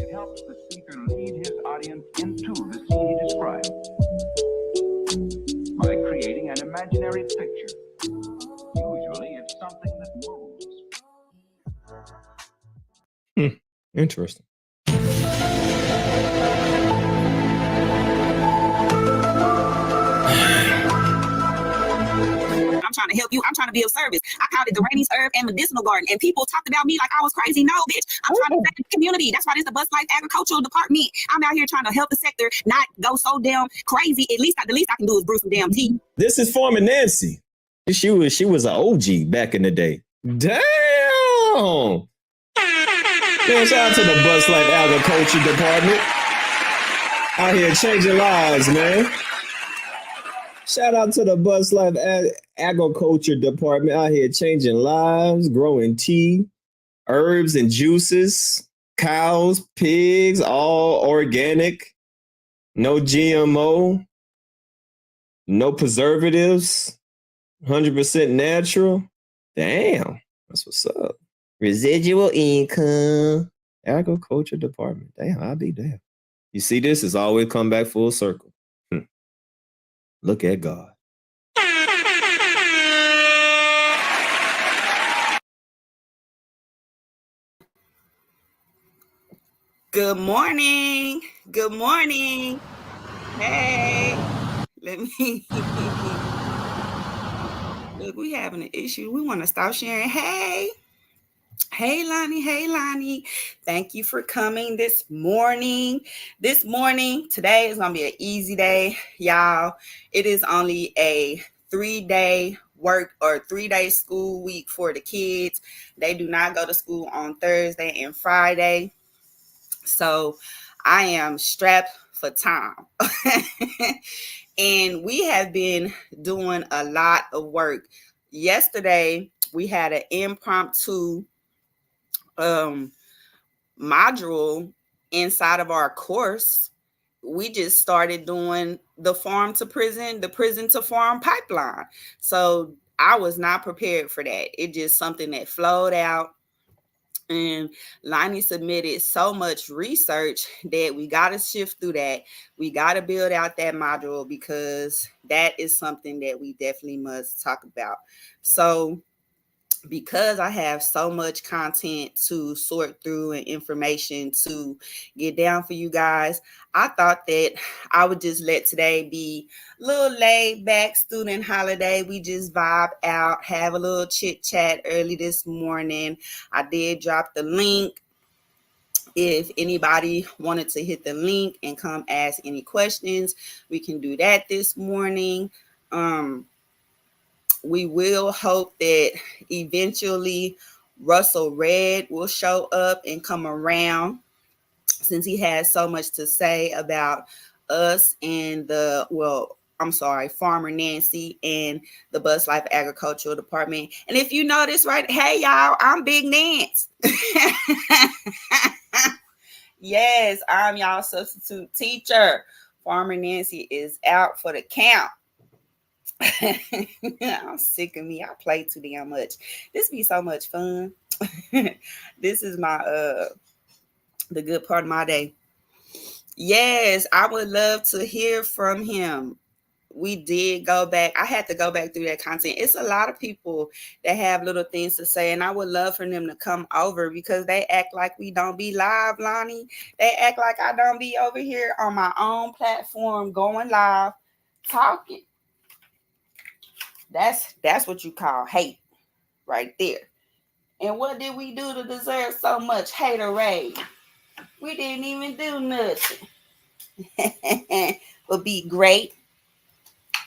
It helps the speaker lead his audience into the scene he describes by creating an imaginary picture. Usually, it's something that moves. Interesting. I'm trying to help you. I'm trying to be of service. I called it the Rainey's Herb and Medicinal Garden, and people talked about me like I was crazy. No, bitch. I'm trying to save the community. That's why this is the Bus Life Agricultural Department. I'm out here trying to help the sector not go so damn crazy. The least I can do is brew some damn tea. This is Farmer Nancy. She was an OG back in the day. Damn. Man, shout out to the Bus Life Agriculture Department. Out here changing lives, man. Shout out to the Bus Life Agriculture Department out here changing lives, growing tea, herbs and juices, cows, pigs, all organic, no GMO, no preservatives, 100% natural. Damn, that's what's up. Residual income, agriculture department. Damn, I'll be damn. You see, this has always come back full circle. Look at God. Good morning. Good morning. Hey, let me look. We having an issue. We want to stop sharing. Hey, Lonnie. Hey, Lonnie. Thank you for coming this morning. Today is gonna be an easy day, y'all. It is only a 3-day work or 3-day school week for the kids. They do not go to school on Thursday and Friday. So I am strapped for time. And we have been doing a lot of work. Yesterday, we had an impromptu module inside of our course. We just started doing the farm to prison, the prison to farm pipeline. So I was not prepared for that. It's just something that flowed out. And Lonnie submitted so much research that we got to shift through that. We got to build out that module because that is something that we definitely must talk about. So because I have so much content to sort through and information to get down for you guys, I thought that I would just let today be a little laid back student holiday. We just vibe out, have a little chit chat early this morning. I did drop the link. If anybody wanted to hit the link and come ask any questions, we can do that this morning. We will hope that eventually Russell Red will show up and come around since he has so much to say about us and Farmer Nancy and the Bus Life Agricultural Department. And if you notice, right, hey, y'all, I'm Big Nance. Yes, I'm y'all substitute teacher. Farmer Nancy is out for the count. I'm sick of me. I play too damn much. This be so much fun. This is my the good part of my day. Yes, I would love to hear from him. We did go back. I had to go back through that content. It's a lot of people that have little things to say, and I would love for them to come over because they act like we don't be live, Lonnie. They act like I don't be over here on my own platform going live talking. That's what you call hate right there. And what did we do to deserve so much haterade? We didn't even do nothing. Would be great.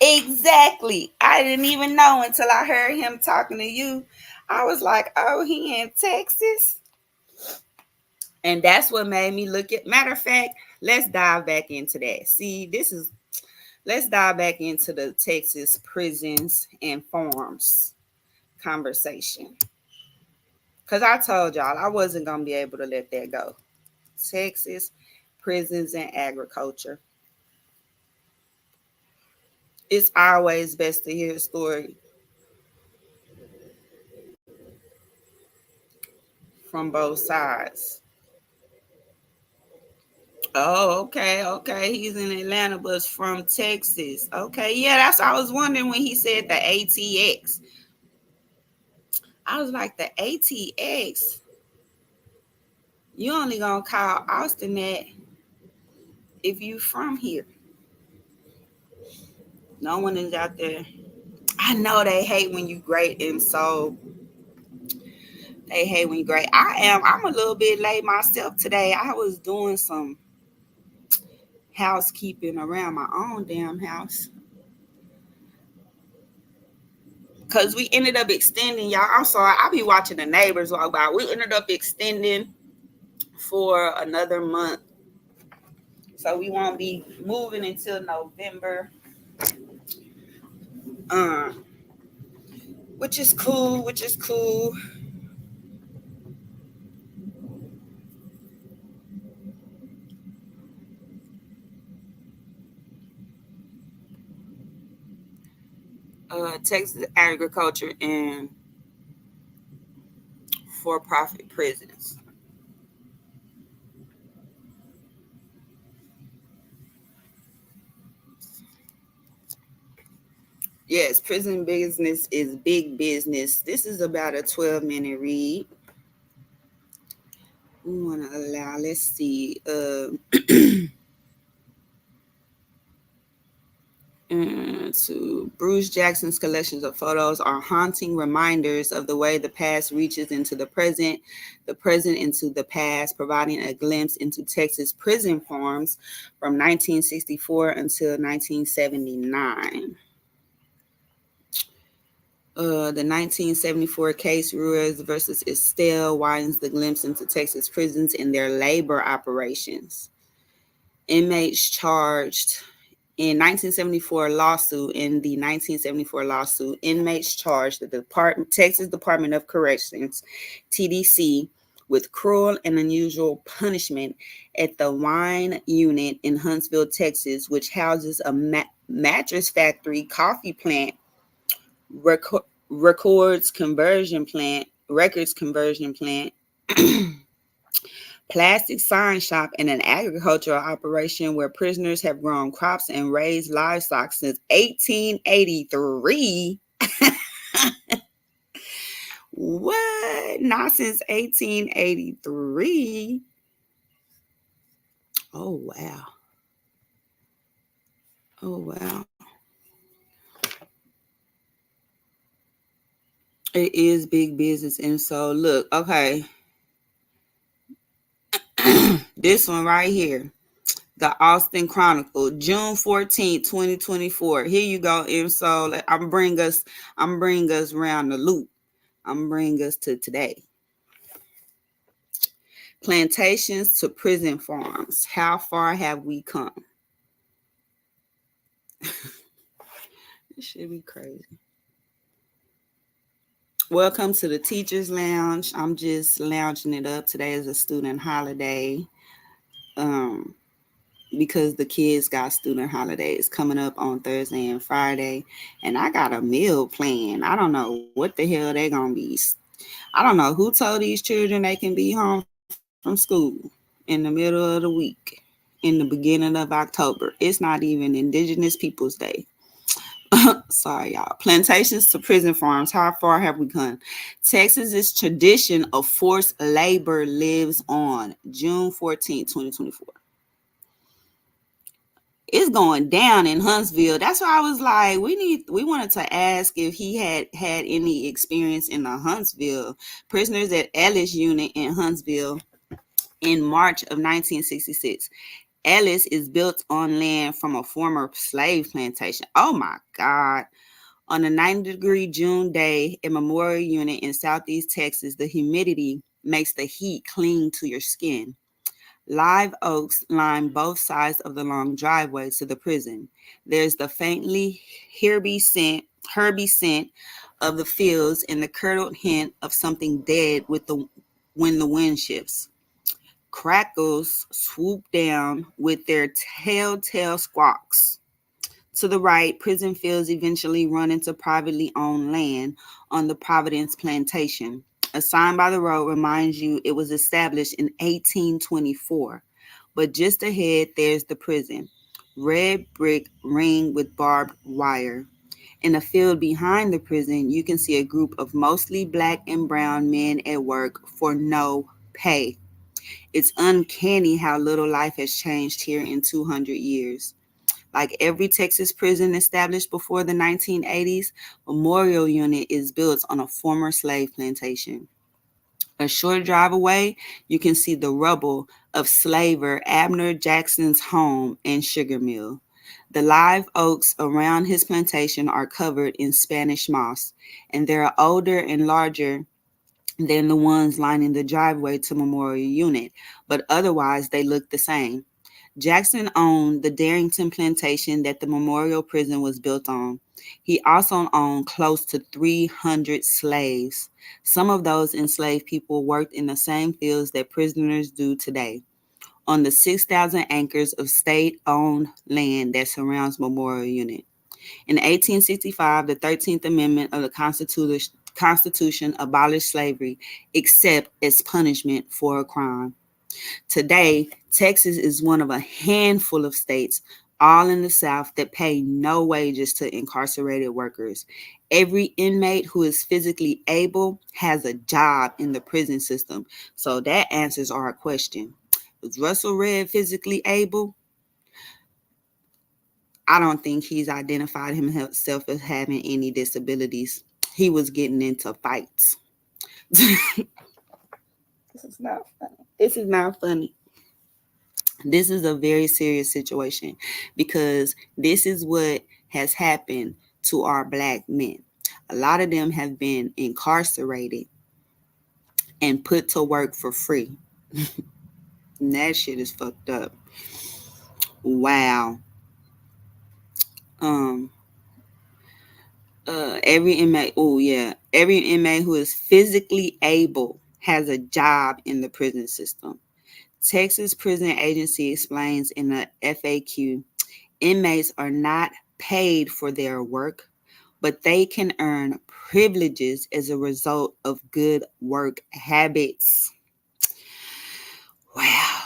Exactly. I didn't even know until I heard him talking to you. I was like, oh, he in Texas? And that's what made me look at. Matter of fact, let's dive back into that. See, let's dive back into the Texas prisons and farms conversation. Because I told y'all I wasn't going to be able to let that go. Texas prisons and agriculture. It's always best to hear a story from both sides. Oh, okay, okay. He's in Atlanta, but from Texas. Okay, yeah, that's what I was wondering when he said the ATX. I was like, the ATX. You only gonna call Austin that if you from here. No one is out there. I know they hate when you great, and so they hate when you great. I'm a little bit late myself today. I was doing some housekeeping around my own damn house. Cause we ended up extending, y'all. I'm sorry, I be watching the neighbors walk by. We ended up extending for another month. So we won't be moving until November. Um, which is cool, which is cool. Texas agriculture and for-profit prisons. Yes, prison business is big business. This is about a 12-minute read. We want to allow, let's see, to Bruce Jackson's collections of photos are haunting reminders of the way the past reaches into the present into the past, providing a glimpse into Texas prison farms from 1964 until 1979. The 1974 case, Ruiz versus Estelle, widens the glimpse into Texas prisons and their labor operations. Inmates charged in the 1974 lawsuit, inmates charged the Texas Department of Corrections, TDC, with cruel and unusual punishment at the wine unit in Huntsville, Texas, which houses a mattress factory, coffee plant, records conversion plant, plastic sign shop, and an agricultural operation where prisoners have grown crops and raised livestock since 1883. What? Not since 1883. Oh, wow. Oh, wow. It is big business. And so, look, okay. This one right here. The Austin Chronicle, June 14th, 2024. Here you go, M. So I'm bring us around the loop. I'm bring us to today. Plantations to prison farms. How far have we come? This should be crazy. Welcome to the Teachers Lounge. I'm just lounging it up. Today is a student holiday. Because the kids got student holidays coming up on Thursday and Friday, and I got a meal plan. I don't know what the hell they're gonna be. I don't know who told these children they can be home from school in the middle of the week, in the beginning of October. It's not even Indigenous Peoples Day. Sorry, y'all. Plantations to prison farms. How far have we come? Texas's tradition of forced labor lives on. June 14, 2024. It's going down in Huntsville. That's why I was like, we wanted to ask if he had any experience in the Huntsville. Prisoners at Ellis unit in Huntsville in March of 1966. Ellis is built on land from a former slave plantation. Oh my God. On a 90-degree June day, a memorial unit in Southeast Texas, the humidity makes the heat cling to your skin. Live oaks line both sides of the long driveway to the prison. There's the faintly herby scent of the fields and the curdled hint of something dead when the wind shifts. Crackles swoop down with their telltale squawks. To the right, prison fields eventually run into privately owned land on the Providence Plantation. A sign by the road reminds you it was established in 1824. But just ahead, there's the prison. Red brick ring with barbed wire. In a field behind the prison, you can see a group of mostly black and brown men at work for no pay. It's uncanny how little life has changed here in 200 years. Like every Texas prison established before the 1980s, Memorial Unit is built on a former slave plantation. A short drive away, you can see the rubble of slaver Abner Jackson's home and sugar mill. The live oaks around his plantation are covered in Spanish moss, and they are older and larger than the ones lining the driveway to Memorial Unit, but otherwise they look the same. Jackson owned the Darrington plantation that the Memorial Prison was built on. He also owned close to 300 slaves. Some of those enslaved people worked in the same fields that prisoners do today, on the 6,000 acres of state-owned land that surrounds Memorial Unit. In 1865, the 13th Amendment of the Constitution abolished slavery except as punishment for a crime. Today, Texas is one of a handful of states, all in the South, that pay no wages to incarcerated workers. Every inmate who is physically able has a job in the prison system. So that answers our question. Was Russell Red physically able? I don't think he's identified himself as having any disabilities. He was getting into fights. This is not funny. This is not funny. This is a very serious situation because this is what has happened to our black men. A lot of them have been incarcerated and put to work for free. And that shit is fucked up. Wow. Every inmate, every inmate who is physically able has a job in the prison system. Texas Prison Agency explains in the FAQ, inmates are not paid for their work, but they can earn privileges as a result of good work habits. Wow.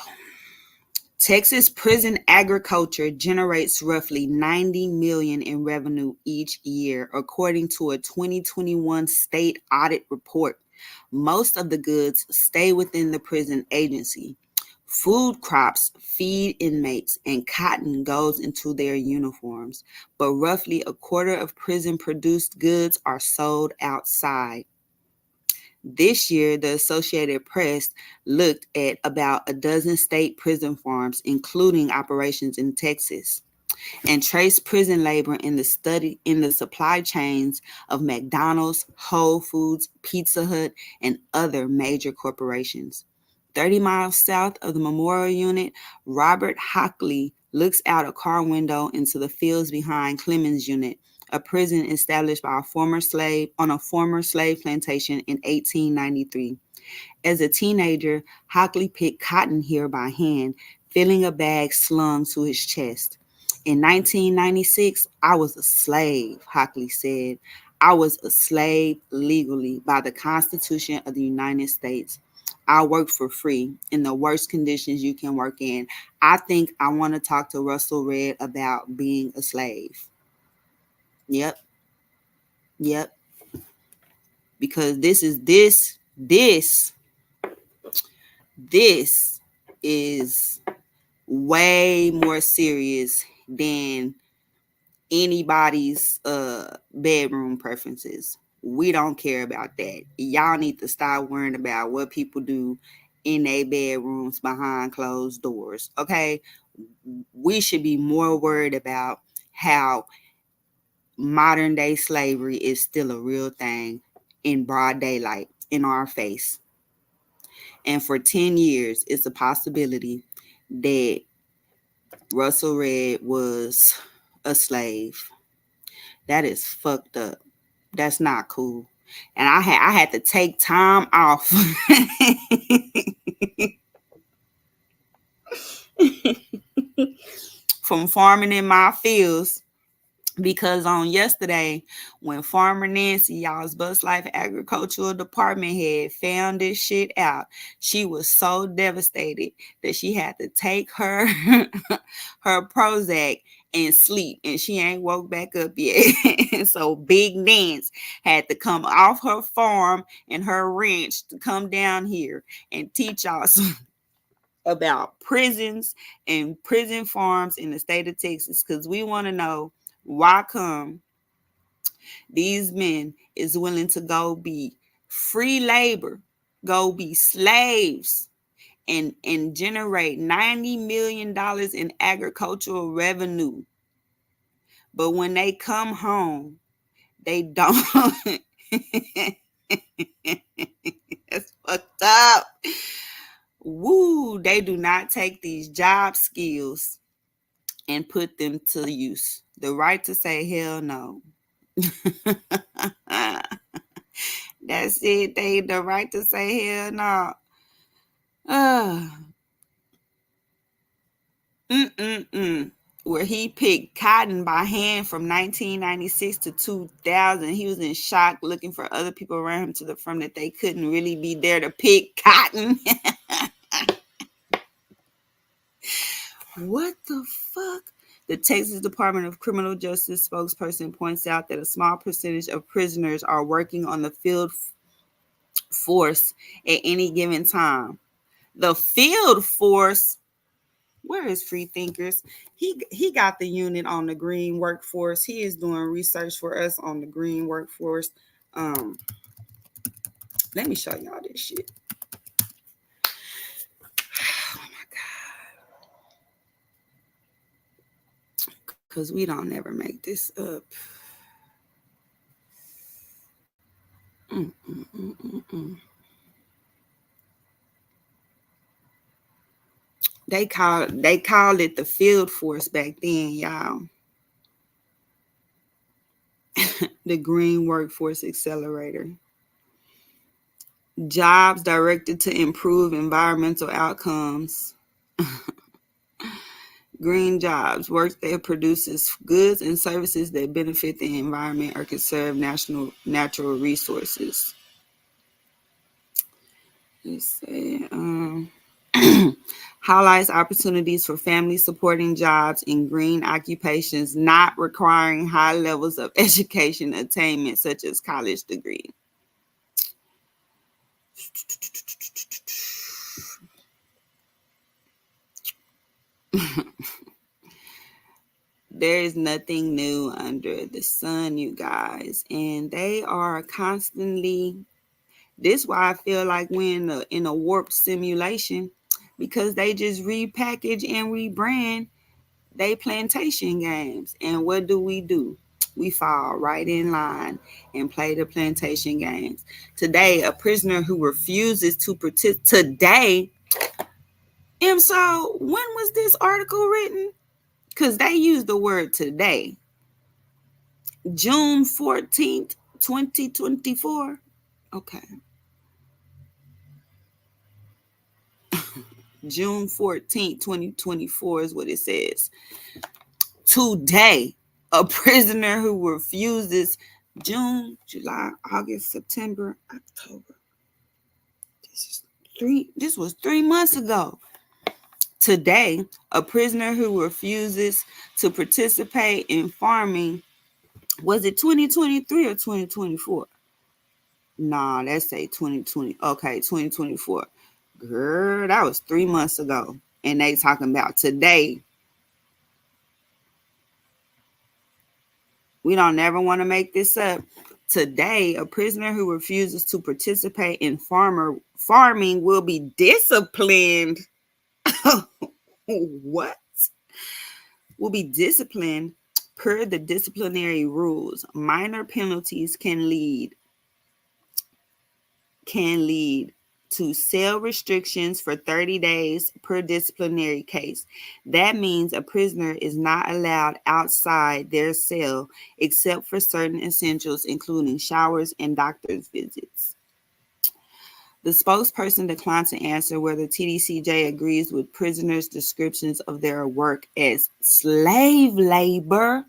Texas prison agriculture generates roughly $90 million in revenue each year, according to a 2021 state audit report. Most of the goods stay within the prison agency. Food crops feed inmates, and cotton goes into their uniforms, but roughly a quarter of prison-produced goods are sold outside. This year, the Associated Press looked at about a dozen state prison farms, including operations in Texas, and traced prison labor in the supply chains of McDonald's, Whole Foods, Pizza Hut, and other major corporations. 30 miles south of the Memorial Unit, Robert Hockley looks out a car window into the fields behind Clemens Unit, a prison established by a former slave plantation in 1893. As a teenager, Hockley picked cotton here by hand, filling a bag slung to his chest. In 1996, I was a slave, Hockley said. I was a slave legally by the Constitution of the United States. I worked for free in the worst conditions you can work in. I think I want to talk to Russell Red about being a slave. Yep. Because this is way more serious than anybody's bedroom preferences. We don't care about that. Y'all need to stop worrying about what people do in their bedrooms behind closed doors. Okay? We should be more worried about how modern day slavery is still a real thing in broad daylight in our face. And for 10 years, it's a possibility that Russell Red was a slave. That is fucked up. That's not cool. And I had to take time off from farming in my fields Because on yesterday, when Farmer Nancy, y'all's Bus Life Agricultural Department head, found this shit out, she was so devastated that she had to take her her Prozac and sleep, and she ain't woke back up yet. So Big Nance had to come off her farm and her ranch to come down here and teach us about prisons and prison farms in the state of Texas, because we want to know why come these men is willing to go be free labor, go be slaves, and generate $90 million in agricultural revenue. But when they come home, they don't. It's fucked up. Woo, they do not take these job skills and put them to use. The right to say hell no. That's it. They the right to say hell no. Where he picked cotton by hand from 1996 to 2000. He was in shock, looking for other people around him to the firm that they couldn't really be there to pick cotton. What the fuck? The Texas Department of Criminal Justice spokesperson points out that a small percentage of prisoners are working on the field force at any given time. The field force, where is Free Thinkers? He got the unit on the green workforce. He is doing research for us on the green workforce. Let me show y'all this shit. Oh my God. Because we don't never make this up. They called it the field force back then, y'all. The Green Workforce Accelerator. Jobs directed to improve environmental outcomes. Green jobs, work that produces goods and services that benefit the environment or conserve natural resources. Let's say, highlights opportunities for family supporting jobs in green occupations not requiring high levels of education attainment, such as college degree. There is nothing new under the sun, you guys, and they are constantly. This is why I feel like we're in a warped simulation, because they just repackage and rebrand they plantation games. And what do? We fall right in line and play the plantation games. Today, a prisoner who refuses to participate. Today, so when was this article written? Because they use the word today. June 14th, 2024. Okay. June 14th, 2024 is what it says. Today, a prisoner who refuses June, July, August, September, October. This was 3 months ago. Today, a prisoner who refuses to participate in farming, was it 2023 or 2024? Nah, let's say 2020. Okay, 2024. Girl, that was 3 months ago. And they talking about today. We don't never want to make this up. Today, a prisoner who refuses to participate in farming will be disciplined. What? Will be disciplined per the disciplinary rules. Minor penalties can lead to cell restrictions for 30 days per disciplinary case. That means a prisoner is not allowed outside their cell except for certain essentials, including showers and doctor's visits. The spokesperson declined to answer whether TDCJ agrees with prisoners' descriptions of their work as slave labor.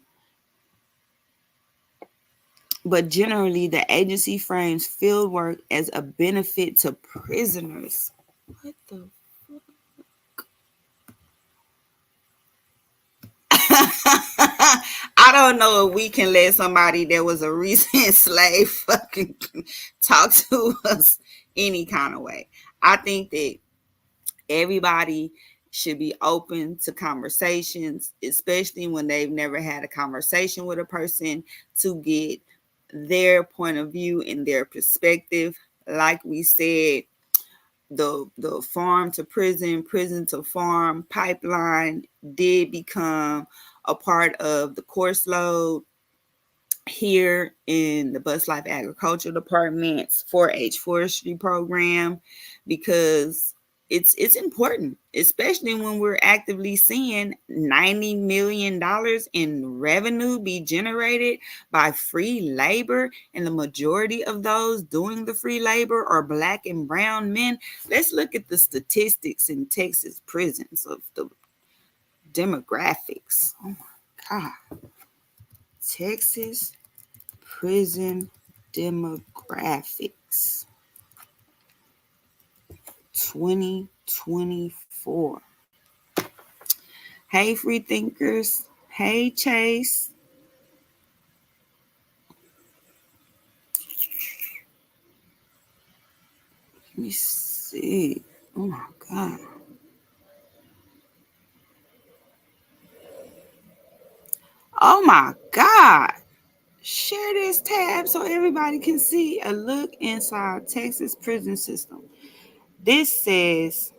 but generally the agency frames field work as a benefit to prisoners. What the I don't know if we can let somebody that was a recent slave fucking talk to us any kind of way. I think that everybody should be open to conversations, especially when they've never had a conversation with a person, to get their point of view and their perspective. Like we said, the farm to prison, prison to farm pipeline did become a part of the course load here in the Bus Life Agriculture Department's 4-H forestry program, because it's important, especially when we're actively seeing $90 million in revenue be generated by free labor, and the majority of those doing the free labor are Black and brown men. Let's look at the statistics in Texas prisons of the demographics. Oh my God. Texas prison demographics 2024. Hey, free thinkers. Hey, Chase. Let me see. Oh my God. Oh my God. Share this tab so everybody can see a look inside Texas prison system. This says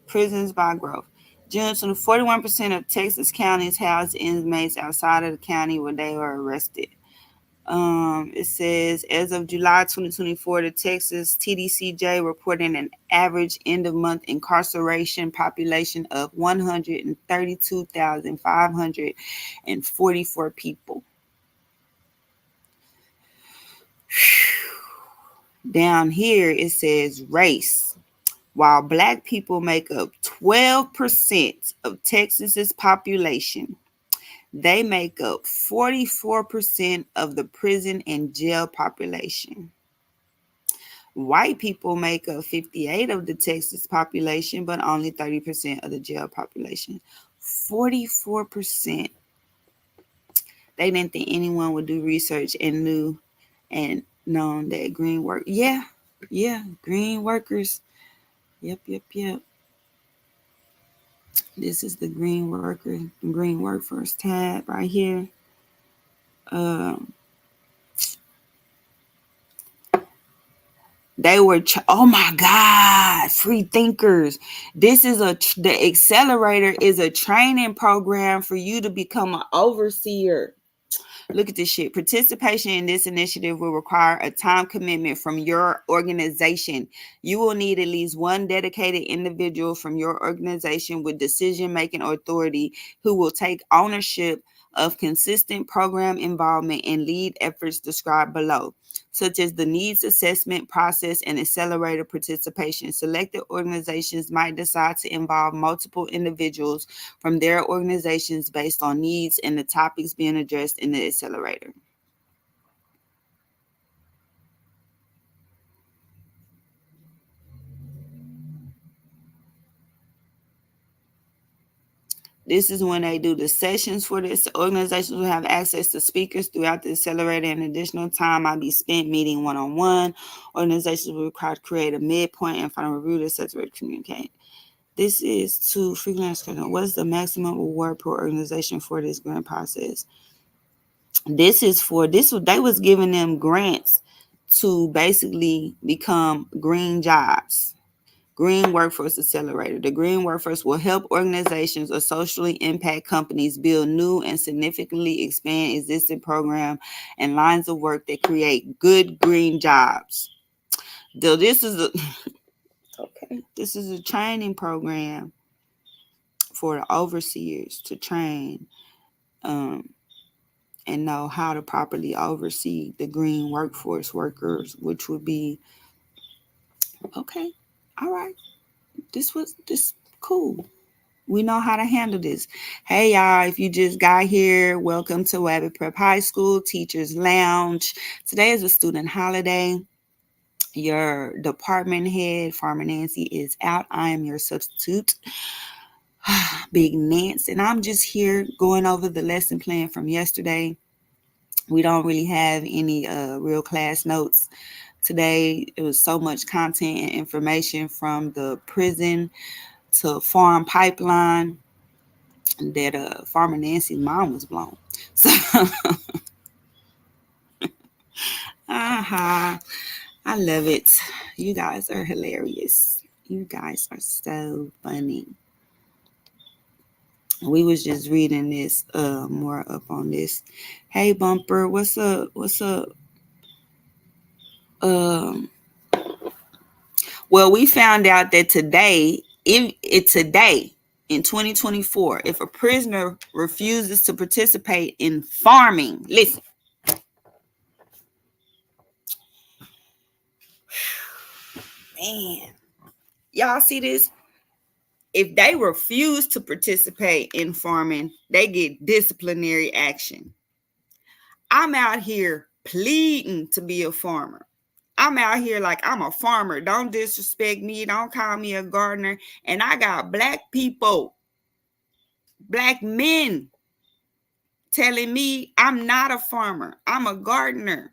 prisons by growth. June 41% of Texas counties house inmates outside of the county where they were arrested. It says, as of July 2024, the Texas TDCJ reported an average end-of-month incarceration population of 132,544 people. Down here, it says race. While Black people make up 12% of Texas's population, they make up 44% of the prison and jail population. White people make up 58% of the Texas population, but only 30% of the jail population. 44%. They didn't think anyone would do research and knew and known that green work. Yeah, green workers. Yep. This is the green workforce tab right here. They were, oh my God, free thinkers. This is the accelerator is a training program for you to become an overseer. Look at this shit. Participation in this initiative will require a time commitment from your organization. You will need at least one dedicated individual from your organization with decision-making authority who will take ownership of consistent program involvement and lead efforts described below, such as the needs assessment process and accelerator participation. Selected organizations might decide to involve multiple individuals from their organizations based on needs and the topics being addressed in the accelerator. This is when they do the sessions for this. Organizations will have access to speakers throughout the accelerator, and additional time might be spent meeting one-on-one. Organizations will require to create a midpoint and final review to accelerate communicate. This is to freelance. What is the maximum reward per organization for this grant process? This is for this. They was giving them grants to basically become green jobs. Green Workforce Accelerator. The Green Workforce will help organizations or socially impact companies build new and significantly expand existing programs and lines of work that create good green jobs. Though this is a this is a training program for the overseers to train and know how to properly oversee the green workforce workers, which would be okay. All right. This cool. We know how to handle this. Hey, y'all, if you just got here, welcome to Wabbit Prep High School Teachers Lounge. Today is a student holiday. Your department head, Farmer Nancy, is out. I am your substitute, Big Nance, and I'm just here going over the lesson plan from yesterday. We don't really have any real class notes today. It was so much content and information from the prison to farm pipeline that Farmer Nancy's mind was blown. So, I love it. You guys are hilarious. You guys are so funny. We was just reading this more up on this. Hey Bumper, what's up? What's up? Well, we found out that today in 2024, if a prisoner refuses to participate in farming, listen. Man, y'all see this? If they refuse to participate in farming, they get disciplinary action. I'm out here pleading to be a farmer. I'm out here like I'm a farmer. Don't disrespect me. Don't call me a gardener. And I got black people, black men telling me I'm not a farmer. I'm a gardener.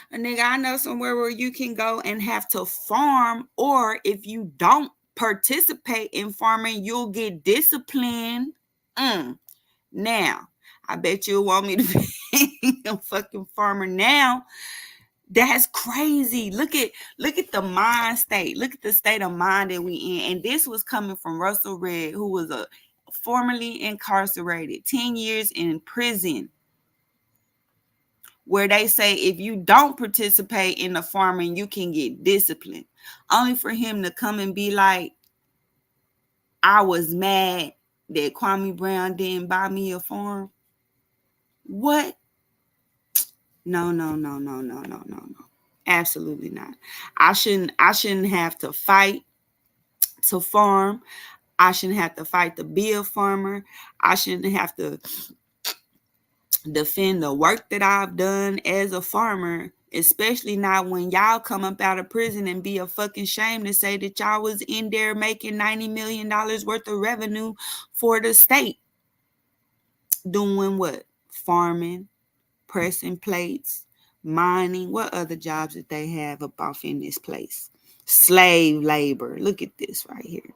And nigga, I know somewhere where you can go and have to farm, or if you don't participate in farming, you'll get disciplined. Now, I bet you want me to be a fucking farmer now. That's crazy. Look at the mind state. Look at the state of mind that we in. And this was coming from Russell Red, who was a formerly incarcerated, 10 years in prison, where they say if you don't participate in the farming, you can get disciplined. Only for him to come and be like, I was mad that Kwame Brown didn't buy me a farm. What? No. Absolutely not. I shouldn't have to fight to farm. I shouldn't have to fight to be a farmer. I shouldn't have to defend the work that I've done as a farmer, especially not when y'all come up out of prison and be a fucking shame to say that y'all was in there making $90 million worth of revenue for the state. Doing what? Farming, pressing plates, mining. What other jobs did they have up off in this place? Slave labor. Look at this right here.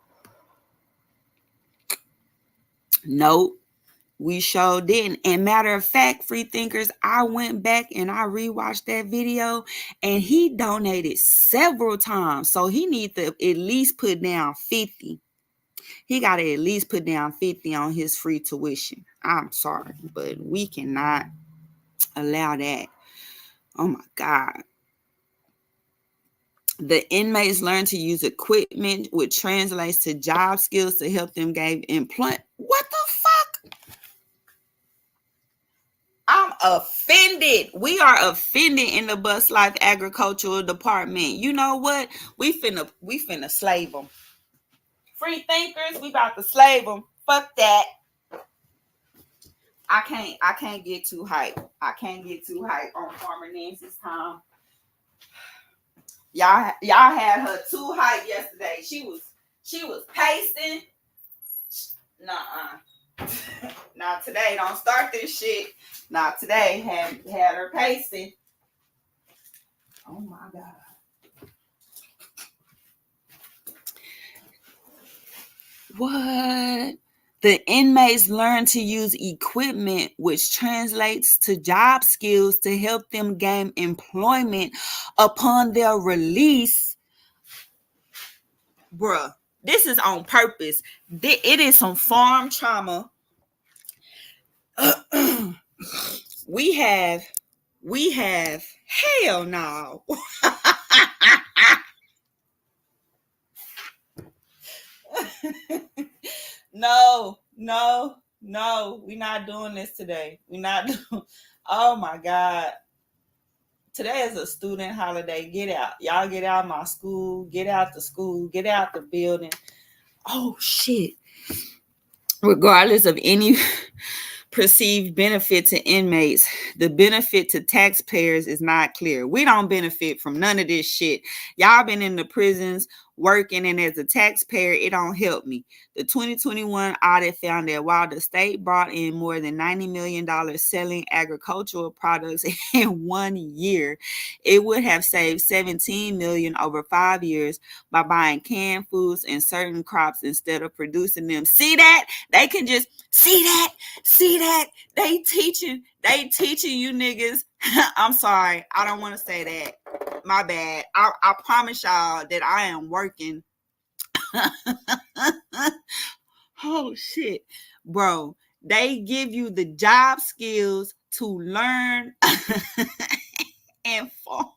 Nope. We sure didn't. And matter of fact, free thinkers, I went back and I rewatched that video, and he donated several times. So he needs to at least put down 50. He got to at least put down 50 on his free tuition. I'm sorry, but we cannot allow that. Oh my God. The inmates learn to use equipment, which translates to job skills to help them gain employment. What the fuck? I'm offended. We are offended in the Bus Life Agricultural Department. You know what? We finna slave them. Free thinkers, we about to slave them. Fuck that. I can't get too hype. I can't get too hype on Farmer Nancy's time. Y'all had her too hype yesterday. She was pasting. Nuh-uh. Not today. Don't start this shit. Not today. Had her pasting. Oh my God. What? The inmates learn to use equipment, which translates to job skills to help them gain employment upon their release. Bruh, this is on purpose. It is some farm trauma. We have, hell no. No, we're not doing this today. We're not doing, oh my God. Today is a student holiday. Get out. Y'all get out of my school. Get out the school. Get out the building. Oh shit. regardless of any perceived benefit to inmates, the benefit to taxpayers is not clear. We don't benefit from none of this shit. Y'all been in the prisons working, and as a taxpayer, it don't help me. The 2021 audit found that while the state brought in more than $90 million selling agricultural products in 1 year, it would have saved $17 million over 5 years by buying canned foods and certain crops instead of producing them. See that? They can just see that. They teaching you niggas. I'm sorry, I don't want to say that, my bad. I promise y'all that I am working. Oh shit, bro, they give you the job skills to learn and farm.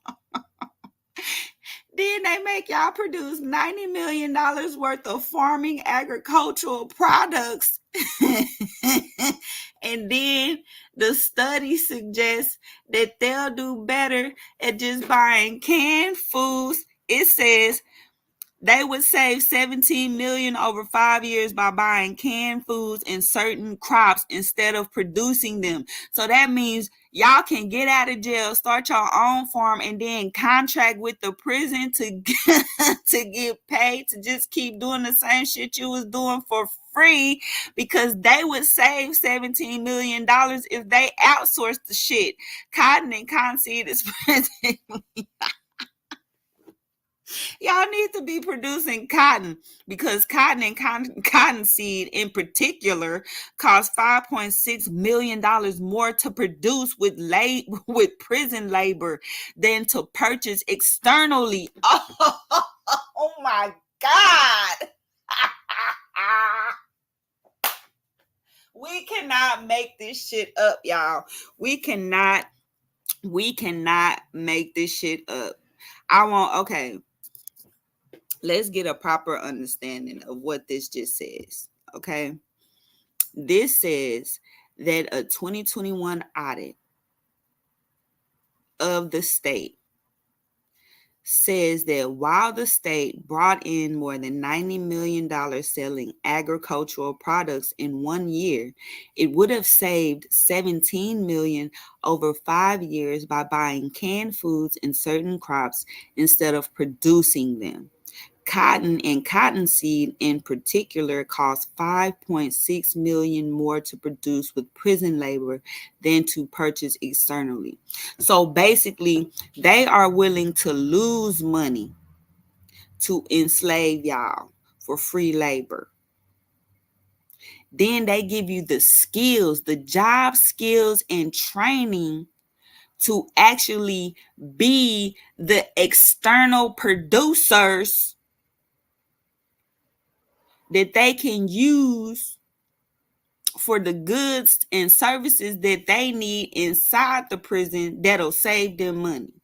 Then they make y'all produce $90 million worth of farming agricultural products. And then the study suggests that they'll do better at just buying canned foods. It says they would save $17 million over 5 years by buying canned foods and certain crops instead of producing them. So that means y'all can get out of jail, start your own farm, and then contract with the prison to get paid to just keep doing the same shit you was doing for free, because they would save $17 million if they outsourced the shit. Cotton and cottonseed is presently y'all need to be producing cotton, because cotton and cottonseed in particular cost $5.6 million more to produce with prison labor than to purchase externally. Oh my God. We cannot make this shit up, y'all. We cannot make this shit up. Okay. Let's get a proper understanding of what this just says, okay? This says that a 2021 audit of the state says that while the state brought in more than $90 million selling agricultural products in 1 year, it would have saved $17 million over 5 years by buying canned foods and certain crops instead of producing them. Cotton and cottonseed in particular cost $5.6 million more to produce with prison labor than to purchase externally. So basically, they are willing to lose money to enslave y'all for free labor. Then they give you the skills, the job skills and training to actually be the external producers that they can use for the goods and services that they need inside the prison that'll save them money.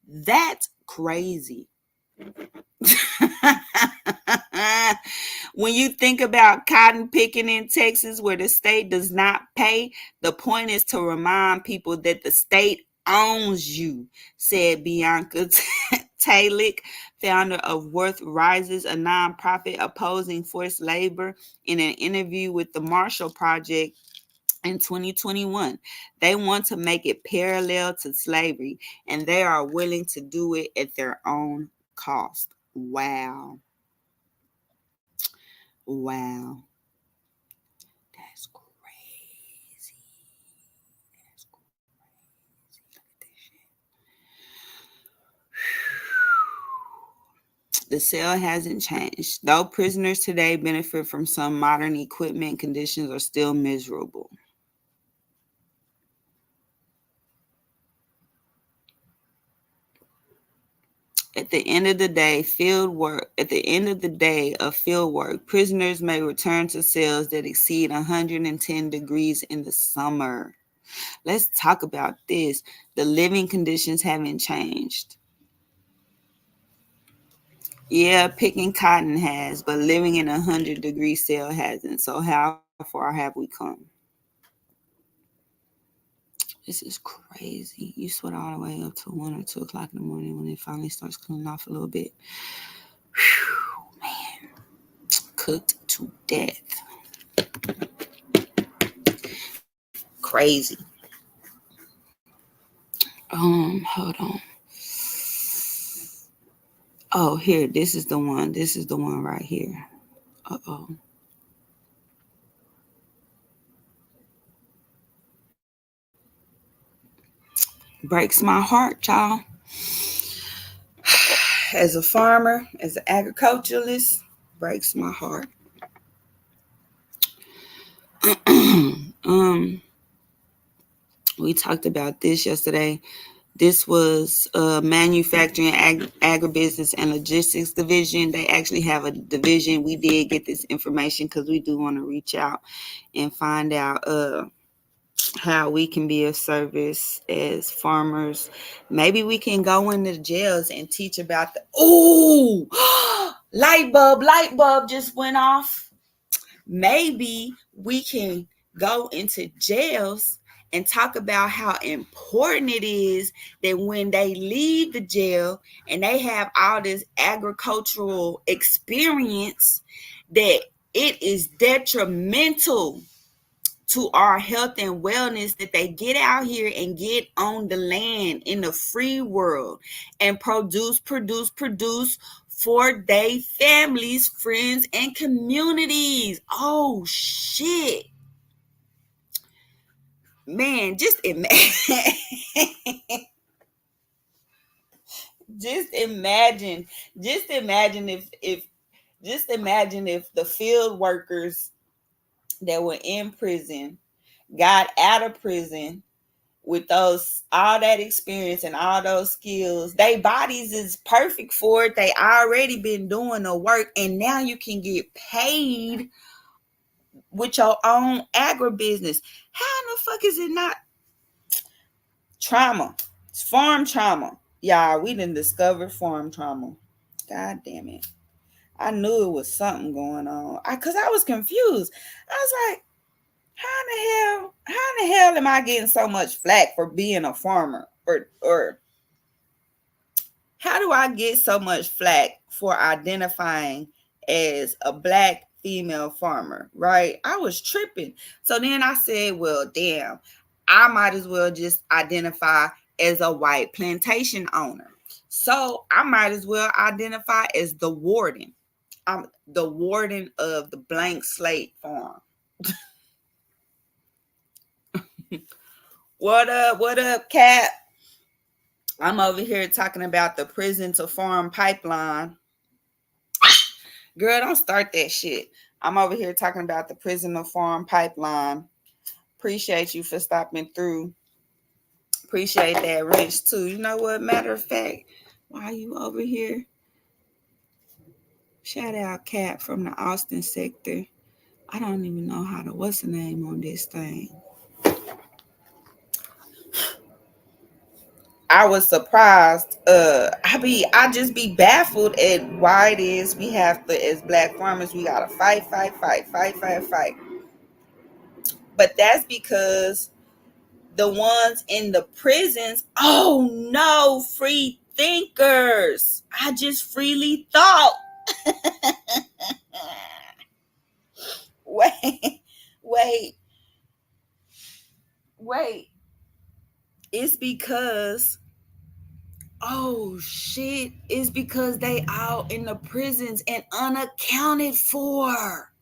That's crazy. When you think about cotton picking in Texas where the state does not pay, the point is to remind people that the state owns you, said Bianca Talick, founder of Worth Rises, a nonprofit opposing forced labor, in an interview with the Marshall Project in 2021. They want to make it parallel to slavery, and they are willing to do it at their own cost. Wow. That's crazy. Look at this shit. The cell hasn't changed. Though prisoners today benefit from some modern equipment, conditions are still miserable. At the end of the day of field work, prisoners may return to cells that exceed 110 degrees in the summer. Let's talk about this. The living conditions haven't changed. Yeah, picking cotton has, but living in 100-degree cell hasn't. So how far have we come? This is crazy. You sweat all the way up to 1 or 2 o'clock in the morning when it finally starts cooling off a little bit. Whew, man. Cooked to death. crazy. Hold on. Oh, here, this is the one. This is the one right here. Uh-oh. Breaks my heart, y'all. As a farmer, as an agriculturalist, breaks my heart. We talked about this yesterday. This was manufacturing, agribusiness, and logistics division. They actually have a division. We did get this information because we do want to reach out and find out how we can be of service as farmers. Maybe we can go into the jails and teach about the light bulb just went off. Maybe we can go into jails and talk about how important it is that when they leave the jail and they have all this agricultural experience, that it is detrimental to our health and wellness that they get out here and get on the land in the free world and produce for their families, friends, and communities. Oh shit. Man, just imagine if the field workers that were in prison got out of prison with all that experience and all those skills. Their bodies is perfect for it. They already been doing the work, and now you can get paid with your own agribusiness. How in the fuck is it not trauma? It's farm trauma. Y'all, we done discovered farm trauma. God damn it. I knew it was something going on. Because I was confused. I was like, how in the hell am I getting so much flack for being a farmer? Or how do I get so much flack for identifying as a Black female farmer, right? I was tripping. So then I said, well, damn, I might as well just identify as a white plantation owner. So I might as well identify as the warden. I'm the warden of the blank slate farm. What up, Cat? I'm over here talking about the prison to farm pipeline. Girl, don't start that shit. I'm over here talking about the prison to farm pipeline. Appreciate you for stopping through. Appreciate that, Rich, too. You know what? Matter of fact, why you over here? Shout out Cat from the Austin sector. I don't even know how to, what's the name on this thing? I was surprised. I just be baffled at why it is we have to, as Black farmers, we gotta fight. But that's because the ones in the prisons, oh no, free thinkers. I just freely thought. Wait. It's because, oh shit, it's because they out in the prisons and unaccounted for.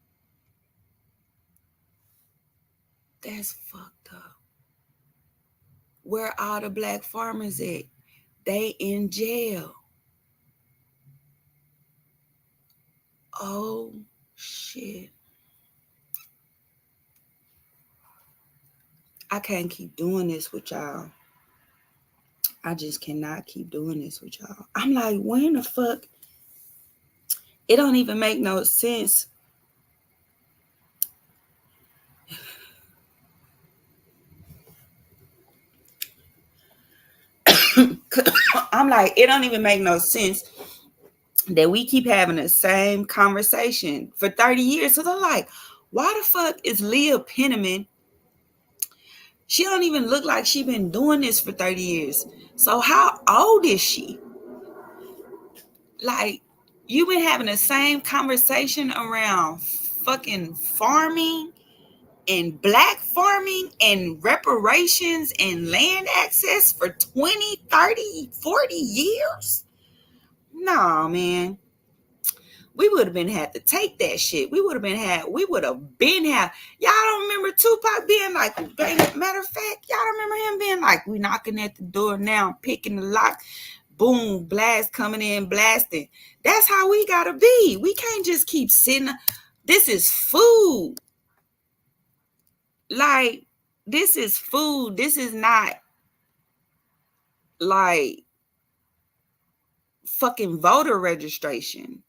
That's fucked up. Where are the Black farmers at? They in jail. Oh shit. I can't keep doing this with y'all. I just cannot keep doing this with y'all. I'm like, when the fuck? It don't even make no sense. I'm like, it don't even make no sense that we keep having the same conversation for 30 years. So they're like, why the fuck is Leah Penniman? She don't even look like she been doing this for 30 years. So how old is she? Like, you've been having the same conversation around fucking farming and black farming and reparations and land access for 20, 30, 40 years? No, man. We would have been had to take that shit. We would have been had. Y'all don't remember Tupac being like, matter of fact, y'all don't remember him being like, we knocking at the door now, picking the lock, boom, blast coming in, blasting. That's how we gotta be. We can't just keep sitting. This is food. Like, this is food. This is not like fucking voter registration.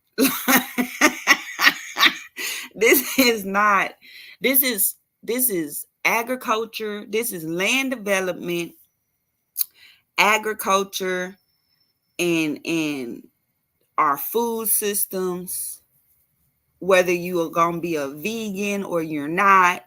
This is not, this is agriculture. This is land development, agriculture, and our food systems, whether you are going to be a vegan or you're not.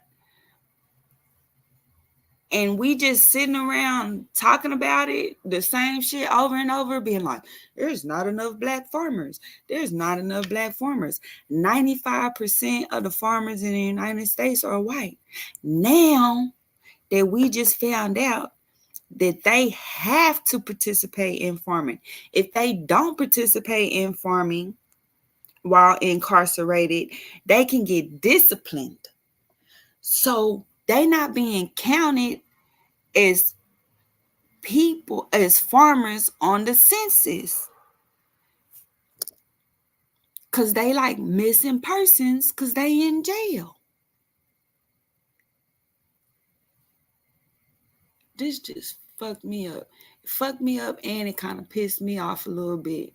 And we just sitting around talking about it, the same shit over and over, being like, there's not enough black farmers. There's not enough black farmers. 95% of the farmers in the United States are white. Now that we just found out that they have to participate in farming. If they don't participate in farming while incarcerated, they can get disciplined. So they not being counted as people, as farmers on the census, because they like missing persons because they in jail. This just fucked me up. It fucked me up, and it kind of pissed me off a little bit.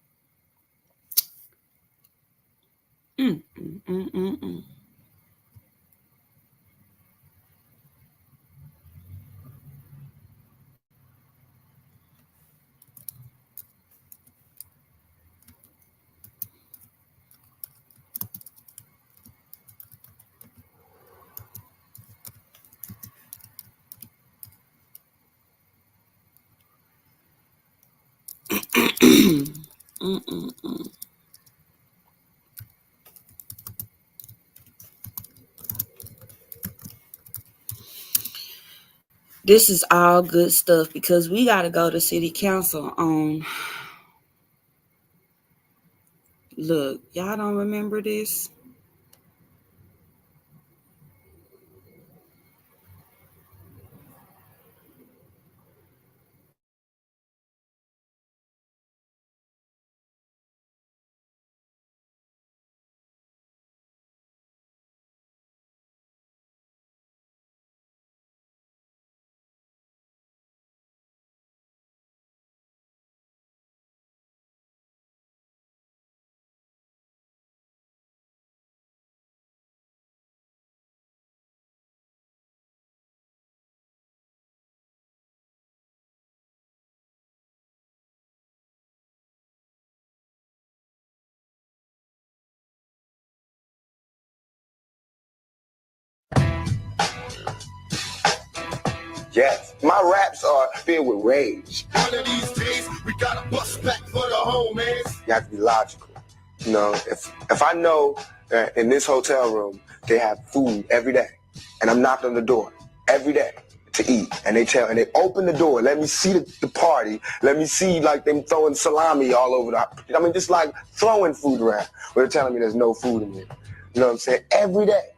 This is all good stuff because we got to go to city council on. Look, y'all don't remember this? Yes, my raps are filled with rage. One of these days, we gotta bust back for the homies. You have to be logical. You know, if I know that in this hotel room they have food every day, and I'm knocking on the door every day to eat, and they open the door, let me see the party, let me see like them throwing salami all over just like throwing food around. But they're telling me there's no food in here. You know what I'm saying? Every day.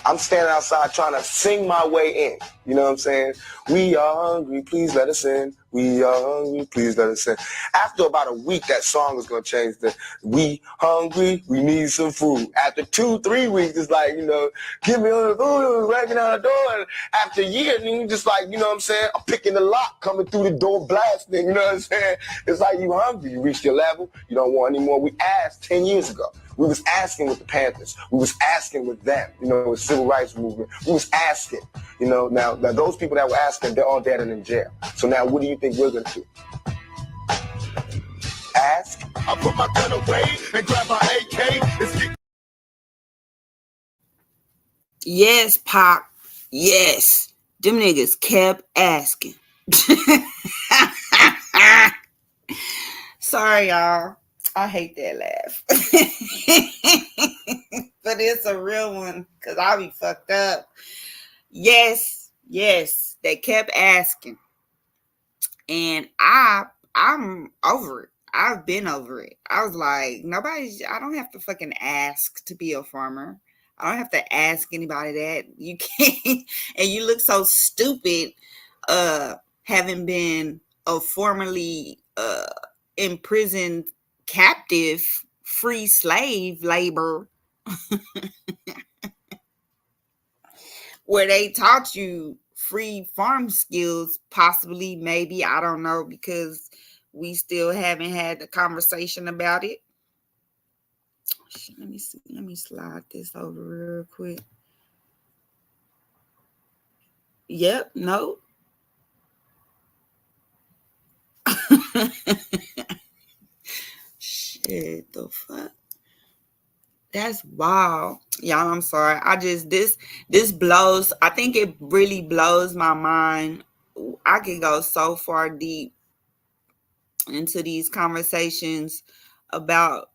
I'm standing outside trying to sing my way in. You know what I'm saying? We are hungry, please let us in. We are hungry, please let us in. After about a week, that song is going to change to, we hungry, we need some food. After 2-3 weeks, it's like, give me all the food, ragging out the door. And after a year, you just like, you know what I'm saying? I'm picking the lock, coming through the door, blasting, you know what I'm saying? It's like you hungry, you reached your level, you don't want any more. We asked 10 years ago. We was asking with the Panthers. We was asking with them, with civil rights movement. We was asking, now those people that were asking, they're all dead and in jail. So now what do you think we're going to do? Ask? I put my gun away and grab my AK. Yes, Pop. Yes. Them niggas kept asking. Sorry, y'all. I hate that laugh. But it's a real one because I'll be fucked up. Yes, they kept asking, and I'm over it. I've been over it. I was like, I don't have to fucking ask to be a farmer. I don't have to ask anybody that. You can't, and you look so stupid, having been a formerly imprisoned captive, free slave labor, where they taught you free farm skills, possibly, maybe, I don't know, because we still haven't had the conversation about it. Let me see. Let me slide this over real quick. Yep, no. Shit, the fuck? That's wild. Y'all, I'm sorry. This blows. I think it really blows my mind. I could go so far deep into these conversations about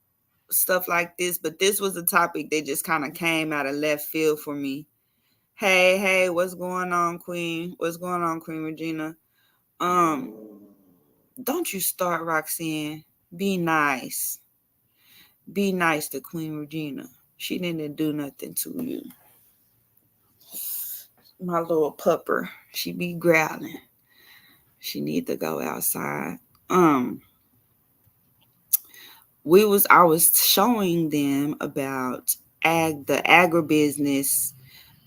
stuff like this, but this was a topic that just kind of came out of left field for me. Hey, what's going on, Queen? What's going on, Queen Regina? Don't you start, Roxanne. Be nice. Be nice to Queen Regina. She didn't do nothing to you. My little pupper. She be growling. She need to go outside. I was showing them about the agribusiness,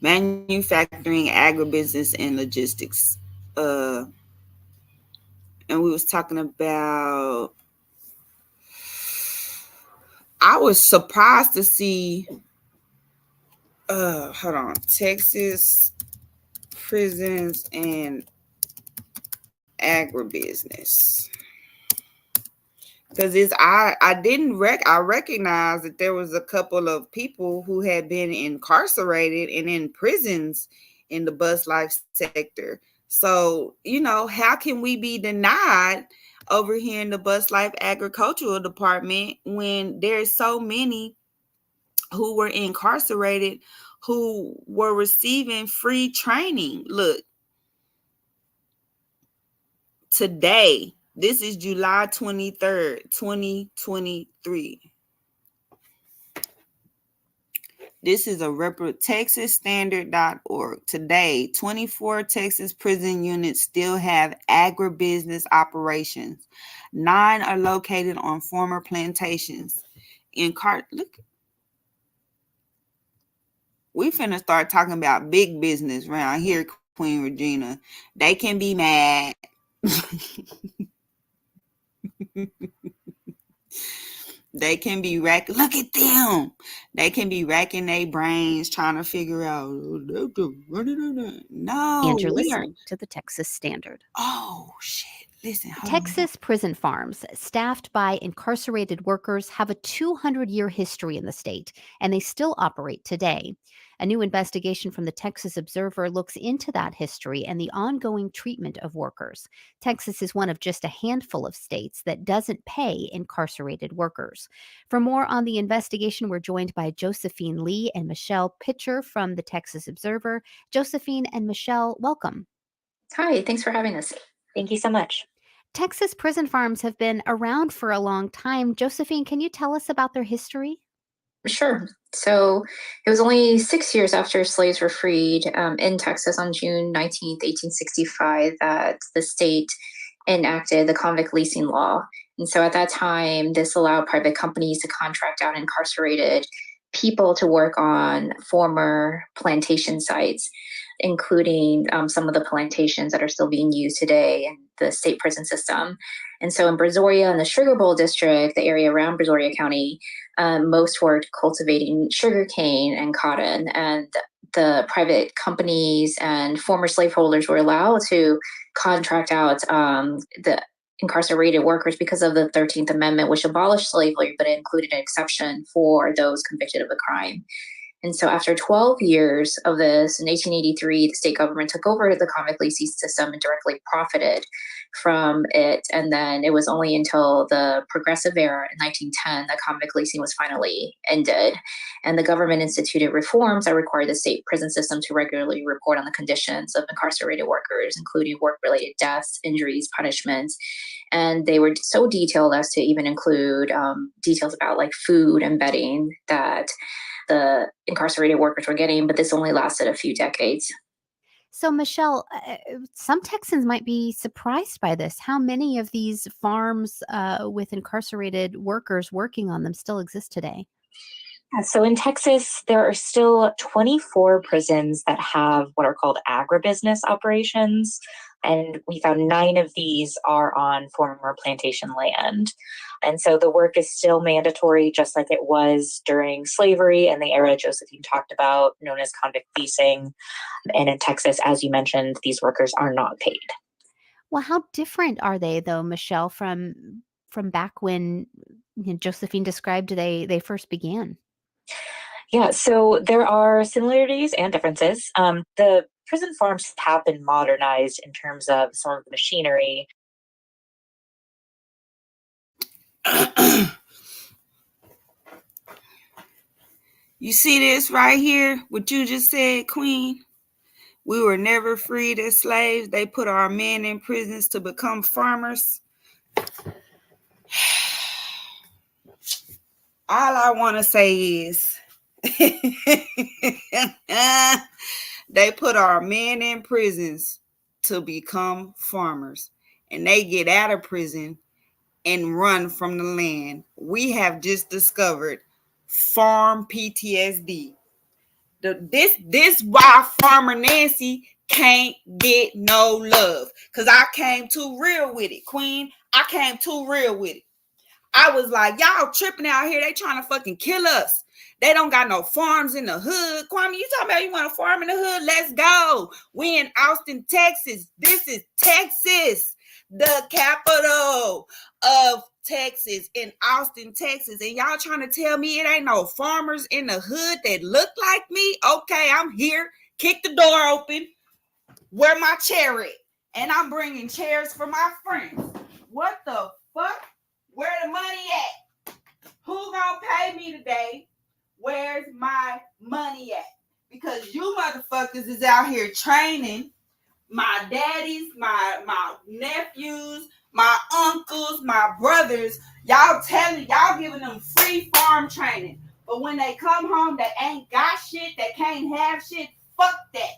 manufacturing, agribusiness, and logistics. And we was talking about, I was surprised to see, hold on, Texas prisons and agribusiness. Because I recognize that there was a couple of people who had been incarcerated and in prisons in the bus life sector. So, how can we be denied over here in the bus life agricultural department when there's so many who were incarcerated who were receiving free training? Look, today, this is July 23rd, 2023. This is a TexasStandard.org. Today, 24 Texas prison units still have agribusiness operations. 9 are located on former plantations. Look, we finna start talking about big business around here, Queen Regina. They can be mad. They can be racking. Look at them. They can be racking their brains trying to figure out. No, and you're listening to the Texas Standard. Oh shit! Listen. Texas prison farms, staffed by incarcerated workers, have a 200-year history in the state, and they still operate today. A new investigation from the Texas Observer looks into that history and the ongoing treatment of workers. Texas is one of just a handful of states that doesn't pay incarcerated workers. For more on the investigation, we're joined by Josephine Lee and Michelle Pitcher from the Texas Observer. Josephine and Michelle, welcome. Hi, thanks for having us. Thank you so much. Texas prison farms have been around for a long time. Josephine, can you tell us about their history? Sure. So it was only 6 years after slaves were freed in Texas on June 19th, 1865, that the state enacted the convict leasing law. And so at that time, this allowed private companies to contract out incarcerated people to work on former plantation sites, including some of the plantations that are still being used today in the state prison system. And so in Brazoria, in the Sugar Bowl district, the area around Brazoria County, most were cultivating sugarcane and cotton, and the private companies and former slaveholders were allowed to contract out the incarcerated workers because of the 13th Amendment, which abolished slavery, but it included an exception for those convicted of a crime. And so after 12 years of this, in 1883, the state government took over the convict leasing system and directly profited from it. And then it was only until the Progressive Era in 1910 that convict leasing was finally ended. And the government instituted reforms that required the state prison system to regularly report on the conditions of incarcerated workers, including work-related deaths, injuries, punishments. And they were so detailed as to even include details about like food and bedding that the incarcerated workers were getting, but this only lasted a few decades. So, Michelle, some Texans might be surprised by this. How many of these farms with incarcerated workers working on them still exist today? So in Texas, there are still 24 prisons that have what are called agribusiness operations. And we found 9 of these are on former plantation land. And so the work is still mandatory, just like it was during slavery and the era Josephine talked about, known as convict leasing. And in Texas, as you mentioned, these workers are not paid. Well, how different are they, though, Michelle, from back when Josephine described they first began? Yeah, so there are similarities and differences. The prison farms have been modernized in terms of some of the machinery. You see this right here, what you just said, Queen? We were never freed as slaves. They put our men in prisons to become farmers. All I want to say is they put our men in prisons to become farmers, and they get out of prison and run from the land. We have just discovered farm PTSD. This why Farmer Nancy can't get no love, because I came too real with it, Queen. I came too real with it. I was like, y'all tripping out here. They trying to fucking kill us. They don't got no farms in the hood. Kwame, you talking about you want a farm in the hood? Let's go. We in Austin, Texas. This is Texas, the capital of Texas, in Austin, Texas. And y'all trying to tell me it ain't no farmers in the hood that look like me? Okay, I'm here. Kick the door open. Where my chair at? And I'm bringing chairs for my friends. What the fuck? Where the money at? Who gonna pay me today? Where's my money at? Because you motherfuckers is out here training my daddies, my nephews, my uncles, my brothers. Y'all giving them free farm training. But when they come home, they ain't got shit, they can't have shit. Fuck that.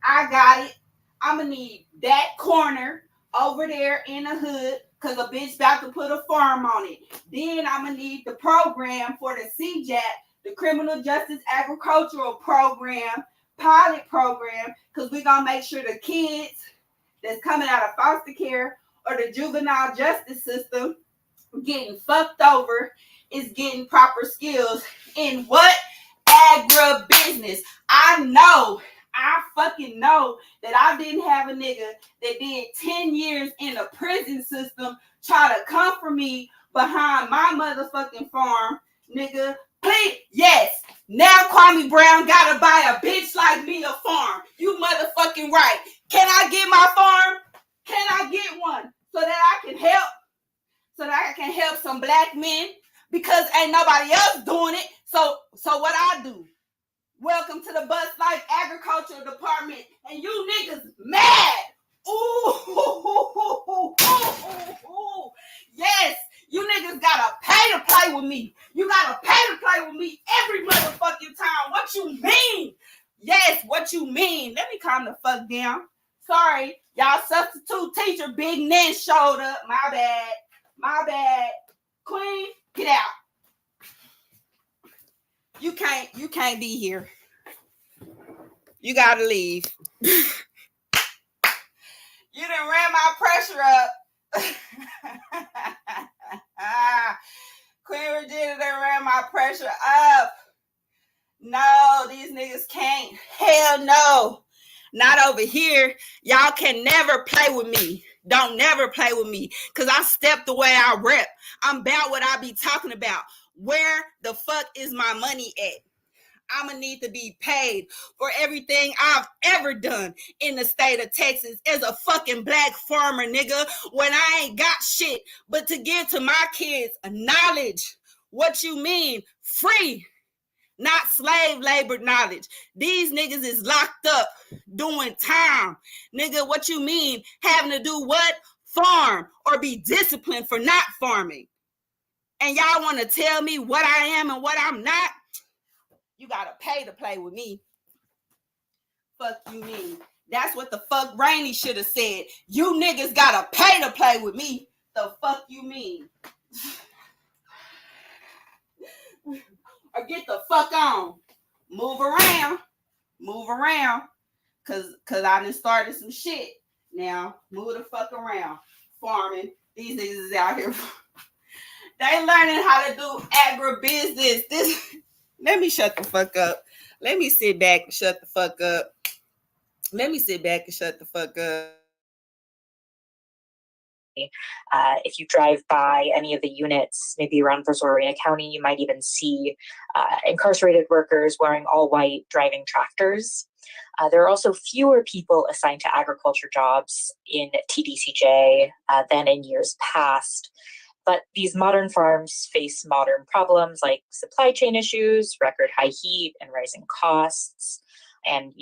I got it. I'ma need that corner over there in the hood, because a bitch about to put a farm on it. Then I'm going to need the program for the CJAP, the Criminal Justice Agricultural Program, pilot program, because we're going to make sure the kids that's coming out of foster care or the juvenile justice system getting fucked over is getting proper skills in what? Agribusiness. I fucking know that I didn't have a nigga that did 10 years in a prison system try to come for me behind my motherfucking farm, nigga. Please, yes. Now Kwame Brown gotta buy a bitch like me a farm. You motherfucking right. Can I get my farm? Can I get one so that I can help? So that I can help some black men? Because ain't nobody else doing it. So what I do? Welcome to the Bus Life Agricultural Department, and you niggas mad. Ooh. Yes, you niggas gotta pay to play with me. You gotta pay to play with me every motherfucking time. What you mean? Yes, what you mean? Let me calm the fuck down. Sorry, y'all substitute teacher Big Nen showed up. My bad. Queen, get out. You can't be here. You gotta leave. You done ran my pressure up. Queen Regina done ran my pressure up. No, these niggas can't. Hell no. Not over here. Y'all can never play with me. Don't never play with me. Because I step the way I rep. I'm about what I be talking about. Where the fuck is my money at? I'm gonna need to be paid for everything I've ever done in the state of Texas as a fucking black farmer, nigga, when I ain't got shit but to give to my kids knowledge. What you mean? Free, not slave labor knowledge. These niggas is locked up doing time. Nigga, what you mean? Having to do what? Farm or be disciplined for not farming. And y'all want to tell me what I am and what I'm not? You gotta pay to play with me. Fuck you mean? That's what the fuck Rainey should have said. You niggas gotta pay to play with me. The fuck you mean? Or get the fuck on. Move around. Move around. Cause I done started some shit. Now, move the fuck around. Farming. These niggas is out here. They learning how to do agribusiness. Let me shut the fuck up. Let me sit back and shut the fuck up. Let me sit back and shut the fuck up. If you drive by any of the units, maybe around Brazoria County, you might even see incarcerated workers wearing all white driving tractors. There are also fewer people assigned to agriculture jobs in TDCJ than in years past. But these modern farms face modern problems like supply chain issues, record high heat, and rising costs. And,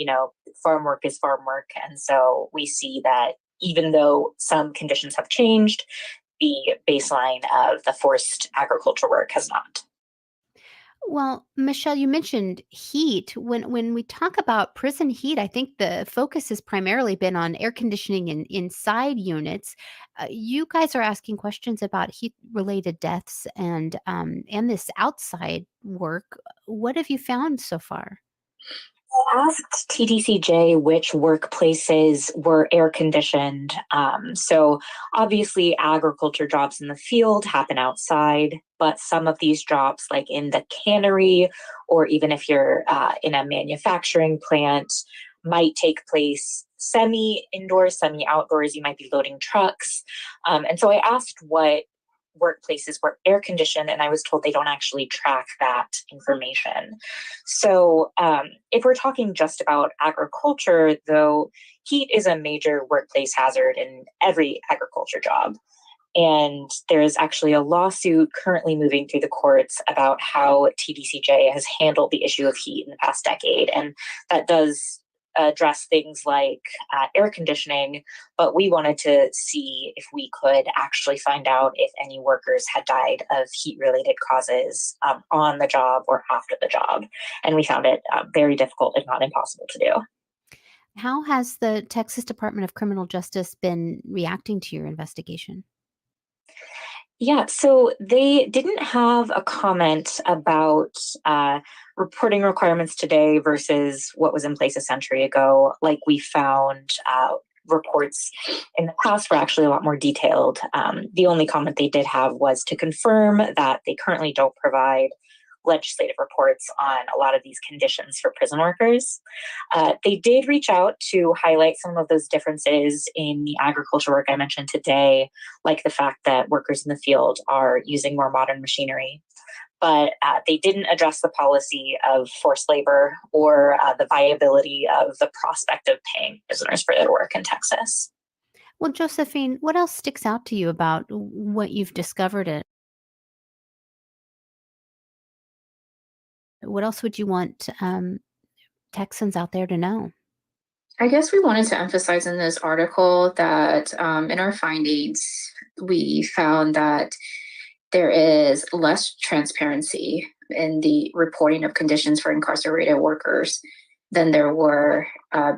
farm work is farm work. And so we see that even though some conditions have changed, the baseline of the forced agriculture work has not. Well, Michelle, you mentioned heat. When we talk about prison heat, I think the focus has primarily been on air conditioning in inside units. You guys are asking questions about heat-related deaths and this outside work. What have you found so far? I asked TDCJ which workplaces were air conditioned. So obviously agriculture jobs in the field happen outside, but some of these jobs like in the cannery or even if you're in a manufacturing plant might take place semi-indoors, semi-outdoors. You might be loading trucks. And so I asked what workplaces were air conditioned, and I was told they don't actually track that information. So if we're talking just about agriculture, though, heat is a major workplace hazard in every agriculture job. And there is actually a lawsuit currently moving through the courts about how TDCJ has handled the issue of heat in the past decade. And that does address things like air conditioning, but we wanted to see if we could actually find out if any workers had died of heat-related causes on the job or after the job. And we found it very difficult, if not impossible, to do. How has the Texas Department of Criminal Justice been reacting to your investigation? Yeah, so they didn't have a comment about reporting requirements today versus what was in place a century ago. Like we found reports in the past were actually a lot more detailed. The only comment they did have was to confirm that they currently don't provide legislative reports on a lot of these conditions for prison workers. They did reach out to highlight some of those differences in the agriculture work I mentioned today, like the fact that workers in the field are using more modern machinery. But they didn't address the policy of forced labor or the viability of the prospect of paying prisoners for their work in Texas. Well, Josephine, what else sticks out to you about what you've discovered? What else would you want Texans out there to know? I guess we wanted to emphasize in this article that in our findings, we found that there is less transparency in the reporting of conditions for incarcerated workers than there were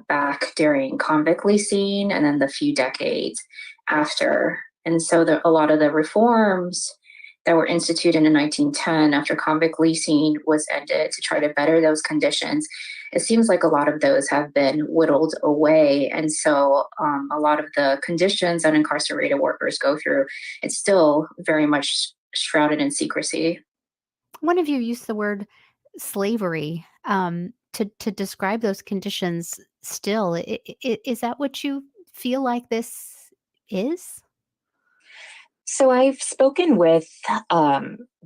back during convict leasing and then the few decades after. And so a lot of the reforms that were instituted in 1910 after convict leasing was ended to try to better those conditions, it seems like a lot of those have been whittled away. And so a lot of the conditions that incarcerated workers go through, it's still very much shrouded in secrecy. One of you used the word slavery to describe those conditions still. Is that what you feel like this is? So I've spoken with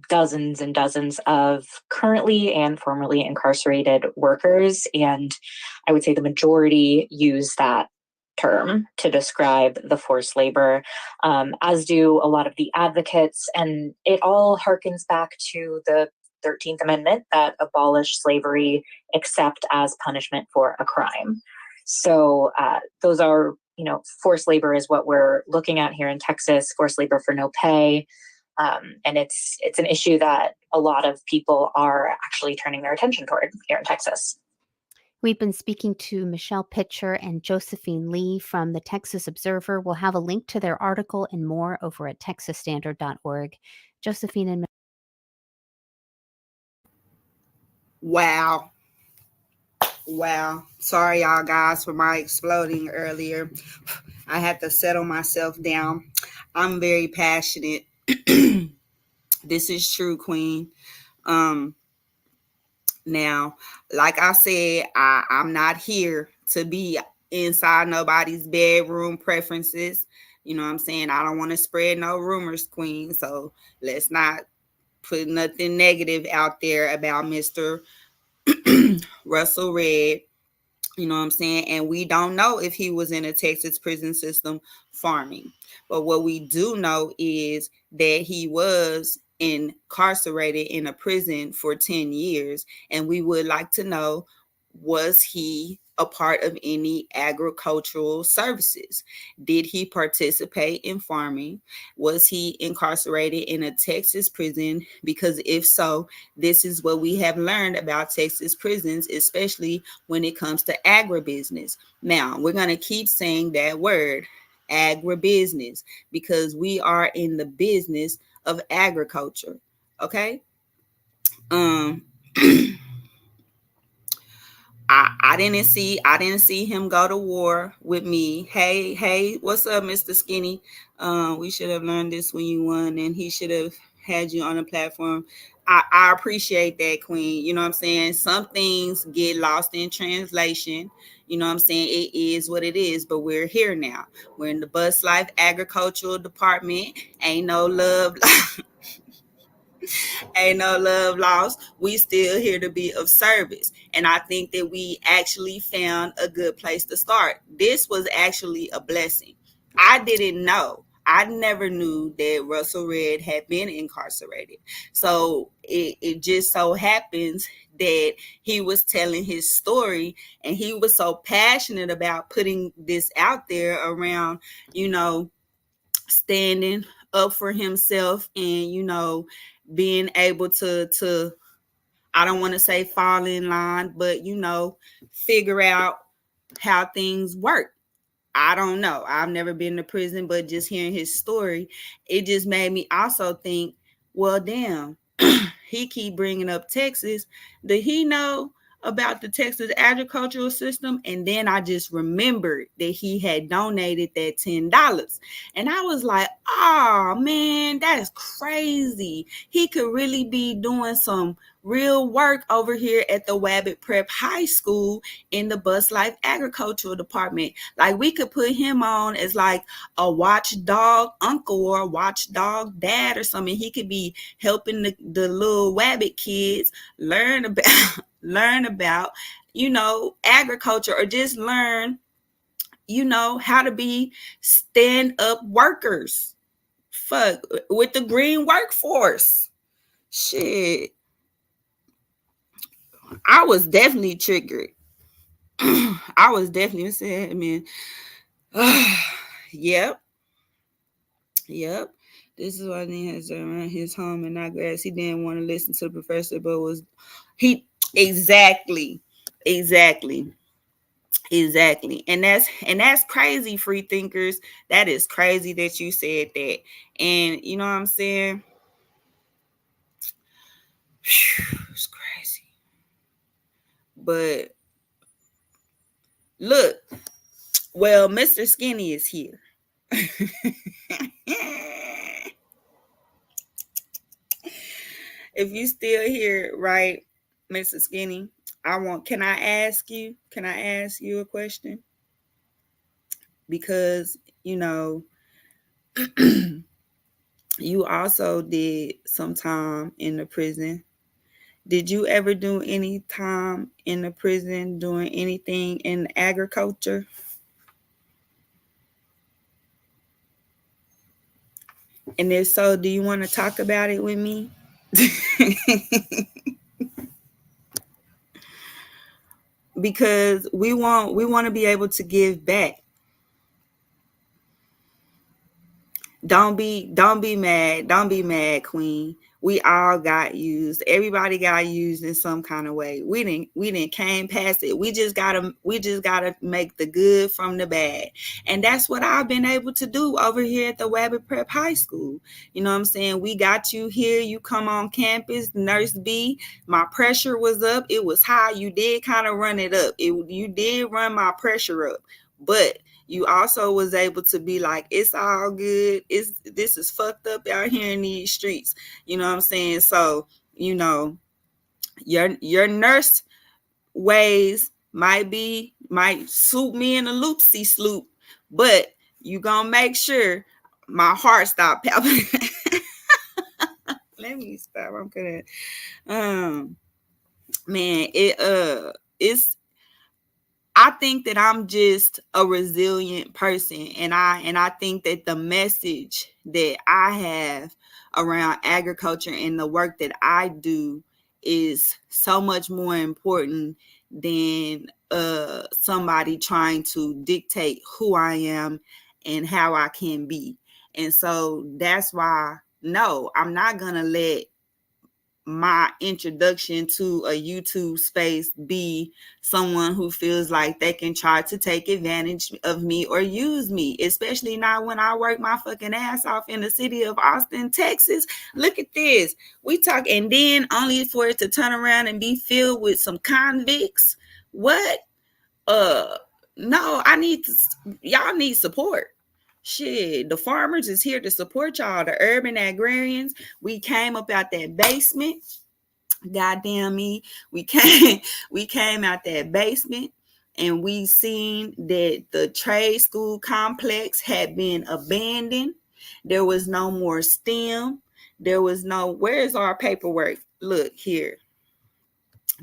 dozens and dozens of currently and formerly incarcerated workers, and I would say the majority use that term to describe the forced labor, as do a lot of the advocates. And it all harkens back to the 13th Amendment that abolished slavery except as punishment for a crime. So those are, forced labor is what we're looking at here in Texas, forced labor for no pay. And it's an issue that a lot of people are actually turning their attention toward here in Texas. We've been speaking to Michelle Pitcher and Josephine Lee from the Texas Observer. We'll have a link to their article and more over at texasstandard.org. Josephine and Wow. Sorry, y'all guys, for my exploding earlier. I had to settle myself down. I'm very passionate. This is true, Queen. Now, like I said, I'm not here to be inside nobody's bedroom preferences. You know what I'm saying? I don't want to spread no rumors, Queen. So let's not put nothing negative out there about Mr. Russell Red. You know what I'm saying? And we don't know if he was in a Texas prison system farming. But what we do know is that he was incarcerated in a prison for 10 years. And we would like to know, was he a part of any agricultural services? Did he participate in farming? Was he incarcerated in a Texas prison? Because if so, this is what we have learned about Texas prisons, especially when it comes to agribusiness. Now, we're going to keep saying that word, agribusiness, because we are in the business of agriculture. Okay? I didn't see him go to war with me. Hey, what's up, Mr. Skinny? We should have learned this when you won, and he should have had you on the platform. I appreciate that, Queen. You know what I'm saying? Some things get lost in translation. You know what I'm saying? It is what it is, but we're here now. We're in the Bus Life Agricultural Department. Ain't no love. Ain't no love lost. We still here to be of service. And I think that we actually found a good place to start. This was actually a blessing. I didn't know. I never knew that Russell Red had been incarcerated. So it just so happens that he was telling his story, and he was so passionate about putting this out there around, standing up for himself and, being able to I don't want to say fall in line, but figure out how things work. I don't know. I've never been to prison, but just hearing his story, it just made me also think, well, damn, he keep bringing up Texas. Did he know about the Texas agricultural system? And then I just remembered that he had donated that $10. And I was like, oh, man, that is crazy. He could really be doing some real work over here at the Wabbit Prep High School in the Bus Life Agricultural Department. Like, we could put him on as like a watchdog uncle or a watchdog dad or something. He could be helping the little Wabbit kids learn about agriculture, or just learn how to be stand-up workers with the green workforce. Shit, I was definitely triggered. I was definitely saying, man, yep. This is why he has around his home and not grass. He didn't want to listen to the professor, but was he exactly. And that's crazy, free thinkers. That is crazy that you said that. And you know what I'm saying? It's crazy. But look, well, Mr. Skinny is here. If you still here, right, Mr. Skinny, can I ask you a question? Because, You also did some time in the prison. Did you ever do any time in the prison doing anything in agriculture? And if so, do you want to talk about it with me? Because we want to be able to give back. Don't be mad. Don't be mad, Queen. We all got used. Everybody got used in some kind of way. We didn't came past it. We just gotta make the good from the bad. And that's what I've been able to do over here at the Wabbit Prep High School. You know what I'm saying? We got you here. You come on campus, Nurse B. My pressure was up. It was high. You did kind of run it up. You did run my pressure up. But you also was able to be like, it's all good. This is fucked up out here in these streets. You know what I'm saying? So, your nurse ways might suit me in a loopsy sloop, but you gonna make sure my heart stop pounding. Let me stop. I'm gonna man, it's I think that I'm just a resilient person, and I think that the message that I have around agriculture and the work that I do is so much more important than somebody trying to dictate who I am and how I can be. And so that's why no, I'm not gonna let my introduction to a YouTube space be someone who feels like they can try to take advantage of me or use me, especially not when I work my fucking ass off in the city of Austin, Texas. Look at this. We talk, and then only for it to turn around and be filled with some convicts. What? No, y'all need support. Shit, the farmers is here to support y'all, the urban agrarians. We came up out that basement. Goddamn me. We came out that basement, and we seen that the trade school complex had been abandoned. There was no more STEM. Where's our paperwork? Look here.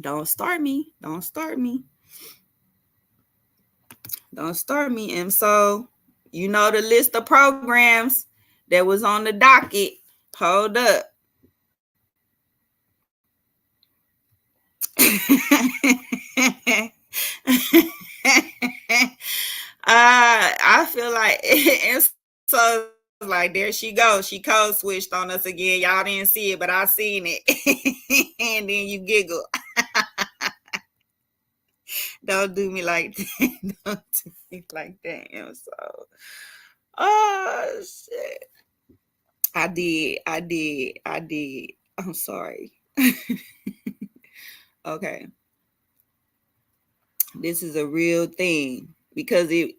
Don't start me. Don't start me. Don't start me. And so, the list of programs that was on the docket. Hold up. I feel like it's so like there she goes. She code switched on us again. Y'all didn't see it, but I seen it. And then you giggle. Don't do me like that. Don't do me like that. And so, oh shit. I did. I'm sorry. Okay. This is a real thing because it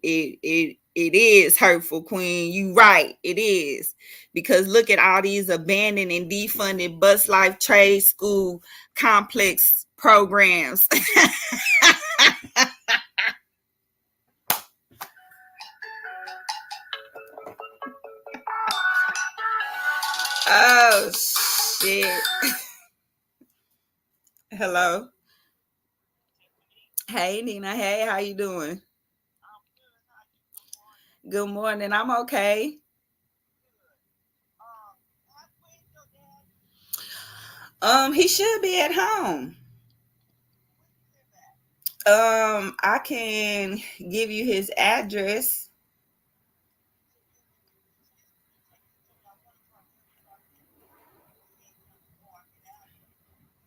is hurtful, Queen. You right, it is. Because look at all these abandoned and defunded bus life trade school complex programs. Oh shit. Hello. Hey Nina. Hey, how you doing? Good morning. I'm okay. He should be at home. I can give you his address.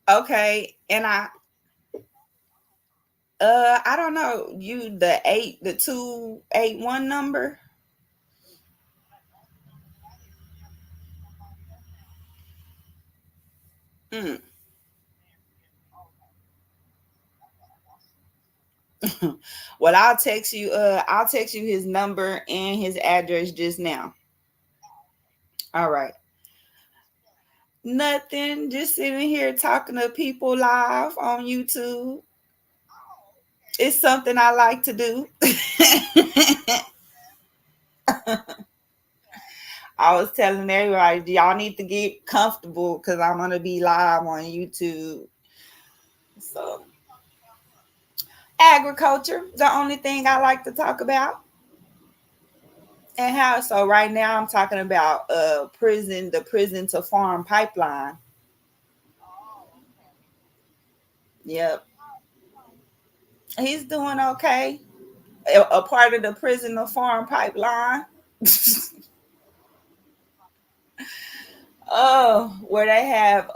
Okay, and I don't know, the 281 number. Mm. Well, I'll text you his number and his address just now. All right. Nothing. Just sitting here talking to people live on YouTube. It's something I like to do. I was telling everybody, y'all need to get comfortable because I'm gonna be live on YouTube. So agriculture, the only thing I like to talk about. And how so right now I'm talking about the prison to farm pipeline. Yep. He's doing okay. A part of the prison to farm pipeline. Oh, where they have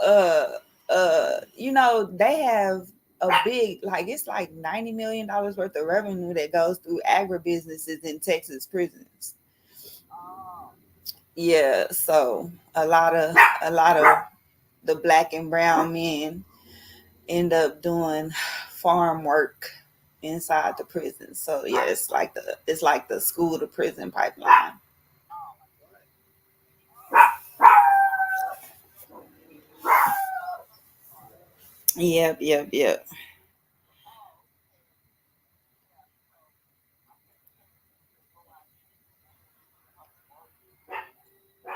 they have a big, like, it's like $90 million worth of revenue that goes through agribusinesses in Texas prisons. Yeah, so a lot of the black and brown men end up doing farm work inside the prison. So yeah, it's like the school to prison pipeline. Yep, yep, yep.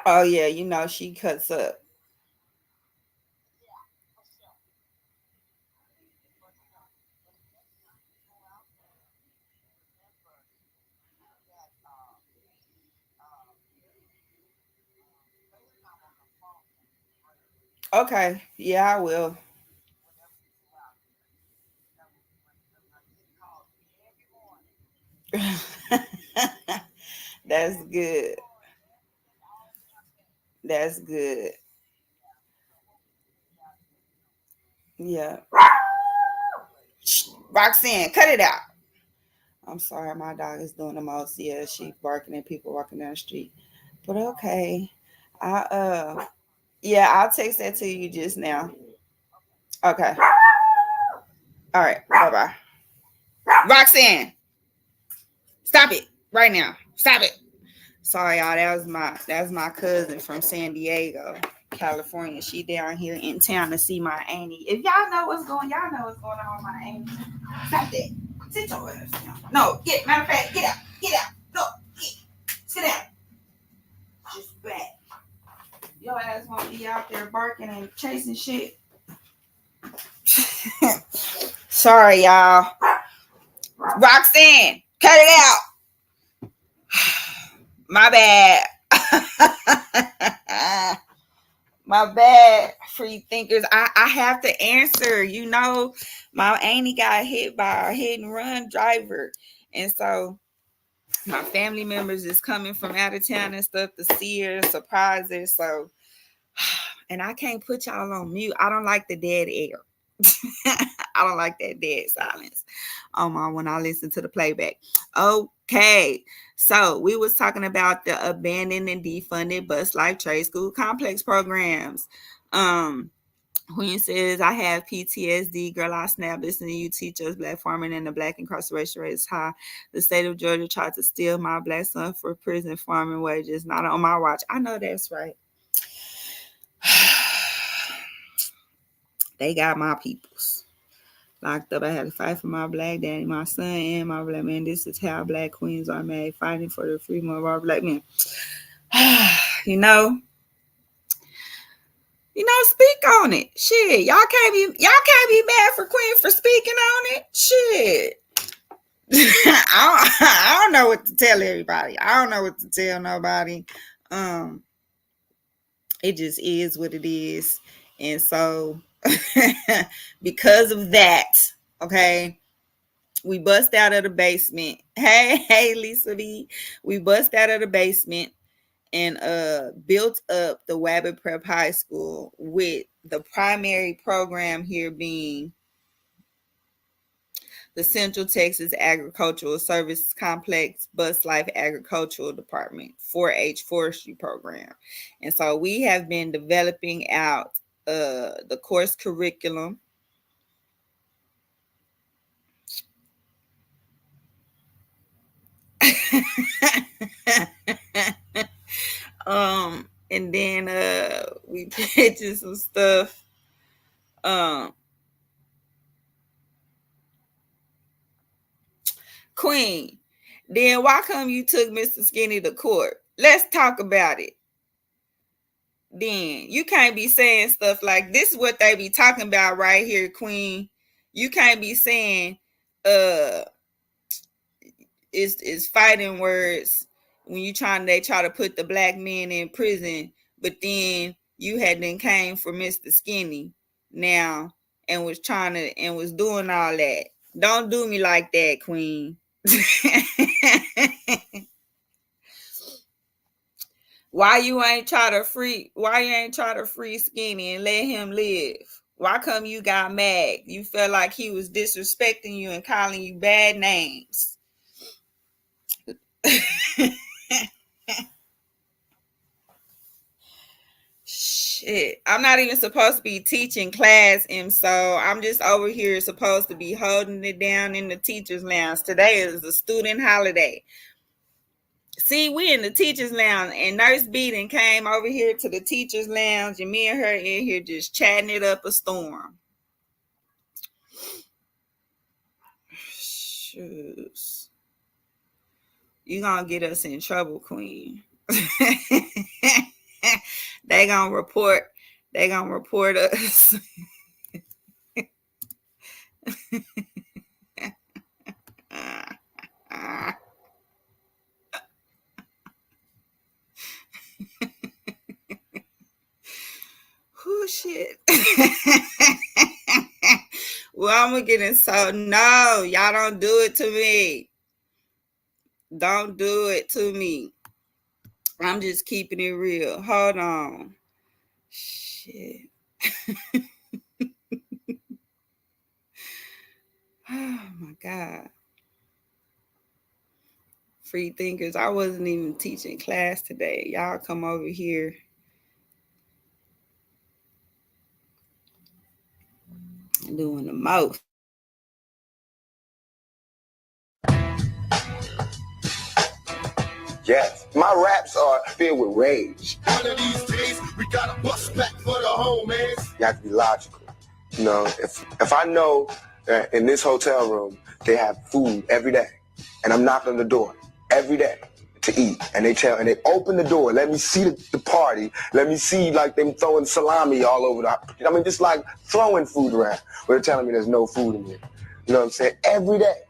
Oh yeah, she cuts up. Okay, yeah, I will. That's good. That's good. Yeah. Shh, Roxanne, cut it out. I'm sorry, my dog is doing the most. Yeah, she barking at people walking down the street. But okay. I yeah, I'll text that to you just now. Okay. All right. Bye bye. Roxanne, stop it right now. Stop it. Sorry, y'all. That was my cousin from San Diego, California. She down here in town to see my auntie. If y'all know what's going on with my auntie. Stop that. Sit your ass down. No, matter of fact, get out. Get out. No, sit down. Just back. Your ass won't be out there barking and chasing shit. Sorry, y'all. Roxanne, cut it out. My bad. My bad, free thinkers. I have to answer. My auntie got hit by a hit and run driver. And so my family members is coming from out of town and stuff to see her, surprise her. So, and I can't put y'all on mute. I don't like the dead air. I don't like that dead silence when I listen to the playback. Okay, so we was talking about the abandoned and defunded bus life trade school complex programs. Queen says, I have PTSD. Girl, I snap listening to you teach us black farming and the black incarceration rate is high. The state of Georgia tried to steal my black son for prison farming wages. Not on my watch. I know that's right. They got my peoples locked up. I had to fight for my black daddy, my son, and my black man. This is how black queens are made, fighting for the freedom of our black men. Speak on it. Shit, y'all can't be mad for Queen for speaking on it. Shit. I don't know what to tell everybody. I don't know what to tell nobody. It just is what it is. And so because of that, okay, we bust out of the basement. Hey, Lisa B. We bust out of the basement and built up the Wabbit Prep High School with the primary program here being the Central Texas Agricultural Services Complex Bus Life Agricultural Department 4-H Forestry Program. And so we have been developing out the course curriculum. And then we purchased some stuff. Queen, then why come you took Mr. Skinny to court? Let's talk about it. then you can't be saying stuff like this is what they be talking about right here, Queen. You can't be saying it's fighting words when they try to put the black men in prison, but then you then came for Mr. Skinny now and was doing all that. Don't do me like that, Queen. Why you ain't try to free Skinny and let him live? Why come you got mad? You felt like he was disrespecting you and calling you bad names. Shit. I'm not even supposed to be teaching class, and so I'm just over here supposed to be holding it down in the teacher's lounge. Today is a student holiday. See, we in the teacher's lounge, and Nurse Beaton came over here to the teacher's lounge, and me and her in here just chatting it up a storm. Shoes. You gonna get us in trouble, Queen. They gonna report us. Oh shit. Well, I'm gonna get in. So no, y'all don't do it to me. Don't do it to me. I'm just keeping it real. Hold on. Shit. Oh my God. Free thinkers. I wasn't even teaching class today. Y'all come over here. Doing the most. Yes, my raps are filled with rage. One of these days, we gotta bust back for the homies. You have to be logical. You know, if I know that in this hotel room they have food every day, and I'm knocking on the door every day to eat, and they open the door, let me see the party, let me see like them throwing salami all over just like throwing food around. But they're telling me there's no food in here. You know what I'm saying? Every day.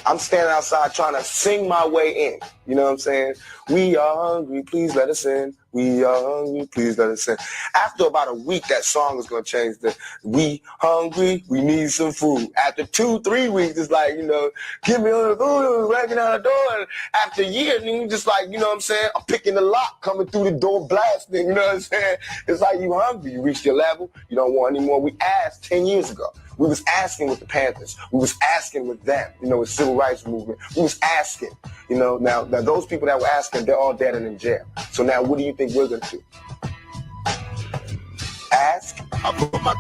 I'm standing outside trying to sing my way in. You know what I'm saying? We are hungry, please let us in. We are hungry, please let us in. After about a week, that song is going to change we hungry, we need some food. After 2-3 weeks, it's like, give me all the food, racking out the door. And after a year, you just like, you know what I'm saying? I'm picking the lock, coming through the door, blasting, you know what I'm saying? It's like you hungry, you reached your level, you don't want any more. We asked 10 years ago. We was asking with the Panthers. We was asking with them, with civil rights movement. We was asking, now those people that were asking, they're all dead and in jail. So now what do you think we're going to do? Ask? I put my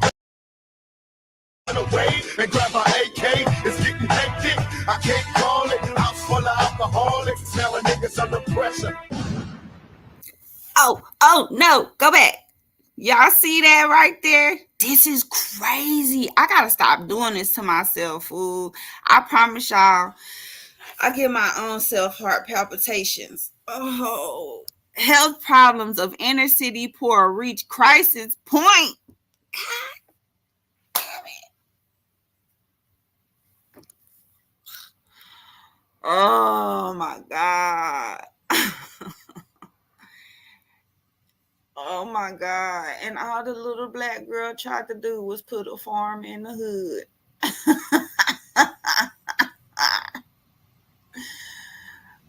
gun away and grab my AK. It's getting hectic. I can't call it. House full of alcoholics. Now a nigga's under pressure. Oh, no. Go back. Y'all see that right there? This is crazy. I gotta stop doing this to myself, fool. I promise y'all, I give my own self heart palpitations. Oh, health problems of inner city poor reach crisis point. God damn it. Oh my God. Oh my God. And all the little black girl tried to do was put a farm in the hood.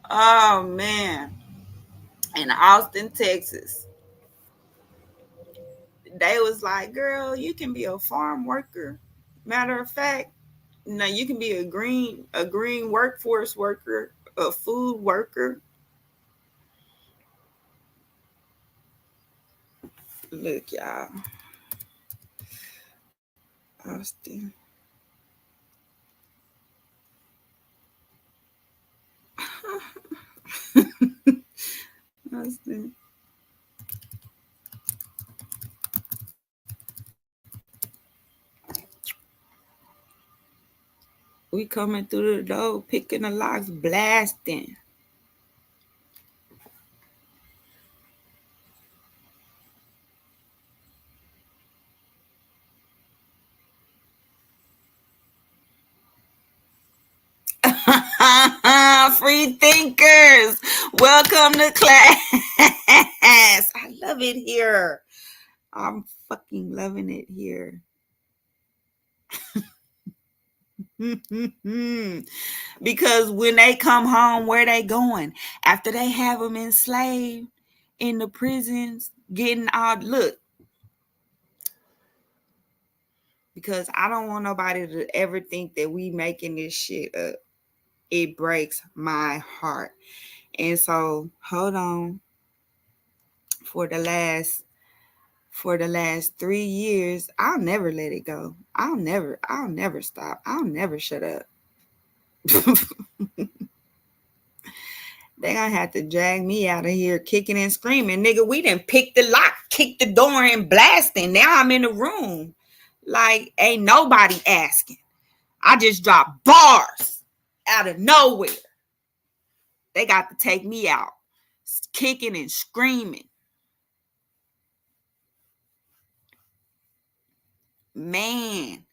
Oh man. In Austin, Texas. They was like, girl, you can be a farm worker. Matter of fact, you can be a green workforce worker, a food worker. Look, y'all. Austin. Austin. We coming through the door, picking the locks, blasting. free thinkers. Welcome to class. I love it here. I'm fucking loving it here. Because when they come home, where they going? After they have them enslaved in the prisons, getting out. Look, because I don't want nobody to ever think that we making this shit up. It breaks my heart. And so, hold on. For the last 3 years, I'll never let it go. I'll never stop. I'll never shut up. They gonna have to drag me out of here kicking and screaming. Nigga, we done picked the lock, kicked the door and blasting. Now I'm in the room. Like, ain't nobody asking. I just dropped bars out of nowhere. They got to take me out, kicking and screaming. Man,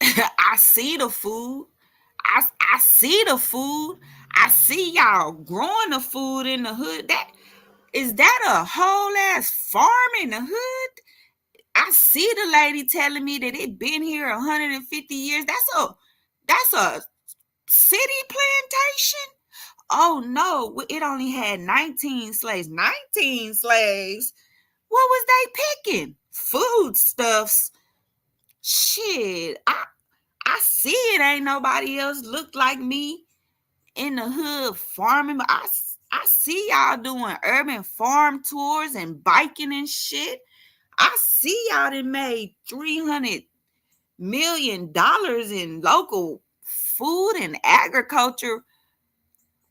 I see the food. I see the food. I see y'all growing the food in the hood. Is that a whole ass farm in the hood? I see the lady telling me that it been here 150 years. That's a city plantation? Oh no, it only had 19 slaves. 19 slaves? What was they picking? Foodstuffs. Shit, I see it ain't nobody else look like me in the hood farming, but I see y'all doing urban farm tours and biking and shit. I see y'all done made $300 million in local food and agriculture.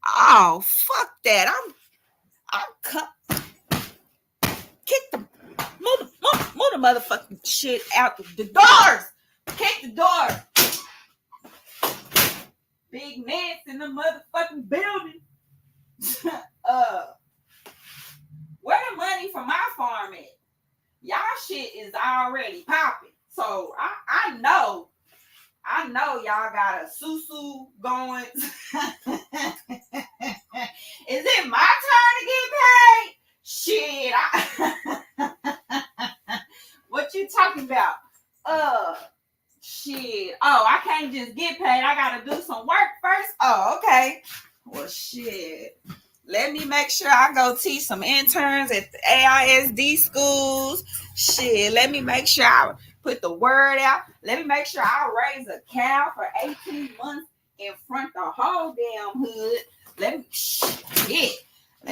Oh, fuck that. Kick the move the motherfucking shit out the doors. Kick the door. Big Nance in the motherfucking building. Where the money from my farm at? Y'all shit is already popping. So I know y'all got a susu going. Is it my turn to get paid? Shit. What you talking about? Shit. Oh, I can't just get paid. I gotta do some work first. Oh, okay. Well, shit. Let me make sure I go teach some interns at the AISD schools. Shit. Let me make sure I put the word out. Let me make sure I raise a cow for 18 months in front of the whole damn hood. Let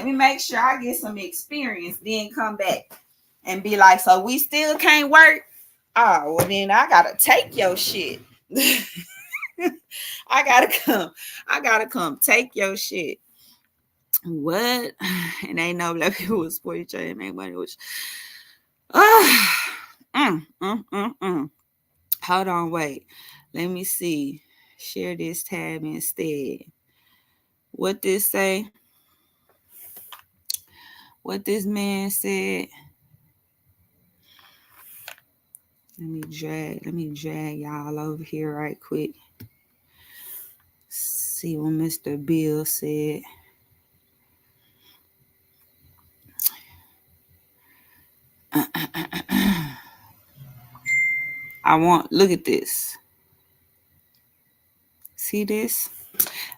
me make sure I get some experience, then come back and be like, so we still can't work? Oh, well then I gotta take your shit. I gotta come take your shit. What? And ain't no black people will support each other and make money, which hold on, wait. Let me see. Share this tab instead. What this say? What this man said? Let me drag y'all over here right quick. See what Mr. Bill said. Look at this. See this?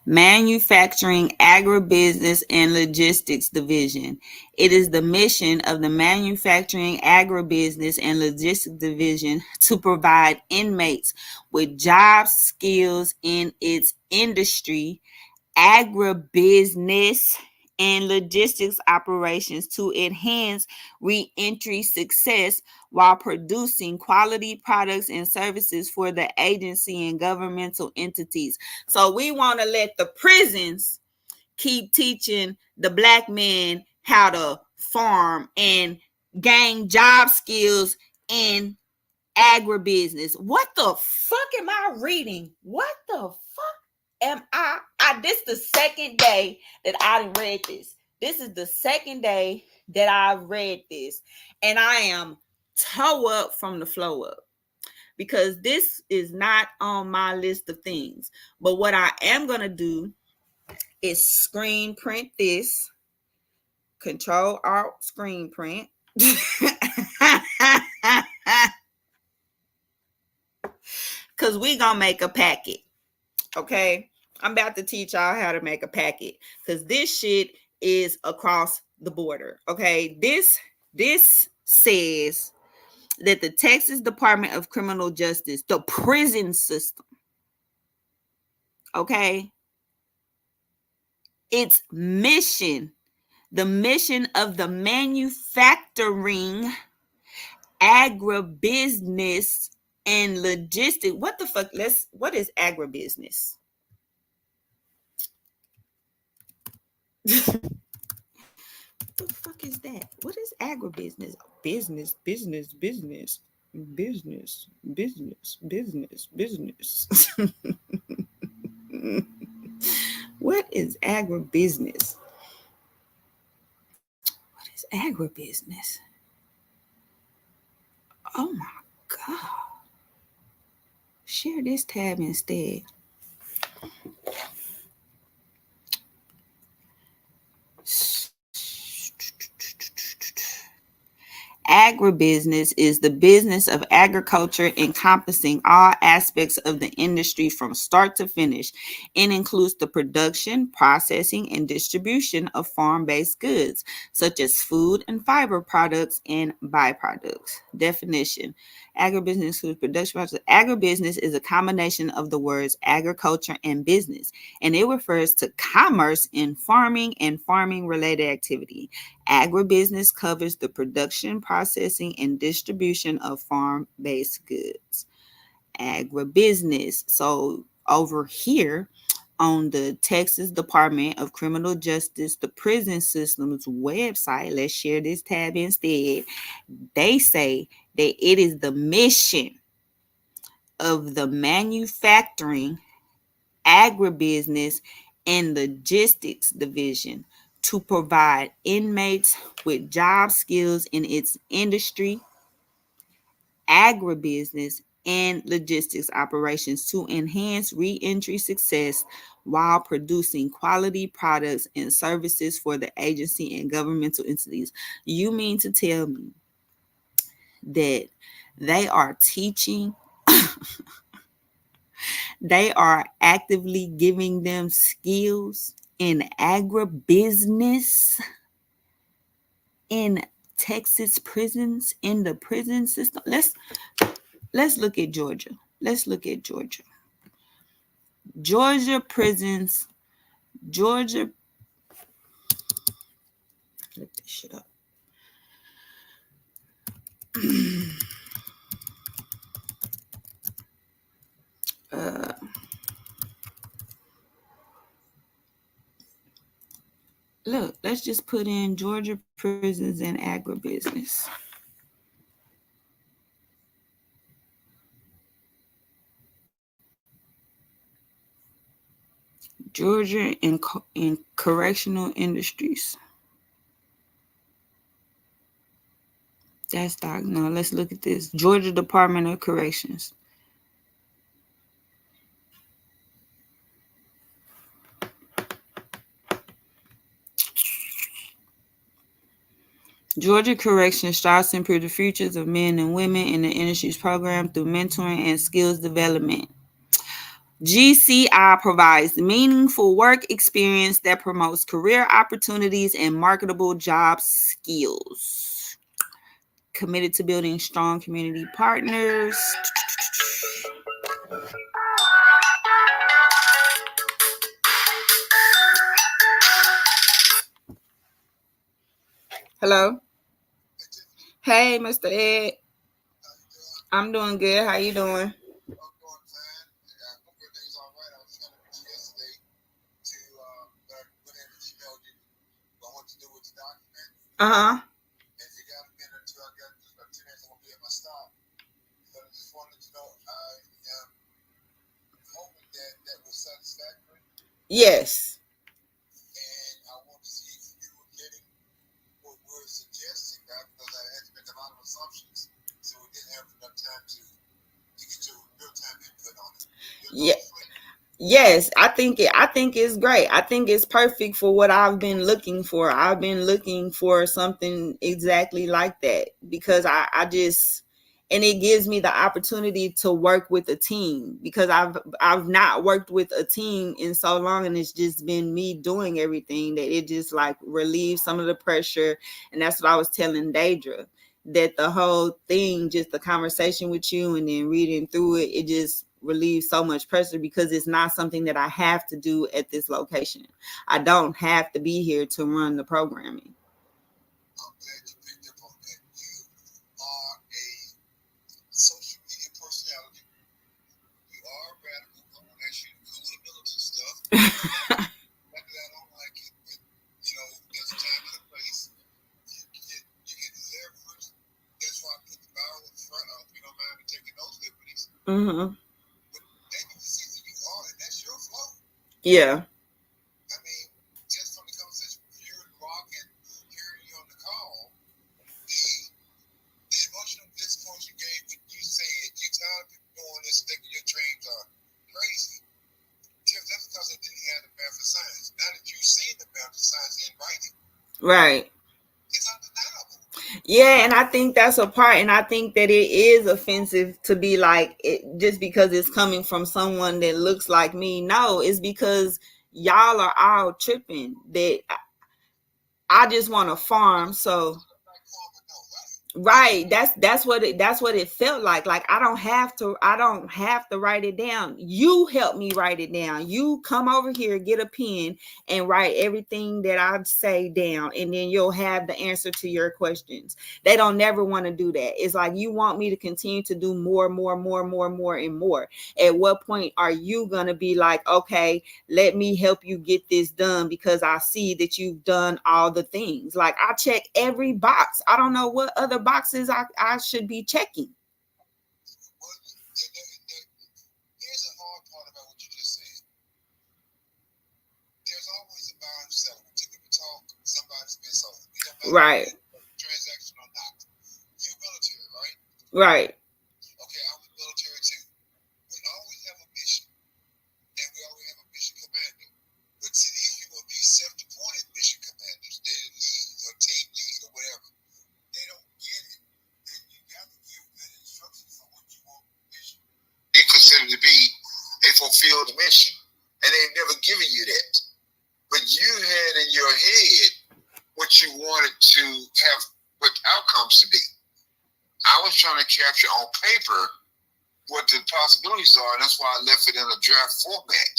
Manufacturing, Agribusiness, and Logistics Division. It is the mission of the Manufacturing, Agribusiness, and Logistics Division to provide inmates with job skills in its industry, agribusiness, and logistics operations to enhance re-entry success while producing quality products and services for the agency and governmental entities. So we want to let the prisons keep teaching the black men how to farm and gain job skills in agribusiness. What the fuck am I reading? What the fuck am I? This the second day that I read this. This is the second day that I read this. And I am toe up from the flow up. because this is not on my list of things. But what I am going to do is screen print this. Control Alt screen print. Because we going to make a packet. Okay? I'm about to teach y'all how to make a packet. Because this shit is across the border. Okay? This says that the Texas Department of Criminal Justice, the prison system, okay, its mission, the mission of the manufacturing, agribusiness, and logistics. What the fuck? What is agribusiness? What the fuck is that? What is agribusiness? Business. What is agribusiness? What is agribusiness? Oh my God. Share this tab instead. Agribusiness is the business of agriculture encompassing all aspects of the industry from start to finish. It includes the production, processing, and distribution of farm-based goods, such as food and fiber products and byproducts. Definition: agribusiness includes production process. Agribusiness is a combination of the words agriculture and business, and it refers to commerce in farming and farming-related activity. Agribusiness covers the production, processing, and distribution of farm-based goods. Agribusiness. So over here on the Texas Department of Criminal Justice, the prison system's website, let's share this tab instead. They say that it is the mission of the manufacturing, agribusiness, and logistics division to provide inmates with job skills in its industry, agribusiness, and logistics operations to enhance re-entry success while producing quality products and services for the agency and governmental entities. You mean to tell me that they are teaching, they are actively giving them skills in agribusiness in Texas prisons, in the prison system? Let's look at Georgia. Georgia prisons. Look this shit up. Look, let's just put in Georgia prisons and agribusiness. Georgia in correctional industries. That's no. Let's look at this. Georgia Department of Corrections. Georgia Corrections strives to improve the futures of men and women in the industry's program through mentoring and skills development. GCI provides meaningful work experience that promotes career opportunities and marketable job skills. Committed to building strong community partners. Hello? Hey, Mr. Ed. I'm doing good. How you doing? Uh-huh. Yes. And I want to see if you were getting what we're suggesting, because I had to make a lot of assumptions, so we didn't have enough time to get Yeah. Yes, I think it's great. I think it's perfect for what I've been looking for. I've been looking for something exactly like that because I just, and it gives me the opportunity to work with a team because I've not worked with a team in so long, and it's just been me doing everything that it just like relieves some of the pressure. And that's what I was telling Daedra, that the whole thing, just the conversation with you and then reading through it, it just relieves so much pressure because it's not something that I have to do at this location. I don't have to be here to run the programming. I'm glad you picked up on that. You are a social media personality. You are a radical. I'm gonna ask you to cool the militant stuff. Not that I don't like it, but there's a time and a place. You get leverage. That's why I put the barrel in front of. You don't mind me taking those liberties. Mm-hmm. I Yeah. mean, just from the conversation with you and Rock and hearing you on the call, the emotional discourse you gave when you said you're tired of people doing this, thinking your dreams are crazy. Tim, that's because they didn't have the math of science. Now that you've seen the math of science in writing, Right. it's undeniable. Yeah, and I think that's a part, and I think that it is offensive to be like it just because it's coming from someone that looks like me. No, it's because y'all are all tripping that I just want to farm. So right, that's what it felt like. Like I don't have to write it down. You help me write it down. You come over here, get a pen, and write everything that I say down, and then you'll have the answer to your questions. They don't never want to do that. It's like you want me to continue to do more and more. At what point are you gonna be like, okay, let me help you get this done because I see that you've done all the things. Like I check every box. I don't know what other boxes I should be checking. Well, here's a hard part about what you just said. There's always a buyer and seller. When two people talk, somebody's been sold. Right. Transaction or not. You're military, right? Right. Okay, I was military too. We always have a mission, and we always have a mission commander. But see, the issue of these self-appointed mission commanders, they're the lead or team lead or whatever, they don't get it. Then you got to give them instructions on what you want the mission. They consider to be a fulfilled mission, and they've never given you that. But you had in your head what you wanted to have, what outcomes to be. I was trying to capture on paper what the possibilities are, and that's why I left it in a draft format.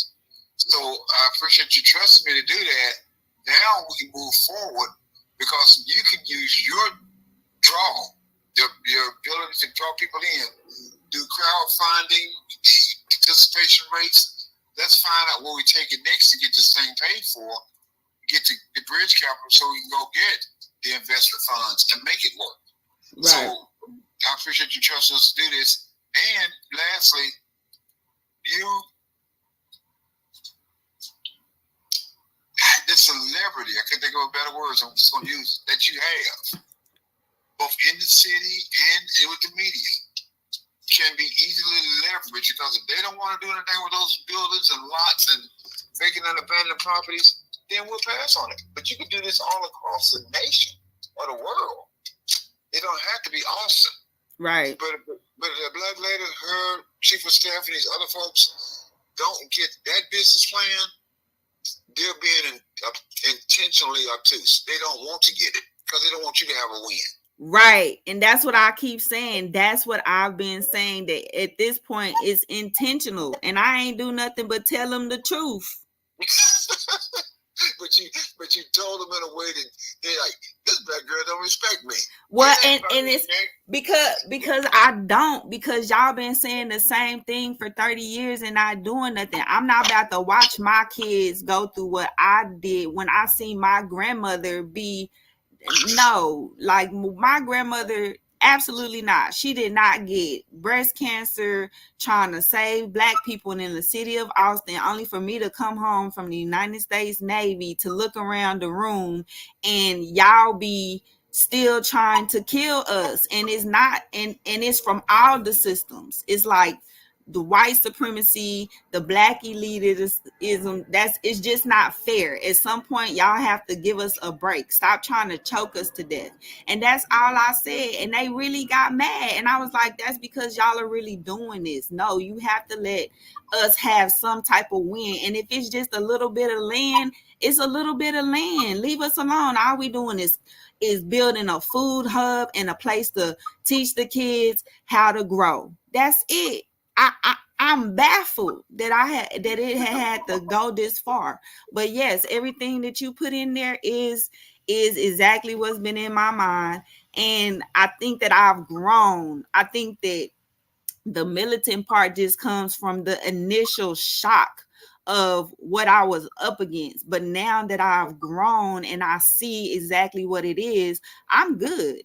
So I appreciate you trusting me to do that. Now we can move forward because you can use your draw, your ability to draw people in, do crowdfunding, participation rates. Let's find out where we take it next to get this thing paid for, get the bridge capital so we can go get the investment funds and make it work. Right. So I appreciate you trusting us to do this. And lastly, the celebrity, I can't think of better words, I'm just going to use that you have, both in the city and with the media, can be easily leveraged because if they don't want to do anything with those buildings and lots and vacant and abandoned properties, then we'll pass on it. But you can do this all across the nation or the world. It don't have to be Austin. Right. But the black lady, her chief of staff, and these other folks don't get that business plan, they're being intentionally obtuse. They don't want to get it because they don't want you to have a win. Right. And that's what I keep saying. That's what I've been saying, that at this point it's intentional. And I ain't do nothing but tell them the truth. But you told them in a way that they're like, this black girl don't respect me. Well, and it's because I don't, because y'all been saying the same thing for 30 years and not doing nothing. I'm not about to watch my kids go through what I did when I see my grandmother be. No, like my grandmother, absolutely not. She did not get breast cancer trying to save black people in the city of Austin, only for me to come home from the United States Navy to look around the room and y'all be still trying to kill us. And it's not, and it's from all the systems. It's like the white supremacy, the black elitism, it's just not fair. At some point, y'all have to give us a break. Stop trying to choke us to death. And that's all I said. And they really got mad. And I was like, that's because y'all are really doing this. No, you have to let us have some type of win. And if it's just a little bit of land, it's a little bit of land. Leave us alone. All we doing is building a food hub and a place to teach the kids how to grow. That's it. I'm baffled that it had to go this far. But yes, everything that you put in there is exactly what's been in my mind. And I think that I've grown. I think that the militant part just comes from the initial shock of what I was up against. But now that I've grown and I see exactly what it is, I'm good.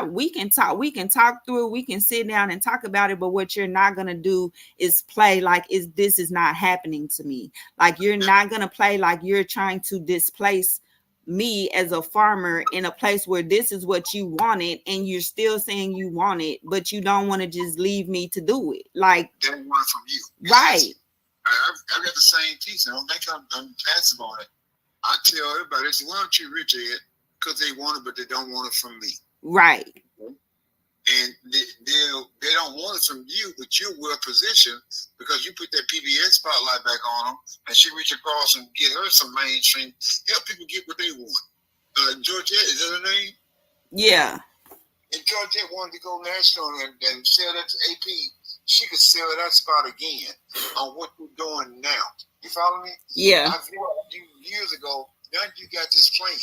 We can talk through it. We can sit down and talk about it. But what you're not gonna do is play like this is not happening to me. Like, you're not gonna play like you're trying to displace me as a farmer in a place where this is what you wanted, and you're still saying you want it, but you don't want to just leave me to do it. Like, they want it from you. Right. I've got the same piece. I don't think I'm passive on it. I tell everybody, they say, why don't you reach it? Because they want it, but they don't want it from me. Right. And they don't want it from you, but you're well positioned because you put that PBS spotlight back on them, and she reach across and get her some mainstream, help people get what they want. Georgette, is that her name? Yeah. If Georgette wanted to go national and sell that to AP, she could sell that spot again on what we're doing now. You follow me? Yeah. I feel like you years ago, now you got this plan.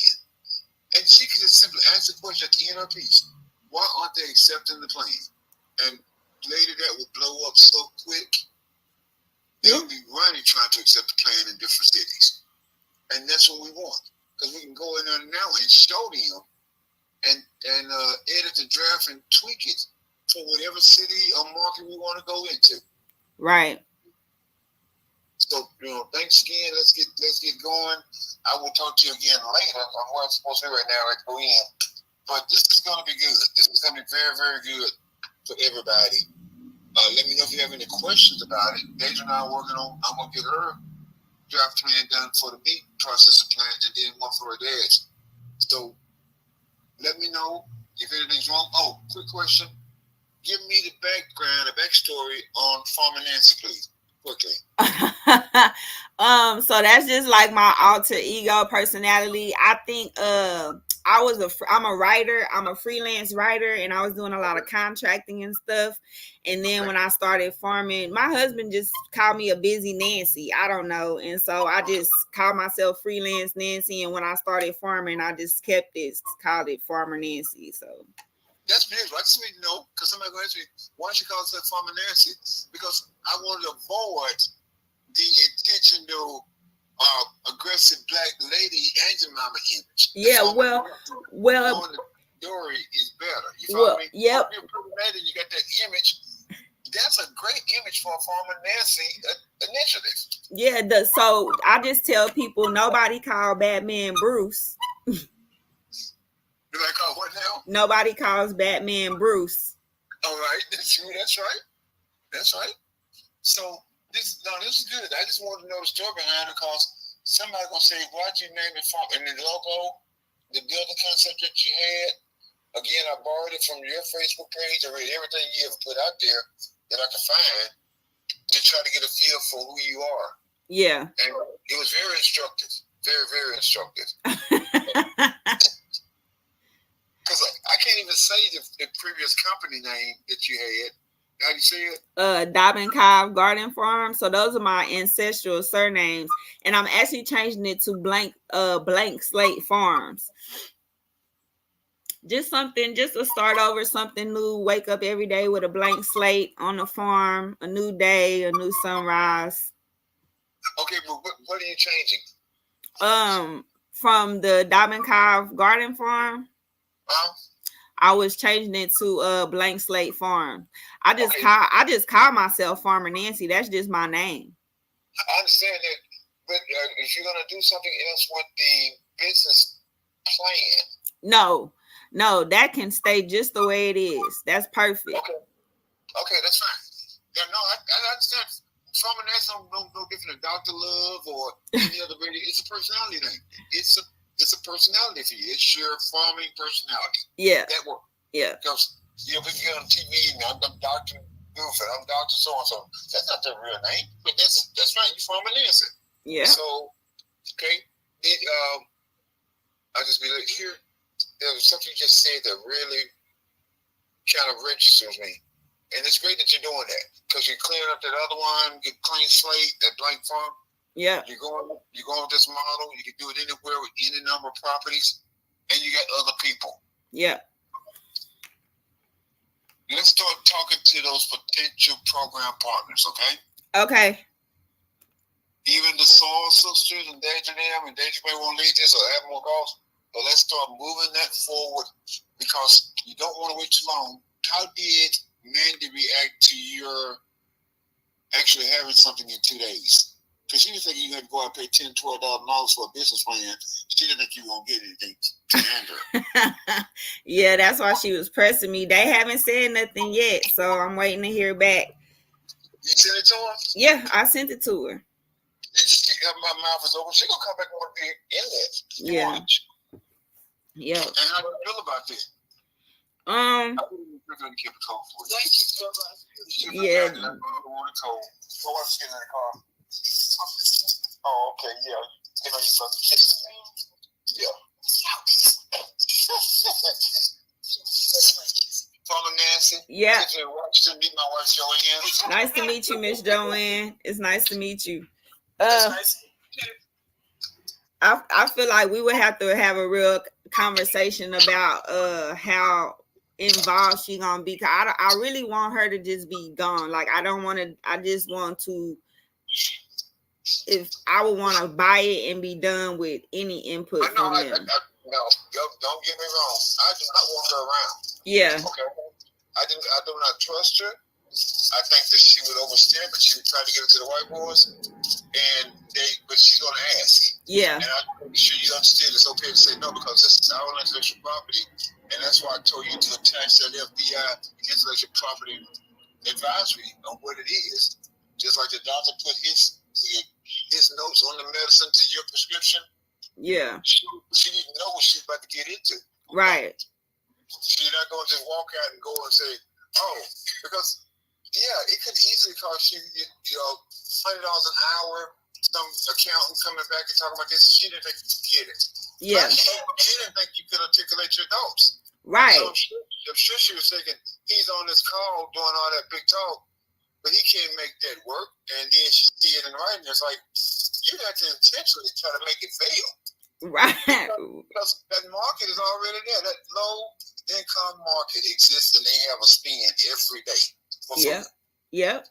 And she could just simply ask the question at the end of her piece. Why aren't they accepting the plan? And later that would blow up so quick. They would be running trying to accept the plan in different cities. And that's what we want. Because we can go in there now and show them and edit the draft and tweak it for whatever city or market we want to go into. Right. So, thanks again. Let's get going. I will talk to you again later. I'm where I'm supposed to be right now. Let's go in. But this is going to be good. This is going to be very, very good for everybody. Let me know if you have any questions about it. Deja and I are working on, I'm going to get her draft plan done for the meat processing plant and then one for her dad's. So let me know if anything's wrong. Oh, quick question. Give me the background, the backstory on Farmer Nancy, please. Quickly. So that's just like my alter ego personality. I think I'm a writer. I'm a freelance writer, and I was doing a lot of contracting and stuff. And then when I started farming, my husband just called me a busy Nancy. I don't know. And so I just called myself freelance Nancy. And when I started farming, I just kept it, called it Farmer Nancy. So that's beautiful. I just need to know, because somebody going to ask me, why don't you call yourself Farmer Nancy? Because I wanted to avoid the intentional aggressive black lady angel mama image. Yeah, well, the story is better. You follow me? Yep. You're pretty you got that image. That's a great image for a Farmer Nancy initiative. Yeah, so I just tell people nobody called Batman Bruce. Nobody call what now? Nobody calls Batman Bruce. All right, that's right. That's right. So this is good. I just want to know the story behind it, because somebody gonna say, why'd you name it Farmer? And the logo, the building concept that you had, again, I borrowed it from your Facebook page. I read everything you ever put out there that I could find to try to get a feel for who you are. Yeah. And it was very instructive. Very, very instructive. Because I can't even say the previous company name that you had. How do you say it? Dobbin Cobb Garden Farm. So those are my ancestral surnames. And I'm actually changing it to Blank Slate Farms. Just to start over, something new. Wake up every day with a blank slate on the farm, a new day, a new sunrise. Okay, but what are you changing? From the Dobbin Cobb Garden Farm, I was changing it to Blank Slate Farm. I just call myself Farmer Nancy. That's just my name. I understand that, but if you're gonna do something else with the business plan, no, that can stay just the way it is. That's perfect. Okay, that's fine. Yeah, no, I understand. Farming that's no different than Dr. Love or any other radio. It's a personality thing. It's a personality for you. It's your farming personality. Yeah. That works. Yeah. Because people get on TV and I'm Dr. Buford, I'm Dr. So-and-so. That's not their real name. But that's right. You're farming Nancy. Yeah. So, okay. I just be like, here, there was something you just said that really kind of registers me. And it's great that you're doing that because you're clearing up that other one, get clean slate, that blank farm. Yeah. You're going with this model. You can do it anywhere with any number of properties, and you got other people. Yeah. Let's start talking to those potential program partners, okay? Okay. Even the Soil Sisters and Deja Them and Deja may want to lead this or have more calls, but let's start moving that forward because you don't want to wait too long. How did Mandy react to your actually having something in 2 days? Because she didn't think you were going to go out and pay $10,000, $12,000 for a business plan. She didn't think you were going to get anything to hand her. Yeah, that's why she was pressing me. They haven't said nothing yet, so I'm waiting to hear back. You sent it to her? Yeah, I sent it to her. My mouth is open. She's going to come back and want to be in there. Yeah. Yeah. And how do you feel about that? Yeah. Oh, okay, yeah. You know, you're kissing me. Yeah. Calling Nancy. Yeah. Meet my wife Joanne. Nice to meet you, Miss Joanne. It's nice to meet you. I feel like we would have to have a real conversation about how involved she gonna be. I really want her to just be gone. Like I just want to, if I would want to buy it and be done with any input from them. No, don't get me wrong. I do not want her around. Yeah. Okay. I do not trust her. I think that she would overstep, but she would try to give it to the white boys, but she's gonna ask. Yeah. And I'm sure you understand it's okay to say no because this is our intellectual property, and that's why I told you to attach that FBI intellectual property advisory on what it is. Just like the doctor put his notes on the medicine to your prescription. Yeah. She didn't know what she was about to get into. Right. She's not going to just walk out and go and say, oh, because, yeah, it could easily cost you, $100 an hour, some accountant coming back and talking about this. She didn't think you could get it. Yeah. She didn't think you could articulate your thoughts. Right. So I'm sure she was thinking, he's on this call doing all that big talk, but he can't make that work. And then she see it in writing. It's like, you got to intentionally try to make it fail. Right. Because that market is already there. That low income market exists and they have a spend every day. For food,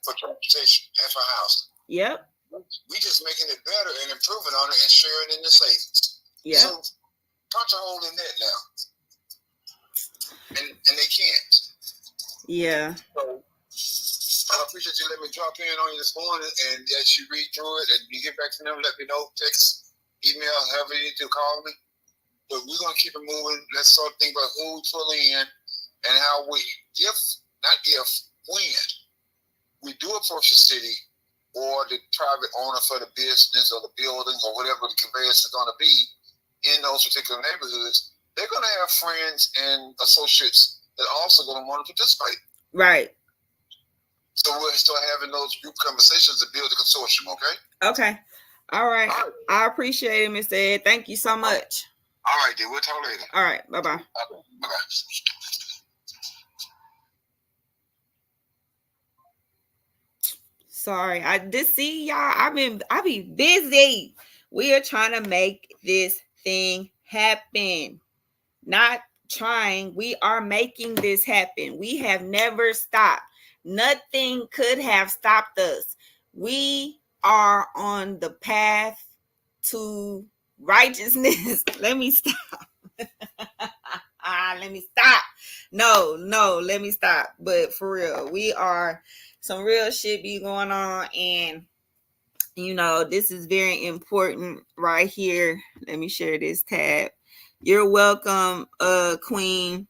for transportation, and for housing. Yep. We just making it better and improving on it and sharing in the savings. Yeah. So punch a hole in that now. And they can't. Yeah. So I appreciate you letting me drop in on you this morning, and as you read through it and you get back to them, let me know, text, email, however you need to call me. But we're gonna keep it moving. Let's start thinking about who we pull in and how when we do approach the city or the private owner for the business or the building or whatever the conveyance is going to be in those particular neighborhoods, they're going to have friends and associates that are also going to want to participate. Right. So we'll start having those group conversations to build a consortium, okay? Okay. All right. I appreciate it, Mr. Ed. Thank you so much. All right, then. We'll talk later. All right. Bye-bye. Bye-bye. Sorry, I just see y'all. I be busy. We are trying to make this thing happen. Not trying. We are making this happen. We have never stopped. Nothing could have stopped us. We are on the path to righteousness. Let me stop. Let me stop. No, let me stop. But for real, we are. Some real shit be going on, and this is very important right here. Let me share this tab. You're welcome, Queen.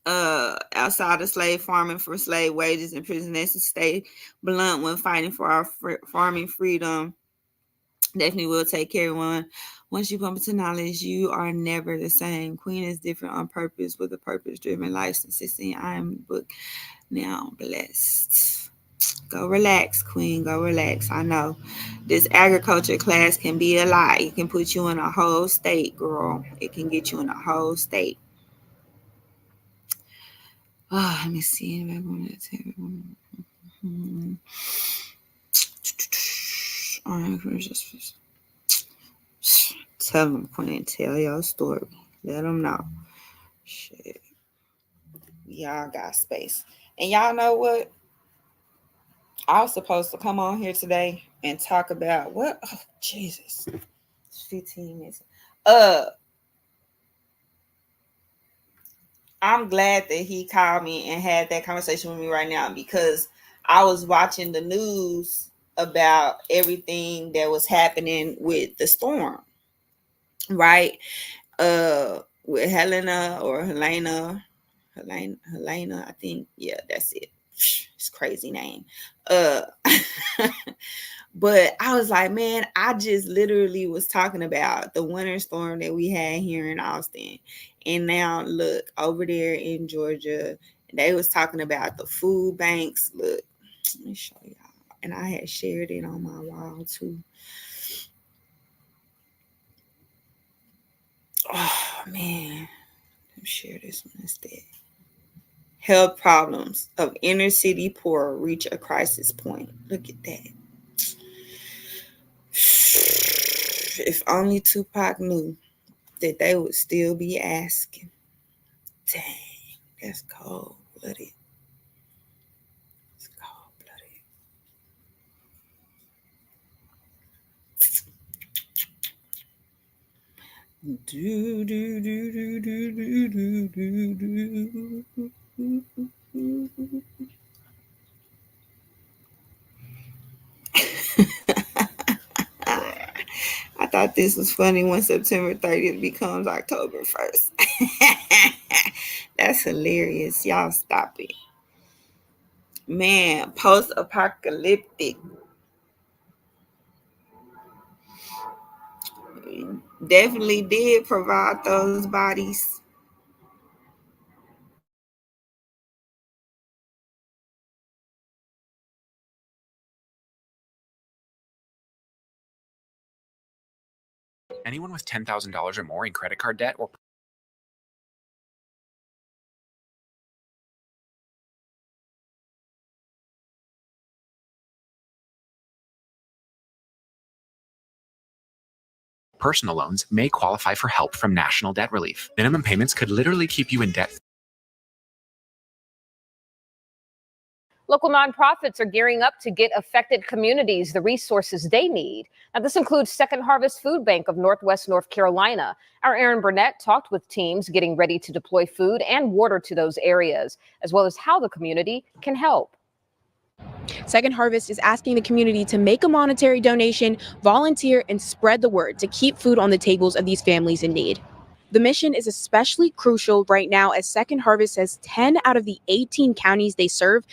outside of slave farming for slave wages and prison. Let's stay blunt when fighting for our farming freedom. Definitely will take care of one. Once you come into knowledge, you are never the same. Queen is different on purpose with a purpose-driven life. I am book now blessed. Go relax, Queen. Go relax. I know this agriculture class can be a lie. It can put you in a whole state, girl. It can get you in a whole state. Oh, let me see. Tell them, Queen. Tell your story. Let them know. Shit. Y'all got space. And y'all know what? I was supposed to come on here today and talk about what? Oh, Jesus. It's 15 minutes. I'm glad that he called me and had that conversation with me right now, because I was watching the news about everything that was happening with the storm, right? With Helena, I think. Yeah, that's it. It's a crazy name. But I was like, man, I just literally was talking about the winter storm that we had here in Austin. And now look, over there in Georgia, they was talking about the food banks. Look, let me show y'all. And I had shared it on my wall too. Oh man, let me share this one instead. Health problems of inner city poor reach a crisis point. Look at that. If only Tupac knew that they would still be asking. Dang, that's cold-blooded. It's cold-blooded. Do, do, do, do, do, do, do, do, do. I thought this was funny when September 30th becomes October 1st. That's hilarious. Y'all stop it. Man, post-apocalyptic. Definitely did provide those bodies. Anyone with $10,000 or more in credit card debt or personal loans may qualify for help from National Debt Relief. Minimum payments could literally keep you in debt. Local nonprofits are gearing up to get affected communities the resources they need. Now, this includes Second Harvest Food Bank of Northwest North Carolina. Our Aaron Burnett talked with teams getting ready to deploy food and water to those areas, as well as how the community can help. Second Harvest is asking the community to make a monetary donation, volunteer, and spread the word to keep food on the tables of these families in need. The mission is especially crucial right now as Second Harvest says 10 out of the 18 counties they serve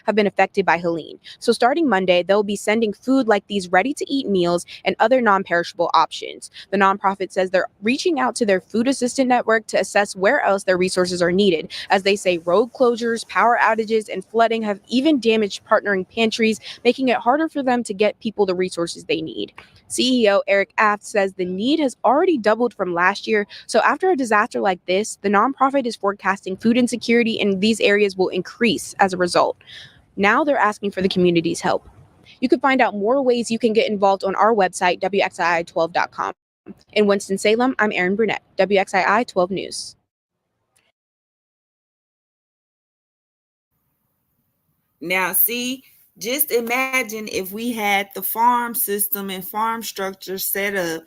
have been affected by Helene. So starting Monday, they'll be sending food like these ready-to-eat meals and other non-perishable options. The nonprofit says they're reaching out to their food assistant network to assess where else their resources are needed. As they say, road closures, power outages, and flooding have even damaged partnering pantries, making it harder for them to get people the resources they need. CEO Eric Aft says the need has already doubled from last year. So after a disaster like this, the nonprofit is forecasting food insecurity in these areas will increase as a result. Now they're asking for the community's help. You can find out more ways you can get involved on our website, WXII12.com. In Winston-Salem, I'm Aaron Burnett, WXII 12 News. Now, see, just imagine if we had the farm system and farm structure set up,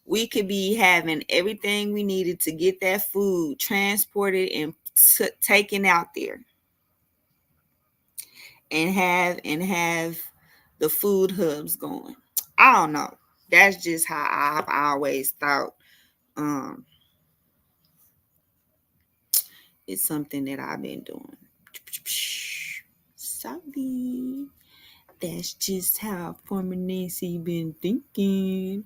we could be having everything we needed to get that food transported and taken out there. And have the food hubs going. I don't know. That's just how I've always thought It's something that I've been doing. Sorry. That's just how former Nancy been thinking.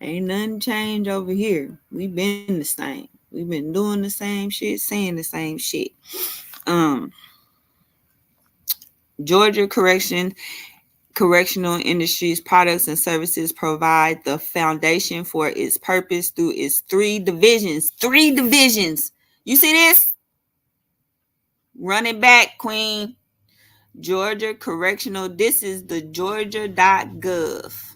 Ain't nothing changed over here. We've been the same. We've been doing the same shit, saying the same shit. Georgia Correctional Industries products and services provide the foundation for its purpose through its 3 divisions. 3 divisions. You see this? Run it back, Queen. Georgia Correctional. This is the Georgia.gov.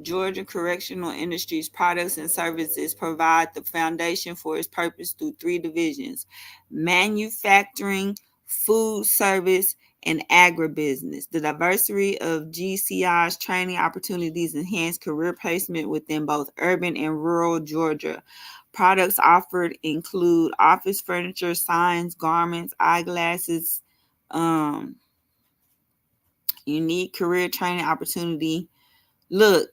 Georgia Correctional Industries products and services provide the foundation for its purpose through 3 divisions: manufacturing, food service, and agribusiness. The diversity of GCI's training opportunities enhance career placement within both urban and rural Georgia. Products offered include office furniture, signs, garments, eyeglasses, unique career training opportunity. Look,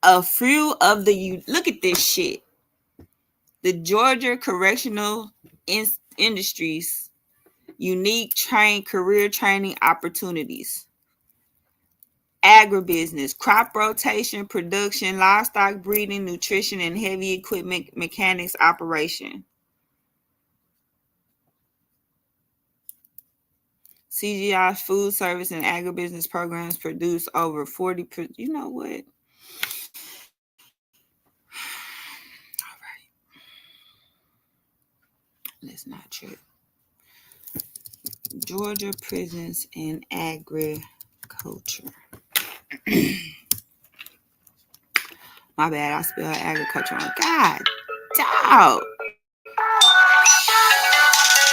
a few of the look at this shit. The Georgia Correctional Industries unique career training opportunities. Agribusiness, crop rotation, production, livestock breeding, nutrition, and heavy equipment mechanics operation. CGI food service and agribusiness programs produce over 40. You know what? All right. Let's not trip. Georgia prisons and agriculture. My bad, I spelled agriculture on. God, dog.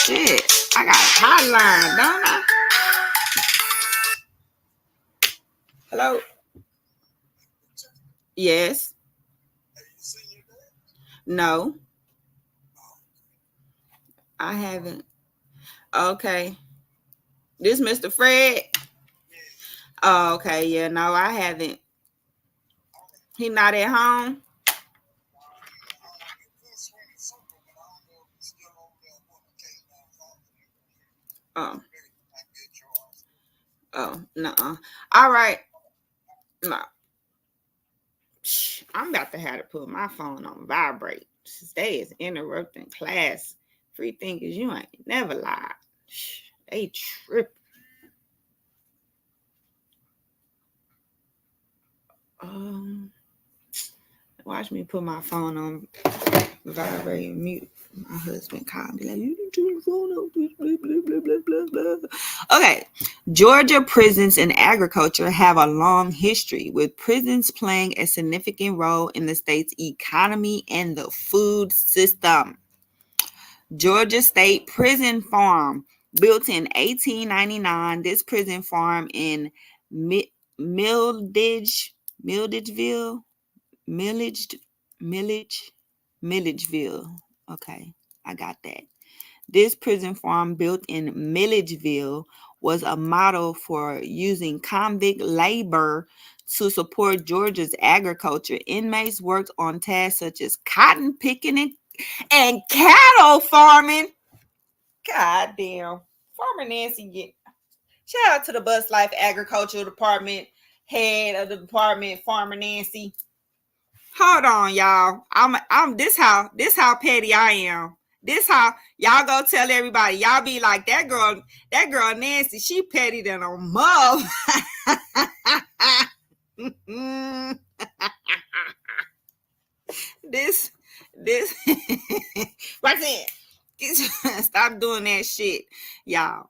Shit, I got a hotline, don't I? Hello? Yes. No. I haven't. Okay. This Mr. Fred? Oh, okay. Yeah, no, I haven't. He not at home? Oh. Oh, nuh-uh. All right. No. I'm about to have to put my phone on vibrate. They is interrupting class. Free thinkers, you ain't never lied. They tripping. Watch me put my phone on vibrate and mute. My husband called me like, you didn't turn the phone off. Blah, blah, blah, blah, blah. Okay. Georgia prisons and agriculture have a long history, with prisons playing a significant role in the state's economy and the food system. Georgia State Prison Farm, built in 1899. This prison farm in Milledgeville, okay, I got that. This prison farm, built in Milledgeville, was a model for using convict labor to support Georgia's agriculture. Inmates worked on tasks such as cotton picking and cattle farming. God damn. Farmer Nancy, shout out to the Bus Life Agricultural Department, head of the department, Farmer Nancy. Hold on, y'all. I'm this how petty I am. This how y'all go tell everybody. Y'all be like, that girl Nancy, she petty than a mother. this right there. Stop doing that shit, y'all.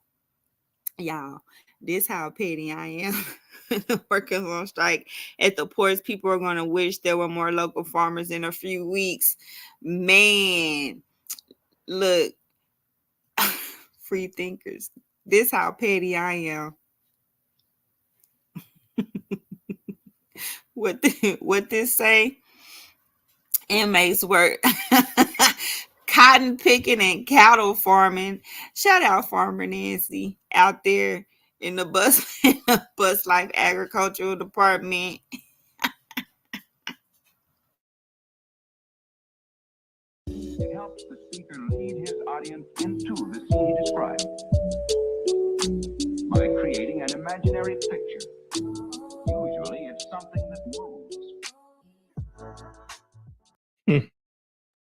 This how petty I am. The workers on strike at the ports. People are going to wish there were more local farmers in a few weeks. Man, look, free thinkers. This how petty I am. What this say? Inmates work cotton picking and cattle farming. Shout out Farmer Nancy out there in the Bus Life Agricultural Department. It helps the speaker lead his audience into the scene he describes by creating an imaginary picture. Usually, it's something that moves.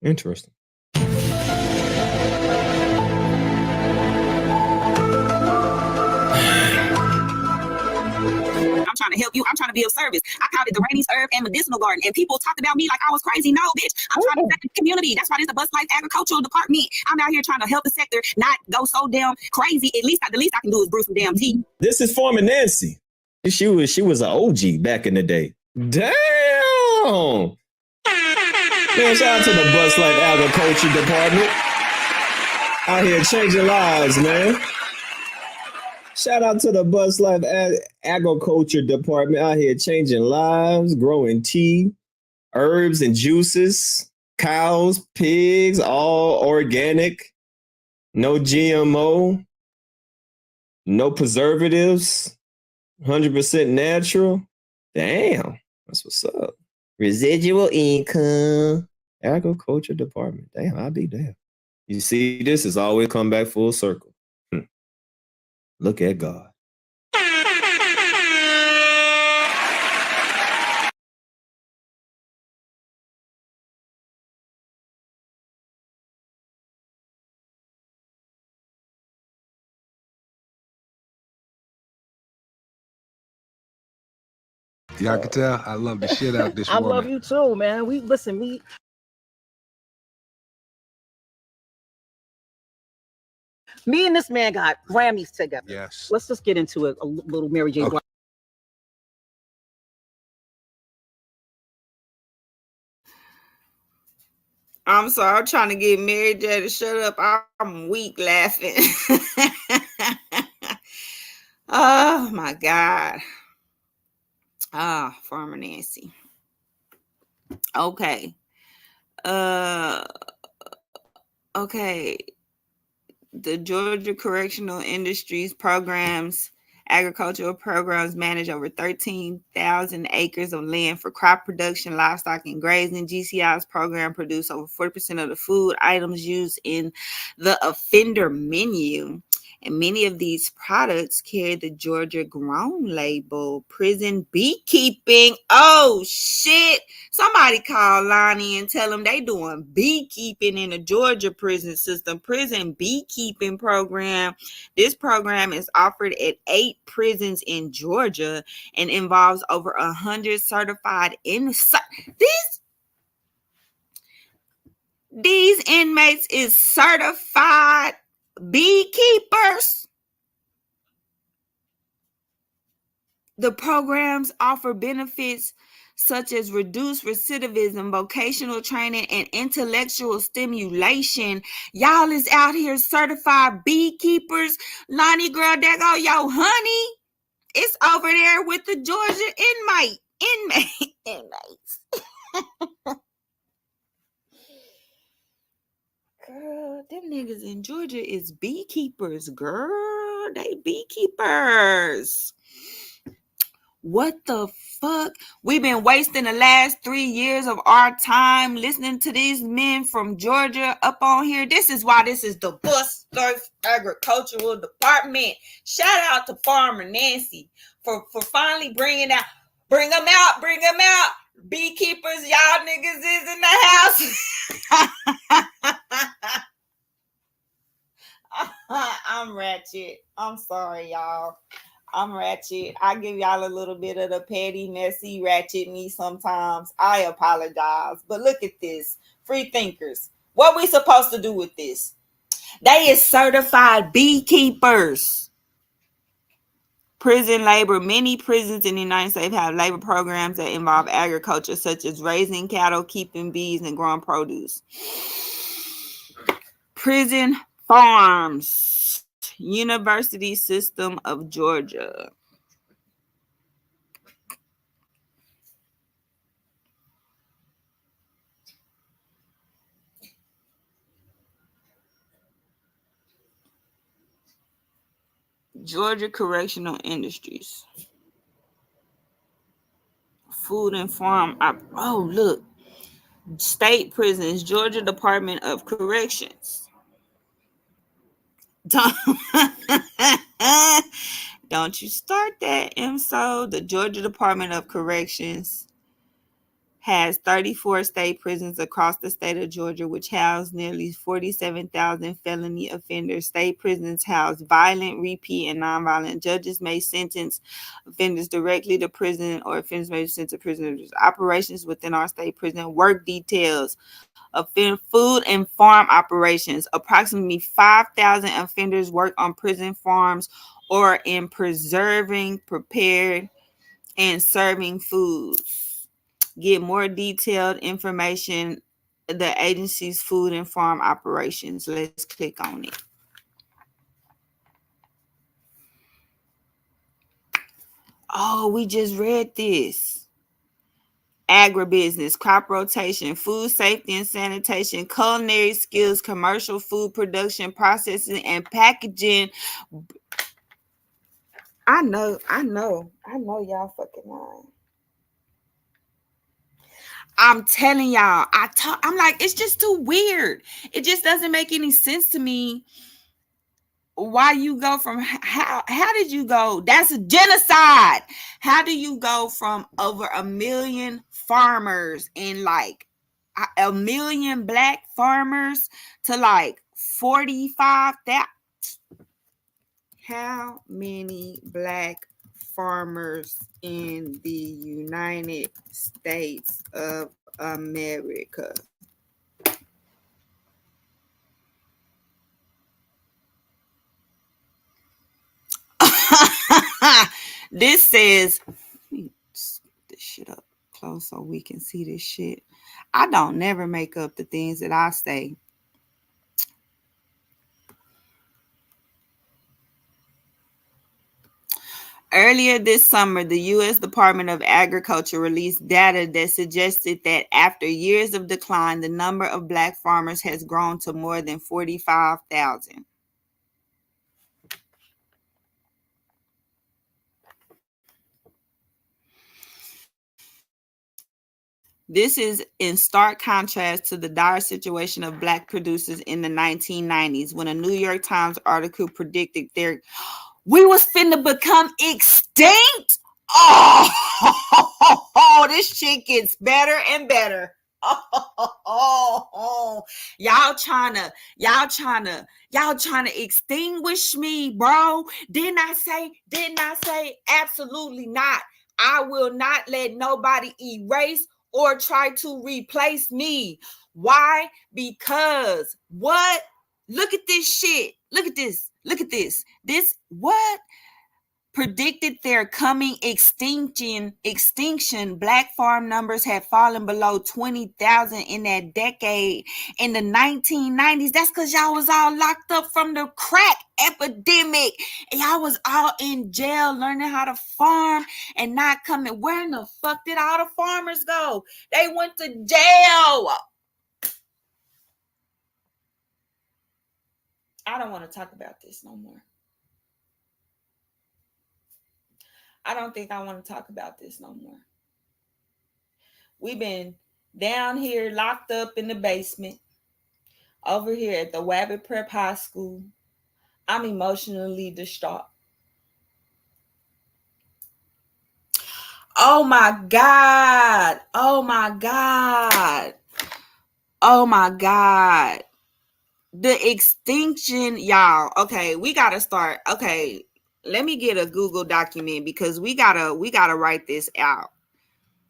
Interesting. I'm trying to help you. I'm trying to be of service. I called it the Rainey's Herb and Medicinal Garden, and people talked about me like I was crazy. No, bitch. I'm trying to affect the community. That's why there's the Bus Life Agricultural Department. I'm out here trying to help the sector not go so damn crazy. The least I can do is brew some damn tea. This is Farmer Nancy. She was an OG back in the day. Damn. Man, shout out to the Bus Life Agriculture Department. Out here changing lives, man. Shout out to the Bus Life Agriculture Department out here changing lives, growing tea, herbs and juices, cows, pigs, all organic, no GMO, no preservatives, 100% natural. Damn, that's what's up. Residual income, agriculture department. Damn, I'll be damn. You see, this has always come back full circle. Look at God. Y'all can tell I love the shit out this woman. I love you too, man. Me and this man got Grammys together. Yes. Let's just get into it. A little Mary J. Okay. Blige. I'm sorry. I'm trying to get Mary J to shut up. I'm weak laughing. Oh my God. Farmer Nancy. Okay. Okay. The Georgia Correctional Industries programs, agricultural programs manage over 13,000 acres of land for crop production, livestock, and grazing. GCI's program produce over 40% of the food items used in the offender menu. And many of these products carry the Georgia Grown label. Prison beekeeping. Oh, shit. Somebody call Lonnie and tell them they doing beekeeping in the Georgia prison system. Prison beekeeping program. This program is offered at 8 prisons in Georgia and involves over 100 certified These inmates is certified beekeepers. The programs offer benefits such as reduced recidivism, vocational training, and intellectual stimulation. Y'all is out here certified beekeepers. Lonnie girl, there go your honey. It's over there with the Georgia inmates. Girl, them niggas in Georgia is beekeepers, girl. They beekeepers. What the fuck? We've been wasting the last 3 years of our time listening to these men from Georgia up on here. This is why this is the Bus Life Agricultural Department. Shout out to Farmer Nancy for finally bring them out. Beekeepers, y'all niggas is in the house. I'm ratchet. I'm sorry, y'all. I'm ratchet. I give y'all a little bit of the petty, messy, ratchet me sometimes. I apologize. But look at this. Free thinkers. What we supposed to do with this? They is certified beekeepers. Prison labor. Many prisons in the United States have labor programs that involve agriculture, such as raising cattle, keeping bees, and growing produce. Prison farms. University System of Georgia. Georgia Correctional Industries. Food and farm. Oh, look. state prisons, Georgia Department of Corrections. Don't you start that, MSO. The Georgia Department of Corrections has 34 state prisons across the state of Georgia, which house nearly 47,000 felony offenders. State prisons house violent, repeat, and nonviolent. Judges may sentence offenders directly to prison, or offenders may be sent to prisoners. Operations within our state prison, work details, food and farm operations. Approximately 5,000 offenders work on prison farms or in preserving, prepared, and serving food. Get more detailed information, the agency's food and farm operations. Let's click on it. Oh, we just read this. Agribusiness, crop rotation, food safety and sanitation, culinary skills, commercial food production, processing, and packaging. I know y'all fucking lying. I'm telling y'all, I'm like, it's just too weird. It just doesn't make any sense to me. Why you go from how did you go? That's a genocide. How do you go from over 1 million farmers and like 1 million black farmers to like 45,000? How many black farmers in the United States of America? This says, let me get this shit up close so we can see this shit. I don't never make up the things that I say. Earlier this summer, the U.S. Department of Agriculture released data that suggested that after years of decline, the number of black farmers has grown to more than 45,000. This is in stark contrast to the dire situation of black producers in the 1990s, when a New York Times article predicted we was finna become extinct. Oh, this shit gets better and better. Y'all trying to extinguish me, bro. Didn't I say absolutely not? I will not let nobody erase or try to replace me. Why? Because what? Look at this shit. Look at this. This what? Predicted their coming extinction. Black farm numbers had fallen below 20,000 in that decade. In the 1990s, that's because y'all was all locked up from the crack epidemic, and y'all was all in jail learning how to farm and not coming. Where in the fuck did all the farmers go? They went to jail. I don't want to talk about this no more. I don't think I want to talk about this no more. We've been down here locked up in the basement over here at the Wabbit Prep High School. I'm emotionally distraught. Oh my God. The extinction, y'all. Okay, we got to start. Okay, let me get a Google document because we gotta write this out.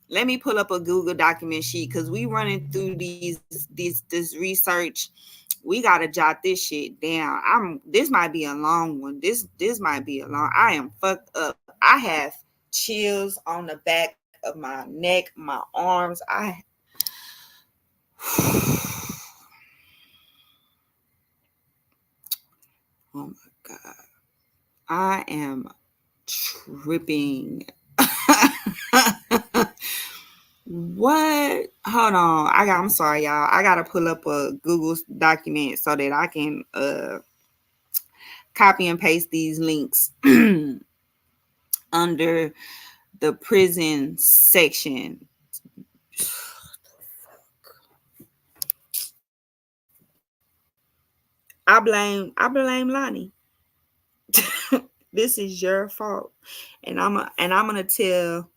Let me pull up a Google document sheet because we running through this research. We gotta jot this shit down. This might be a long one. This might be a long. I am fucked up. I have chills on the back of my neck, my arms. Oh my God. I am tripping. What? Hold on. I'm sorry, y'all. I gotta pull up a Google document so that I can copy and paste these links under the prison section. I blame Lonnie. This is your fault. And I'm gonna tell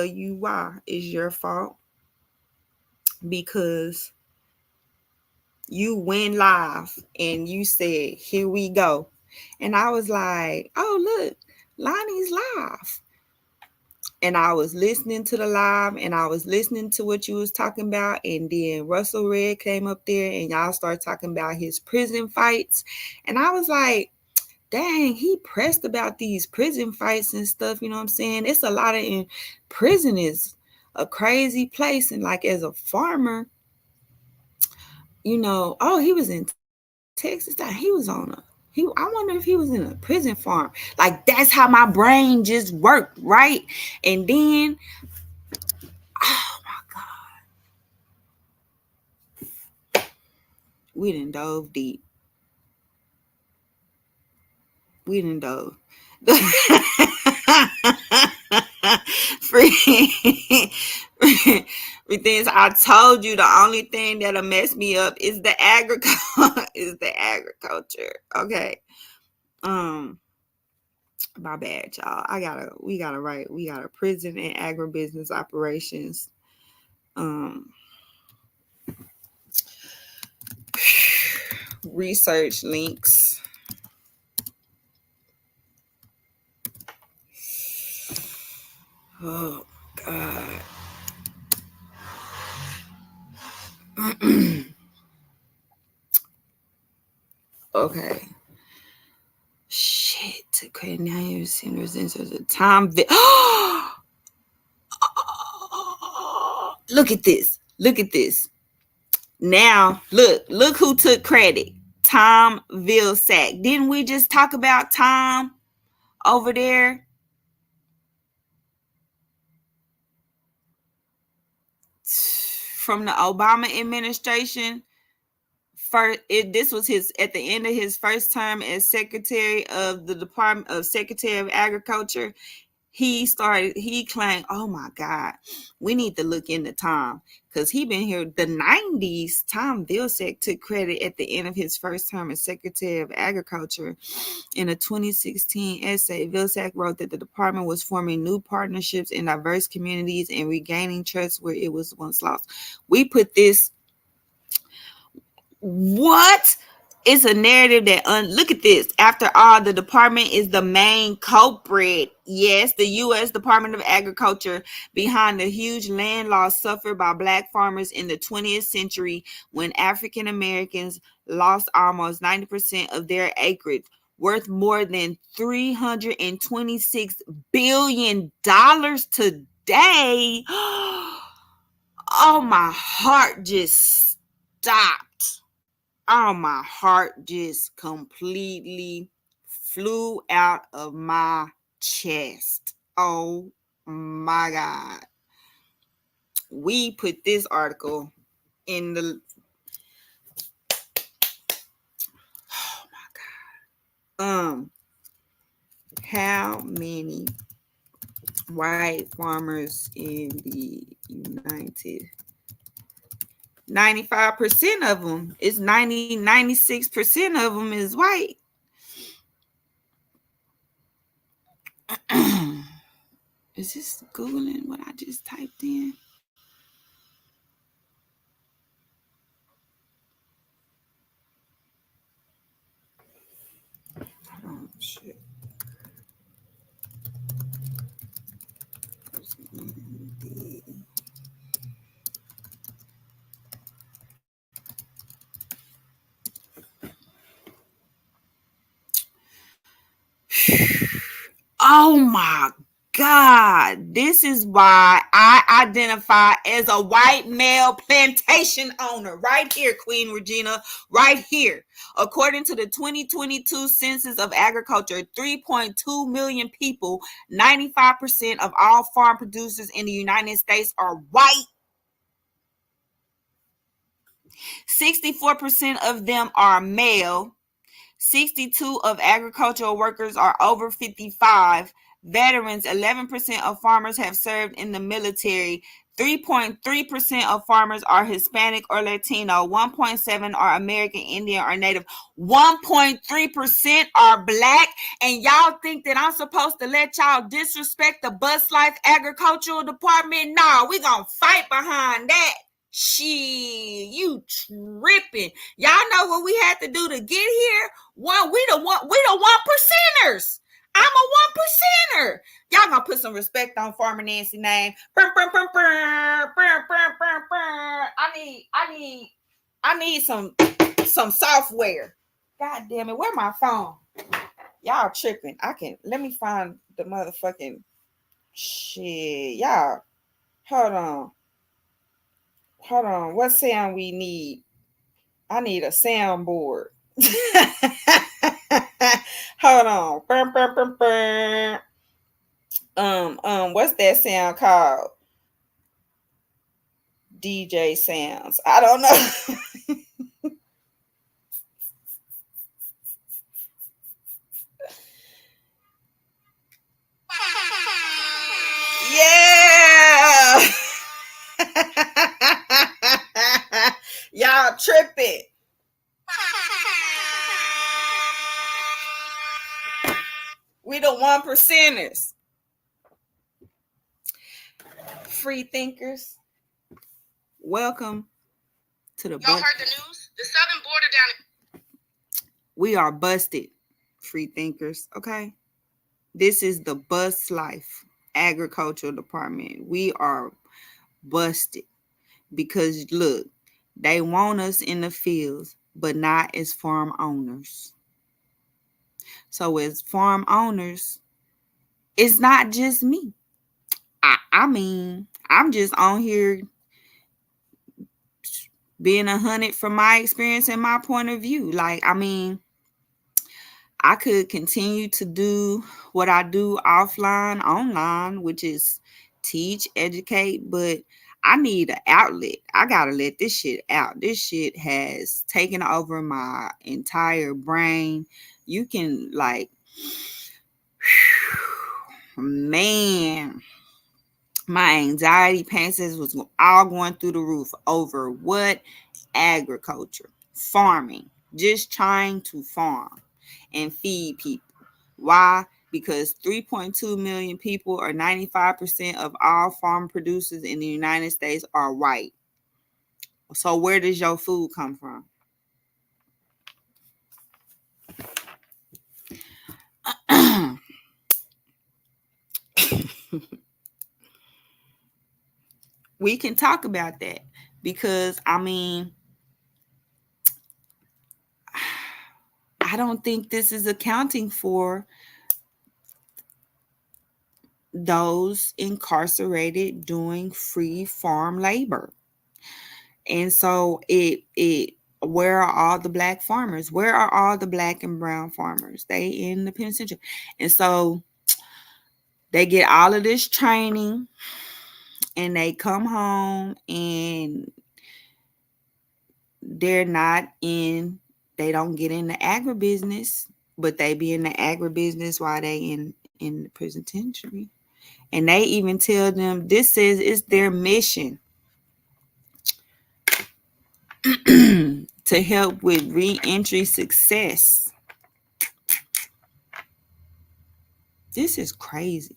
you why it's your fault. Because you went live and you said, here we go. And I was like, oh, look, Lonnie's live. And I was listening to the live and I was listening to what you was talking about. And then Russell Red came up there and y'all started talking about his prison fights. And I was like, dang, he pressed about these prison fights and stuff. You know what I'm saying? It's a lot of in prison is a crazy place. And like as a farmer, you know, oh, he was in Texas. He was on I wonder if he was in a prison farm. Like that's how my brain just worked, right? And then, oh my God, we done dove deep. We done dove. Things I told you, the only thing that'll mess me up is the agriculture. Okay. My bad, y'all. We gotta write. We got a prison and agribusiness operations. Research links. Oh God. Okay. Shit. To create the time. Look at this. Look at this. Now, look who took credit. Tom Vilsack. Didn't we just talk about Tom over there? From the Obama administration. This was his at the end of his first term as Secretary of the Department of Secretary of Agriculture. He claimed, oh my God, we need to look into Tom because he been here the 90s. Tom Vilsack took credit at the end of his first term as Secretary of Agriculture. In a 2016 essay, Vilsack wrote that the department was forming new partnerships in diverse communities and regaining trust where it was once lost. We put this. What? It's a narrative that look at this. After all, the department is the main culprit. Yes, the U.S. Department of Agriculture behind the huge land loss suffered by Black farmers in the 20th century when African Americans lost almost 90% of their acreage, worth more than $326 billion today. Oh, my heart just stopped. Oh, my heart just completely flew out of my chest. Oh my God. We put this article in the, oh my God. How many white farmers in the United 95% of them is 96% of them is white. Is this Googling what I just typed in? Oh, shit. Oh my God. This is why I identify as a white male plantation owner. Right here, Queen Regina. Right here. According to the 2022 Census of Agriculture, 3.2 million people, 95% of all farm producers in the United States are white. 64% of them are male. 62 of agricultural workers are over 55. Veterans, 11% of farmers have served in the military. 3.3% of farmers are Hispanic or Latino. 1.7% are American Indian or Native. 1.3% are Black. And y'all think that I'm supposed to let y'all disrespect the Bus Life Agricultural Department? Nah, we gonna fight behind that. Shit, you tripping. Y'all know what we had to do to get here? We the one percenters. I'm a 1%er. Y'all gonna put some respect on Farmer Nancy name. I need some software. God damn it, where my phone? Y'all tripping. Let me find the motherfucking shit. Y'all, hold on. What sound we need? I need a soundboard. Hold on. What's that sound called? DJ sounds. I don't know. Yeah. Y'all tripping. We the 1%ers. Free thinkers. Welcome to the Y'all heard the news? The southern border down. We are busted, free thinkers, okay? This is the Bus Life Agricultural Department. We are busted because, look, they want us in the fields, but not as farm owners. So as farm owners, it's not just me. I mean, I'm just on here being 100 from my experience and my point of view. Like, I mean, I could continue to do what I do offline, online, which is teach, educate, but I need an outlet. I gotta let this shit out. This shit has taken over my entire brain. You can, like, man, my anxiety pains was all going through the roof over what? Agriculture, farming, just trying to farm and feed people. Why? Because 3.2 million people, or 95% of all farm producers in the United States, are white. So where does your food come from? We can talk about that because, I mean, I don't think this is accounting for those incarcerated doing free farm labor. And so where are all the Black farmers? Where are all the Black and brown farmers? They in the penitentiary. And so they get all of this training and they come home and they don't get in the agribusiness, but they be in the agribusiness while they in the penitentiary. And they even tell them this says it's their mission to help with reentry success. This is crazy.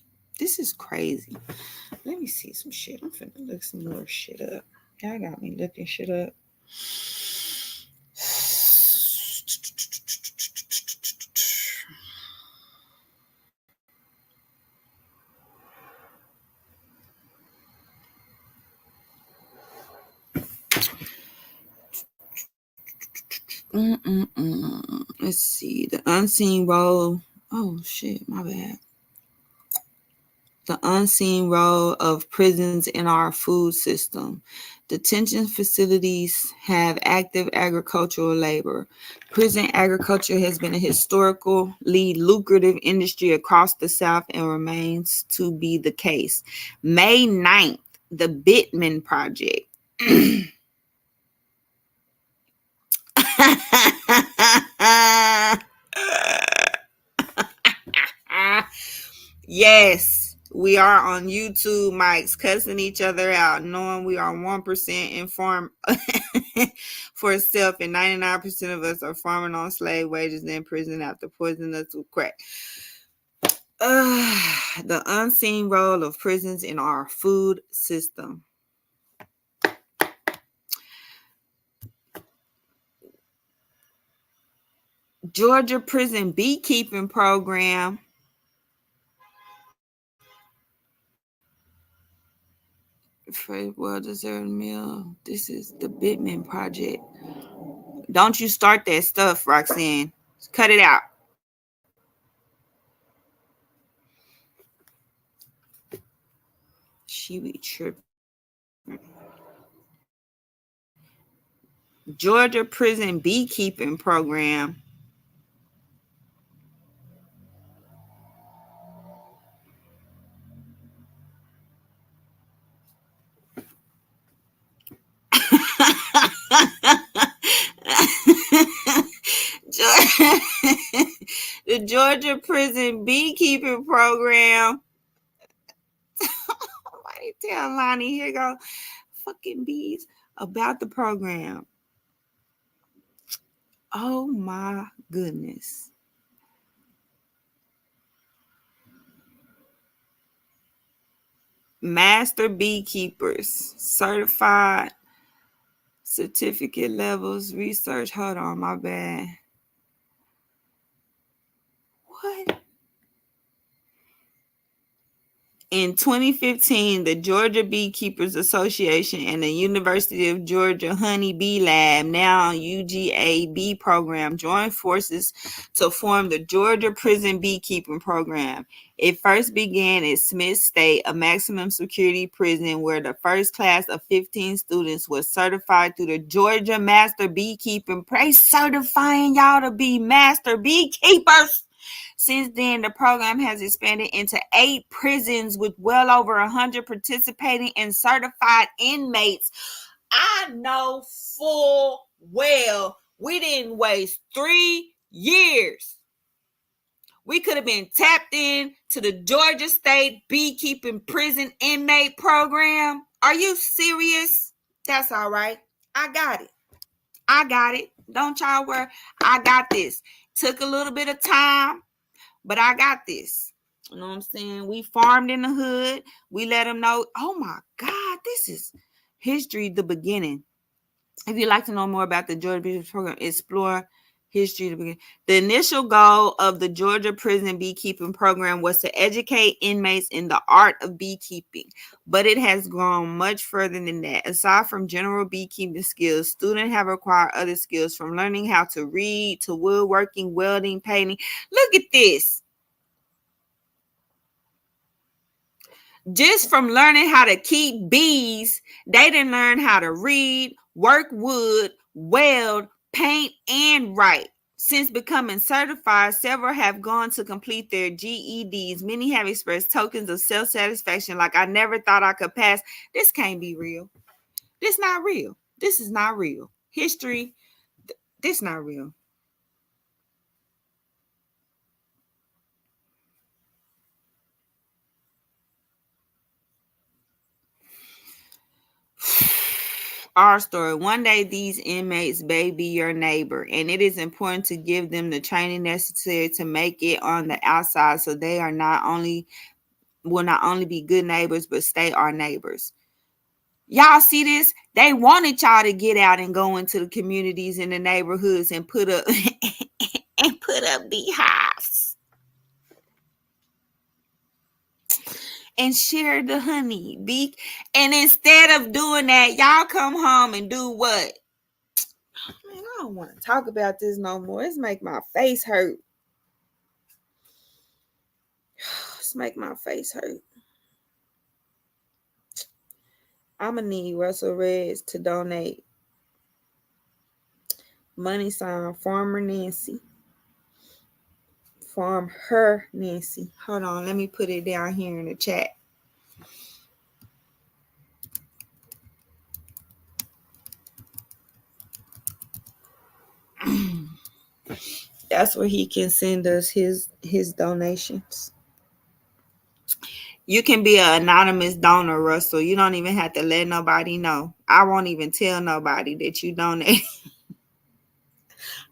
Let me see some shit. I'm finna look some more shit up. Y'all got me looking shit up. Let's see. The unseen role. Oh, shit. My bad. The unseen role of prisons in our food system. Detention facilities have active agricultural labor. Prison agriculture has been a historically lucrative industry across the South and remains to be the case. May 9th, the Bittman Project. Yes, We are on YouTube mics cussing each other out, knowing we are 1% informed for self, and 99% of us are farming on slave wages in prison after poisoning us with crack. The unseen role of prisons in our food system. Georgia prison beekeeping program for well-deserved meal. This is the Bittman Project. Don't you start that stuff, Roxanne. Cut it out. She be tripping. Georgia prison beekeeping program. The Georgia prison beekeeping program. Why you tell Lonnie, here go fucking bees about the program? Oh my goodness. Master beekeepers, certified, certificate levels, research. Hold on, my bad. What? In 2015, the Georgia Beekeepers Association and the University of Georgia Honey Bee Lab, now UGA program, joined forces to form the Georgia Prison Beekeeping Program. It first began at Smith State, a maximum security prison where the first class of 15 students was certified through the Georgia Master Beekeeping. Certifying y'all to be master beekeepers. Since then, the program has expanded into 8 prisons with well over 100 participating and certified inmates. I know full well we didn't waste 3 years. We could have been tapped in to the Georgia State Beekeeping Prison Inmate Program. Are you serious? That's all right. I got it. Don't y'all worry. I got this. Took a little bit of time, but I got this. You know what I'm saying? We farmed in the hood. We let them know, oh my God, this is history, the beginning. If you'd like to know more about the Georgia Beekeeping Program, explore history, the beginning. The initial goal of the Georgia Prison Beekeeping Program was to educate inmates in the art of beekeeping, but it has grown much further than that. Aside from general beekeeping skills, students have acquired other skills, from learning how to read to woodworking, welding, painting. Look at this. Just from learning how to keep bees, they didn't learn how to read, work wood, weld, paint, and write. Since becoming certified, several have gone to complete their GEDs. Many have expressed tokens of self-satisfaction, like, I never thought I could pass. This can't be real. This not real. This is not real. History, this not real. Our story. One day, these inmates may be your neighbor, and it is important to give them the training necessary to make it on the outside, so they will not only be good neighbors, but stay our neighbors. Y'all see this? They wanted y'all to get out and go into the communities in the neighborhoods and put up beehives and share the honey. And instead of doing that, y'all come home and do what? Man, I don't want to talk about this no more. It's make my face hurt. It's make my face hurt. I'm going to need Russell Reds to donate. Money sign Farmer Nancy. Farm her Nancy. Hold on. Let me put it down here in the chat. That's where he can send us his donations. You can be an anonymous donor, Russell. You don't even have to let nobody know. I won't even tell nobody that you donate.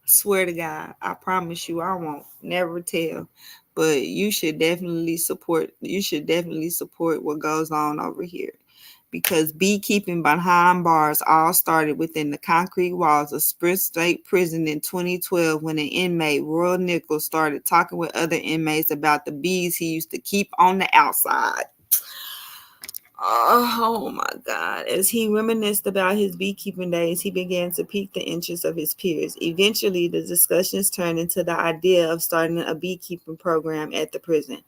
Swear to God, I promise you, I won't never tell. But you should definitely support. You should definitely support what goes on over here, because beekeeping behind bars all started within the concrete walls of Sprint State Prison in 2012 when an inmate, Royal Nichols, started talking with other inmates about the bees he used to keep on the outside. Oh my God. As he reminisced about his beekeeping days, he began to pique the interest of his peers. Eventually, the discussions turned into the idea of starting a beekeeping program at the prison.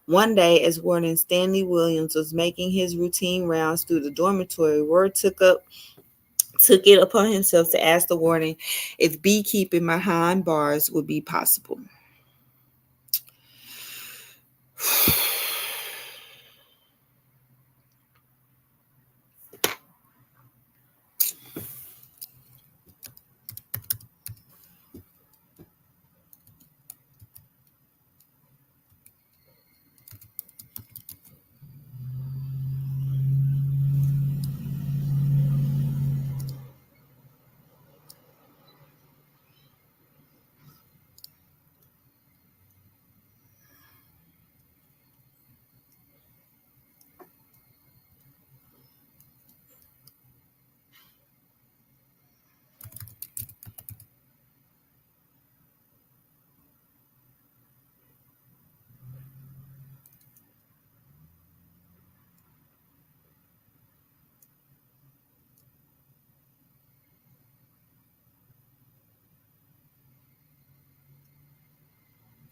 One day, as Warden Stanley Williams was making his routine rounds through the dormitory, Ward took it upon himself to ask the warden if beekeeping behind bars would be possible.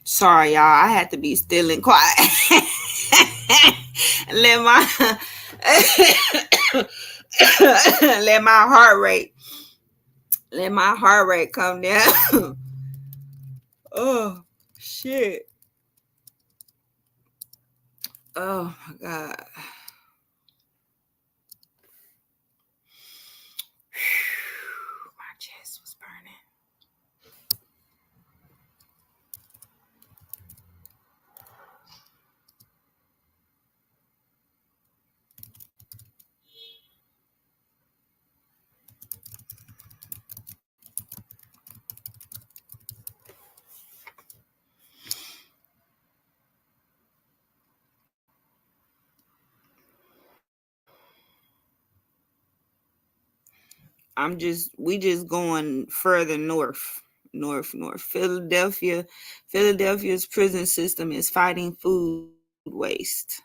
Sorry, y'all. I had to be still and quiet. let my let my heart rate come down. Oh shit. Oh my God. My chest was burning. We just going further north. Philadelphia's prison system is fighting food waste.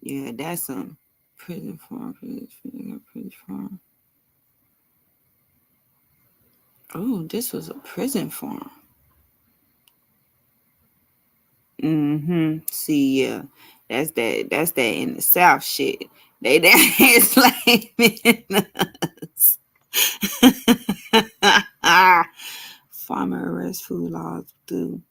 Yeah, that's some prison farm. Oh, this was a prison farm. See, yeah, that's that in the South shit. They enslaving us. Farmer arrest food laws do.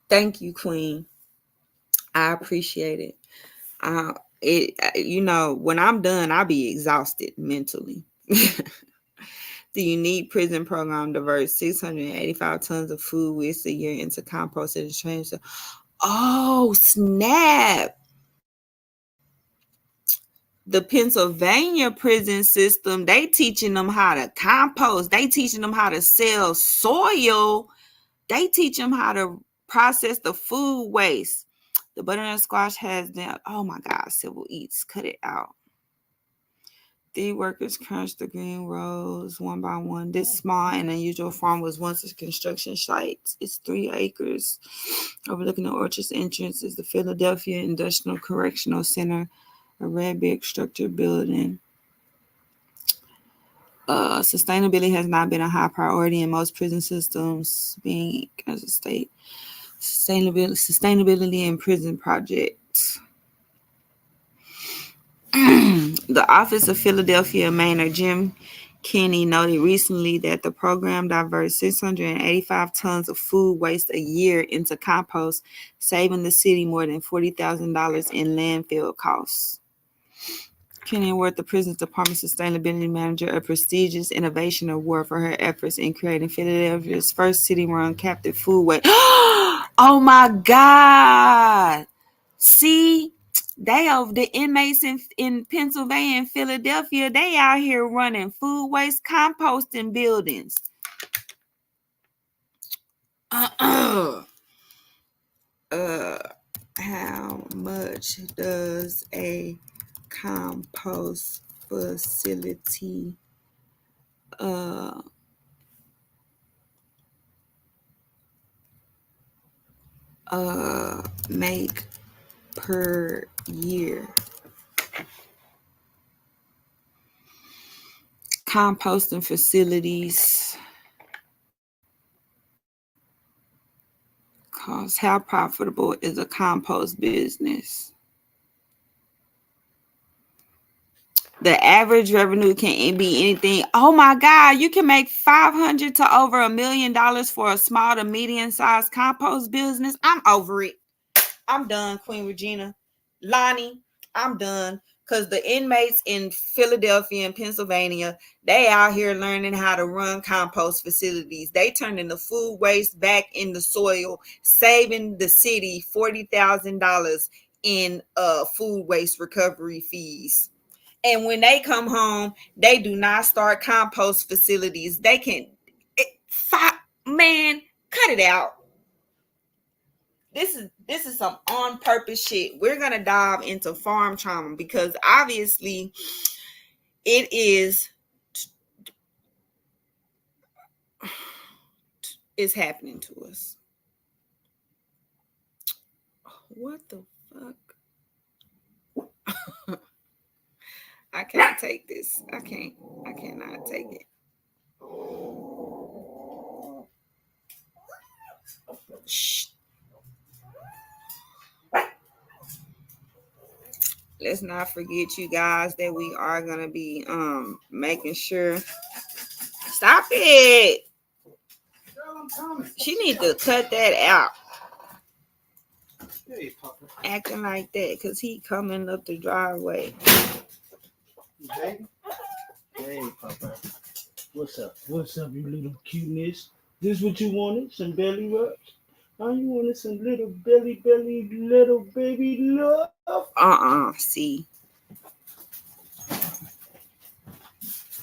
Thank you, Queen. I appreciate it. When I'm done, I'll be exhausted mentally. The unique prison program diverts 685 tons of food waste a year into composted and trains. Oh, snap. The Pennsylvania prison system, they teaching them how to compost. They teaching them how to sell soil. They teach them how to process the food waste. The butternut squash has them. Oh my God, Civil Eats, cut it out. The workers crunched the green rows one by one. This small and unusual farm was once a construction site. It's 3 acres. Overlooking the orchard's entrance is the Philadelphia Industrial Correctional Center, a red brick structure building. Sustainability has not been a high priority in most prison systems, being as a state. Sustainability in prison projects. The Office of Philadelphia Mayor Jim Kenney noted recently that the program diverts 685 tons of food waste a year into compost, saving the city more than $40,000 in landfill costs. Kenney awarded the Prison Department Sustainability Manager a prestigious innovation award for her efforts in creating Philadelphia's first city-run captive food waste. Oh my God! See, the inmates in Pennsylvania and Philadelphia, they out here running food waste composting buildings. How much does a compost facility make per year? Composting facilities cost. How profitable is a compost business? The average revenue can be anything. Oh my God, you can make $500,000 to over $1 million for a small to medium-sized compost business. I'm over it. I'm done, Queen Regina. Lonnie, I'm done. Because the inmates in Philadelphia and Pennsylvania, they out here learning how to run compost facilities. They turning the food waste back in the soil, saving the city $40,000 in food waste recovery fees. And when they come home, they do not start compost facilities. They can, man, cut it out. This is some on purpose shit. We're gonna dive into farm trauma because obviously it is happening to us. What the fuck? I can't take this. I cannot take it. Shh. Let's not forget, you guys, that we are gonna be making sure. Stop it. She needs to cut that out. Hey, Papa. Acting like that because he coming up the driveway. Hey, Papa. What's up? What's up, you little cuteness? This what you wanted? Some belly rubs? Oh, you wanted some little belly, little baby love? See.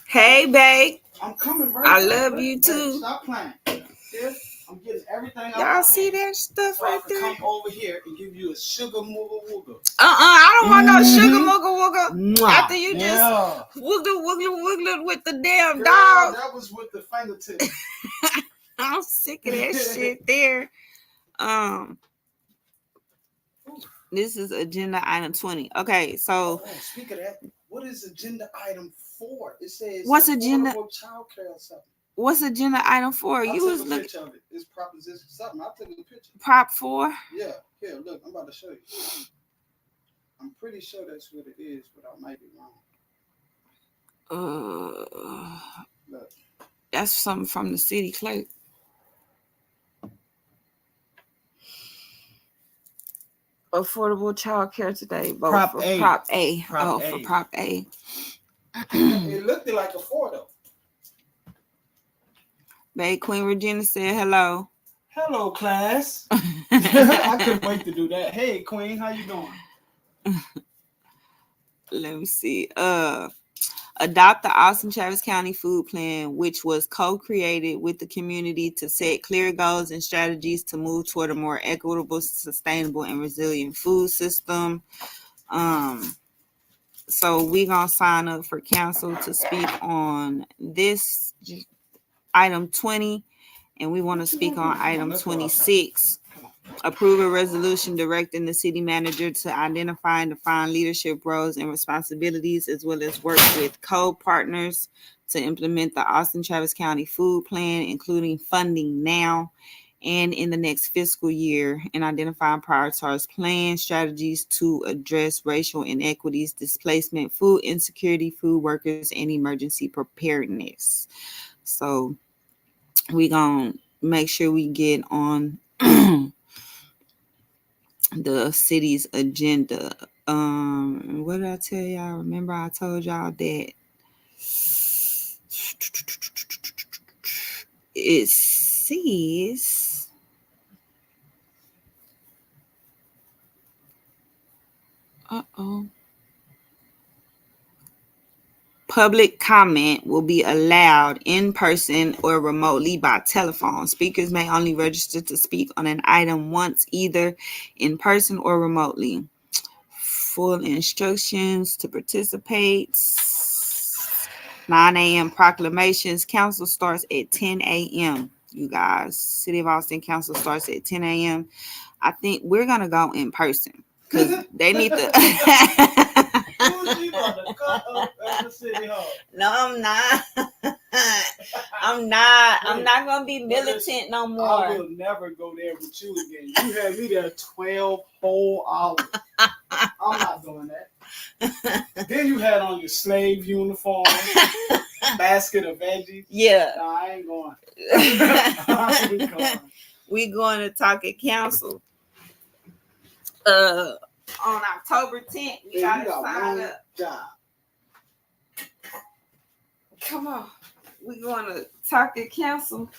Hey, babe. I'm coming right I now, love you too. Stop playing. Yeah, I'm getting everything out. Y'all see that stuff right there? Come over here and give you a sugar mooga wooga. I don't want no sugar mooga wooga. After you Yeah. just wiggle with the damn Girl, dog. that was with the fingertip. I'm sick of that shit there. This is agenda item 20. Okay, so speak of that, what is agenda item 4? It says what's agenda? Childcare or something. What's agenda item 4? I You took was a looking. picture of it. It's proposition something. I took a picture. Prop 4. Yeah, here, look, I'm about to show you. I'm pretty sure that's what it is, but I might be wrong. Look. That's something from the city clerk. Affordable child care today. Vote Prop for A. Prop A. Prop A. For Prop A. It looked like a 4 though. Babe, Queen Regina said hello. Hello, class. I couldn't wait to do that. Hey, Queen, how you doing? Let me see. Adopt the Austin Travis County Food Plan, which was co-created with the community to set clear goals and strategies to move toward a more equitable, sustainable, and resilient food system. So we're gonna sign up for council to speak on this item 20, and we want to speak on item 26. Approve a resolution directing the city manager to identify and define leadership roles and responsibilities, as well as work with co-partners to implement the Austin Travis County Food Plan, including funding now and in the next fiscal year, and identify and prioritize plan strategies to address racial inequities, displacement, food insecurity, food workers, and emergency preparedness. So we're going to make sure we get on the city's agenda. What did I tell y'all? Remember I told y'all that it says public comment will be allowed in person or remotely by telephone. Speakers may only register to speak on an item once, either in person or remotely. Full instructions to participate. 9 a.m. proclamations. Council starts at 10 a.m. You guys, City of Austin Council starts at 10 a.m. I think we're going to go in person because they need to... No, I'm not. I'm not gonna be militant no more. I will never go there with you again. You had me there 12 whole hours. I'm not doing that. Then you had on your slave uniform, basket of veggies. Yeah. No, I ain't going. I ain't going. We going to talk at council. On October 10th, we gotta sign up. Job. Come on, we going to talk at council.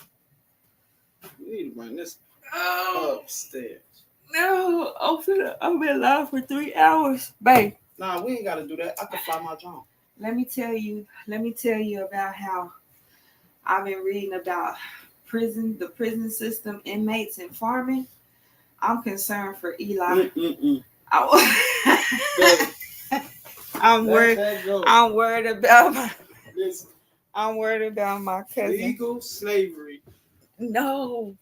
We need to bring this upstairs. No, I'm in line for 3 hours, babe. Nah, we ain't gotta do that. I can fly my drone. Let me tell you about how I've been reading about the prison system, inmates, and farming. I'm concerned for Eli. I'm worried about my cousin. Legal slavery. No,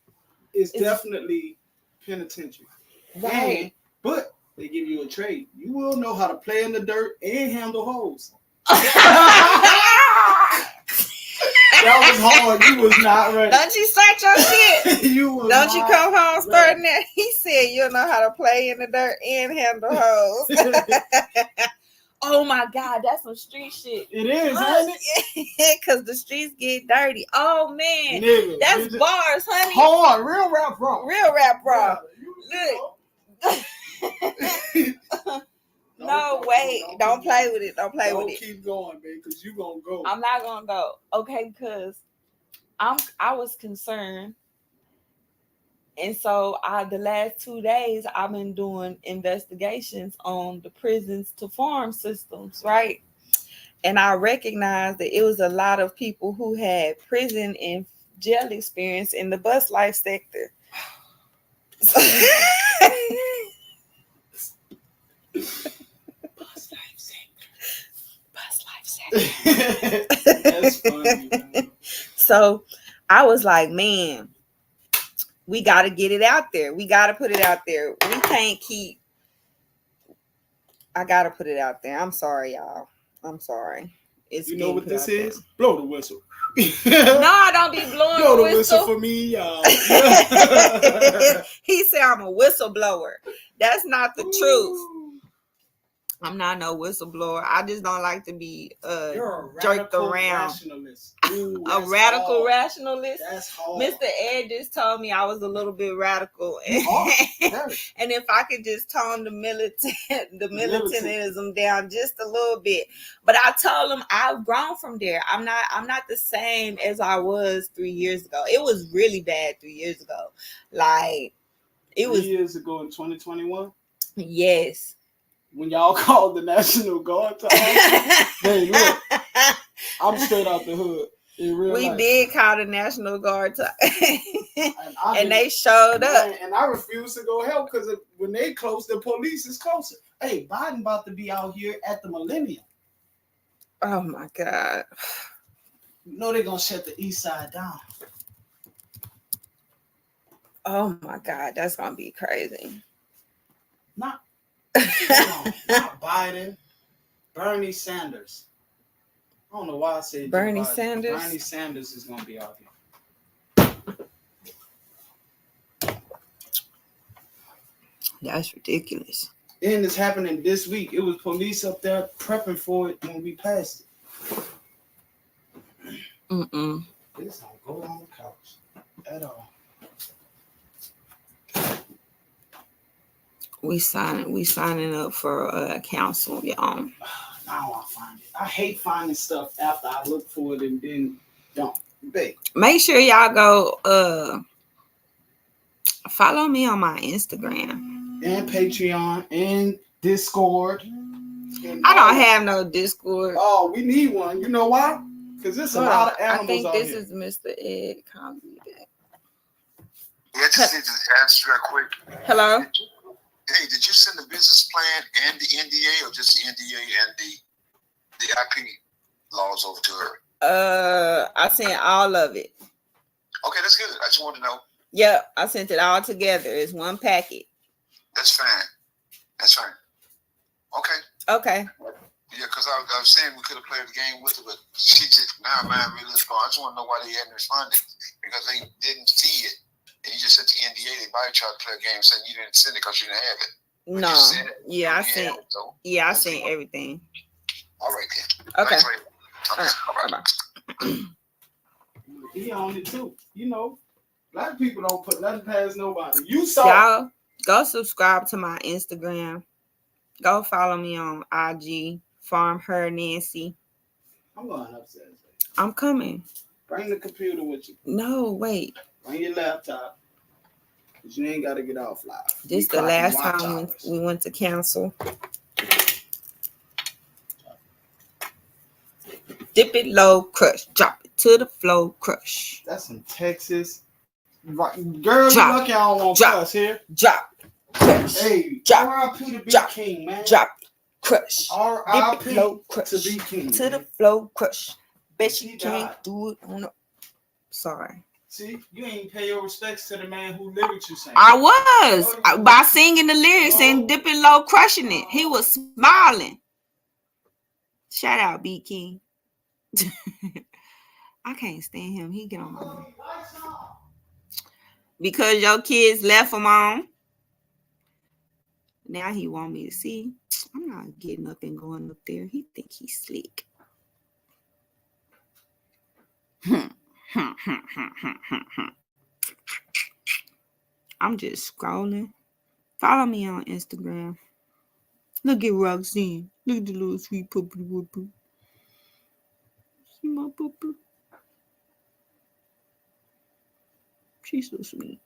it's definitely penitentiary. Right. But they give you a trade. You will know how to play in the dirt and handle hoes. That was hard. You was not ready. Don't you start your shit. You come home starting that. He said you'll know how to play in the dirt and handle hoes. Oh my God, that's some street shit. It is, honey. Because the streets get dirty. Oh man, nigga, that's bars, honey. Hard, real rap, bro. Look. No, wait. Don't play with it. Don't play with it. Keep going, babe, because you gonna go. I'm not gonna go. Okay, because I was concerned. And so the last 2 days I've been doing investigations on the prisons to farm systems, right? And I recognized that it was a lot of people who had prison and jail experience in the bus life sector. That's funny, man. So I was like, man, we got to get it out there. We got to put it out there. We can't keep. I got to put it out there. I'm sorry, y'all. I'm sorry. You know what this is? Blow the whistle. No, I don't be blowing Blow the whistle for me, y'all. He said I'm a whistleblower. That's not the truth. I'm not no whistleblower. I just don't like to be jerked around. Ooh, a radical hard. rationalist. That's hard. Mr. Ed just told me I was a little bit radical, and if I could just tone the militantism down just a little bit. But I told him I've grown from there. I'm not the same as I was 3 years ago. It was really bad 3 years ago. Like it was 3 years ago in 2021. Yes. When y'all called the National Guard to hey, look, I'm straight out the hood. We did call the National Guard to and they showed up. And I refuse to go help because when they close, the police is closer. Hey, Biden about to be out here at the Millennium. Oh my God. You know they're going to shut the east side down. Oh my God, that's going to be crazy. Not Biden, Bernie Sanders. don't know why I said Bernie Joe Biden. Sanders? Bernie Sanders is gonna be out here. That's ridiculous. And it's happening this week. It was police up there prepping for it when we passed it. This don't go on the couch at all. We signing up for council, y'all. Now I find it. I hate finding stuff after I look for it and then don't. Babe. Make sure y'all go follow me on my Instagram and Patreon and Discord. I don't have no Discord. Oh, we need one. You know why? Because there's a lot of animals I think out this here. is Mr. Ed. Call me back. Yeah, I just need to answer real quick. Hello? Hey, did you send the business plan and the NDA or just the NDA and the IP laws over to her? I sent all of it. Okay, that's good. I just want to know. Yep, I sent it all together. It's one packet. That's fine. That's fine. Okay. Okay. Yeah, because I was saying we could have played the game with her, but she just, now mine really is gone. I just want to know why they hadn't responded, because they didn't see it. And you just sent the NDA. They might try to play a game saying you didn't send it because you didn't have it. But No. you sent it. Yeah, I You sent. have it, so. Yeah, I sent everything. All right then. Okay. Thanks, lady. Okay. Bye-bye. He on it too. You know, a lot of people don't put nothing past nobody. You saw. Y'all go subscribe to my Instagram. Go follow me on IG. Farm Her Nancy. I'm going upstairs. I'm coming. Bring the computer with you. No, wait. Bring your laptop. Cause you ain't got to get off live. This the last time we went to council. Dip it low, crush. Drop it to the floor, crush. That's in Texas. Right. Girl, Drop. you lucky I don't want Drop. us here. Drop. Crush. Hey, drop. R.I.P. to B Drop. King, man. Drop. Crush. R.I.P. Dip it low, crush. to B King. To the floor, crush. Bet He you can't died. do it on the. Sorry. See, you ain't pay your respects to the man who lyrics you sang. I was by singing the lyrics and dipping low, crushing it. He was smiling. Shout out, B King. I can't stand him. He get on my nerves. Because your kids left him on. Now he want me to see. I'm not getting up and going up there. He think he's slick. I'm just scrolling. Follow me on Instagram. Look at Roxanne. Look at the little sweet puppy whooper. See my puppy? She's so sweet.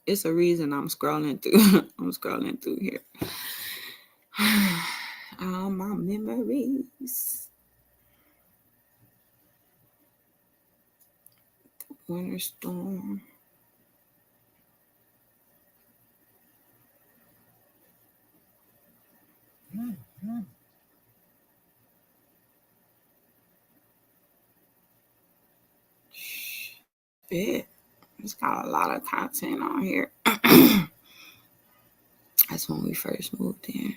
It's a reason I'm scrolling through. I'm scrolling through here. All my memories. The winter storm. Shit. It's got a lot of content on here. That's when we first moved in.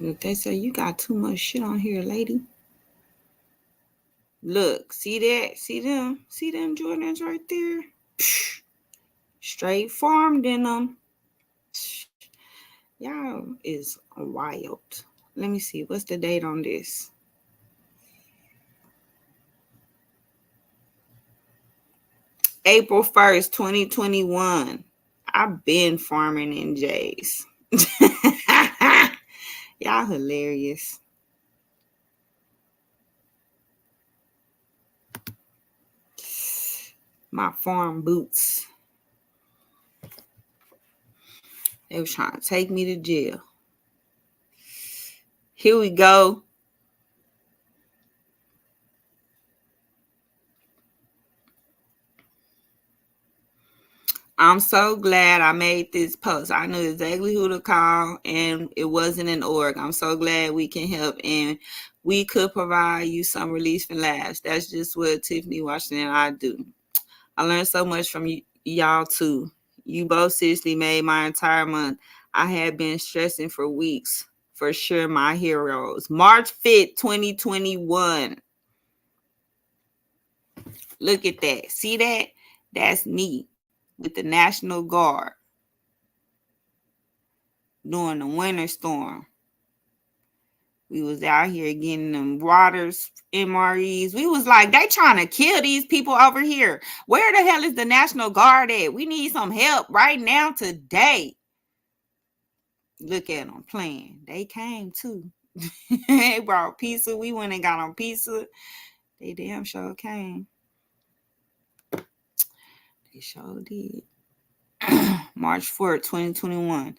Look, they say you got too much shit on here, lady. Look, see that? See them Jordans right there? Psh, straight farmed in them. Y'all is wild. Let me see. What's the date on this? April 1st, 2021. I've been farming in J's. Y'all hilarious. My farm boots. They were trying to take me to jail. Here we go. I'm so glad I made this post. I knew exactly who to call, and it wasn't an org. I'm so glad we can help, and we could provide you some relief and laughs. That's just what Tiffany Washington and I do. I learned so much from y'all too. You both seriously made my entire month. I had been stressing for weeks. For sure, my heroes. March 5th, 2021. Look at that. See that? That's me with the National Guard during the winter storm. We was out here getting them waters, MREs. We was like, they trying to kill these people over here. Where the hell is the National Guard at? We need some help right now, today. Look at them playing. They came too. They brought pizza. We went and got on pizza. They damn sure came. They sure did. March 4th, 2021.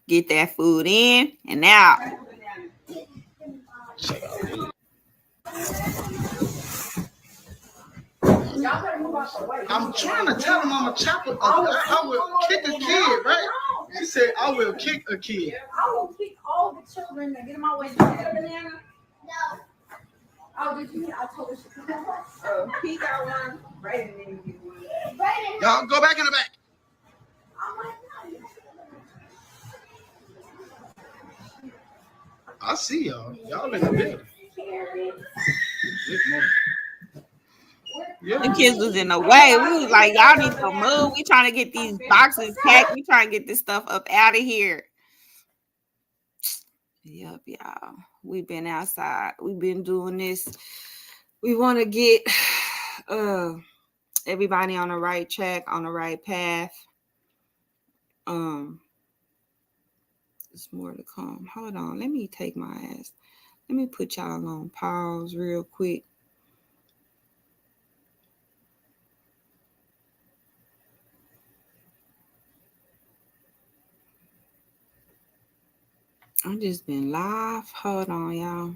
Get that food in and out. I'm trying to tell him I'm a chopper. I will kick a kid, right? She said, I will kick a kid. I will kick all the children that get in my way. Did you get a banana? No. Oh, did you? I told her she could have one. So he got one. Brayden didn't get one. Y'all go back in the back. I see y'all. Y'all in the building. Yeah. The kids was in the way. We was like, y'all need to move. We trying to get these boxes packed. We trying to get this stuff up out of here. Yep, y'all. We've been outside. We've been doing this. We want to get everybody on the right track, on the right path. There's more to come. Hold on. Let me take my ass. Let me put y'all on pause real quick. I've just been live. Hold on, y'all.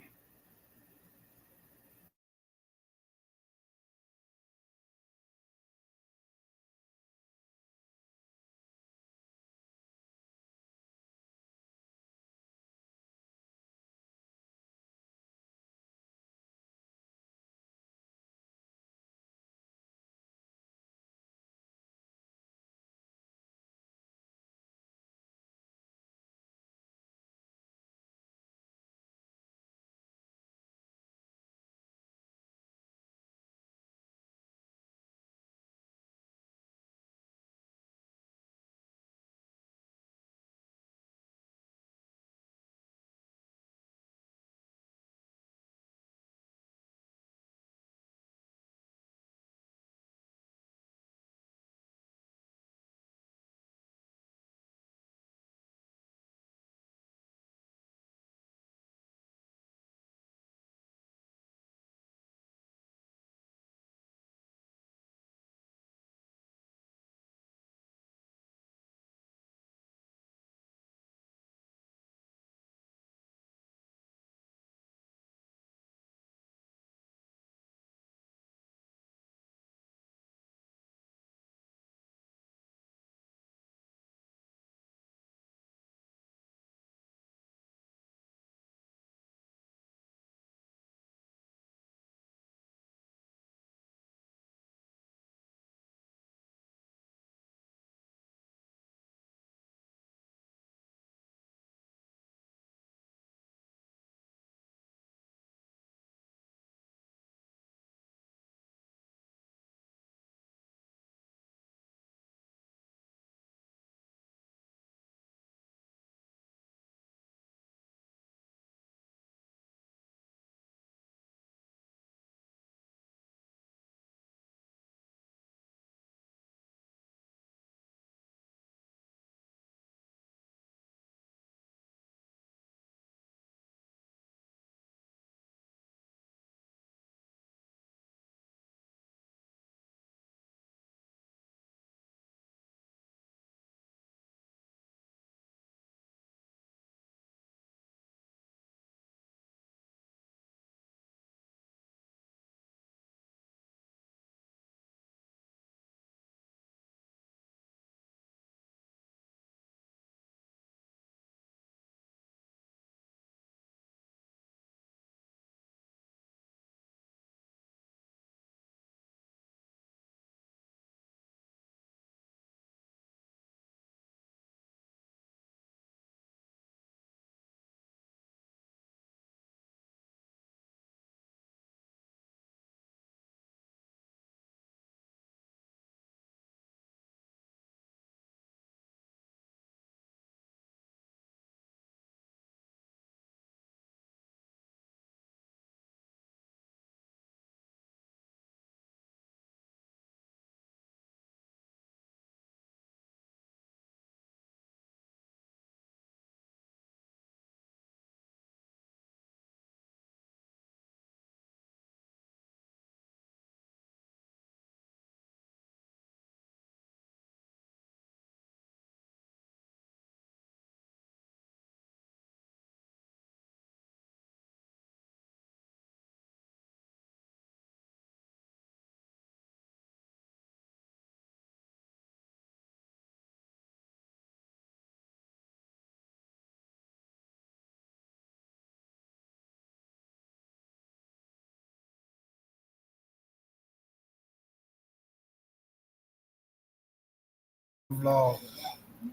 Vlog.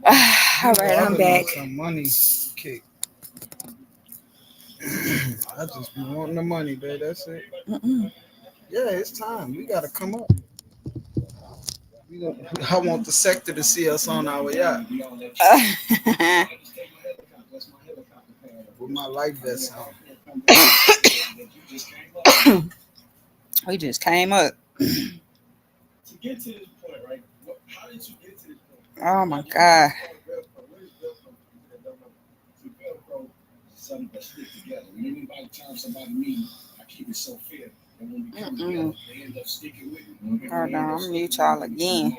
All right, I'm back. Some money kick. I just be wanting the money, babe. That's it. Yeah, it's time. We gotta come up. I want the sector to see us on our yacht. With my life vest on. We just came up. Oh my God. Hold on, I'm gonna mute y'all again.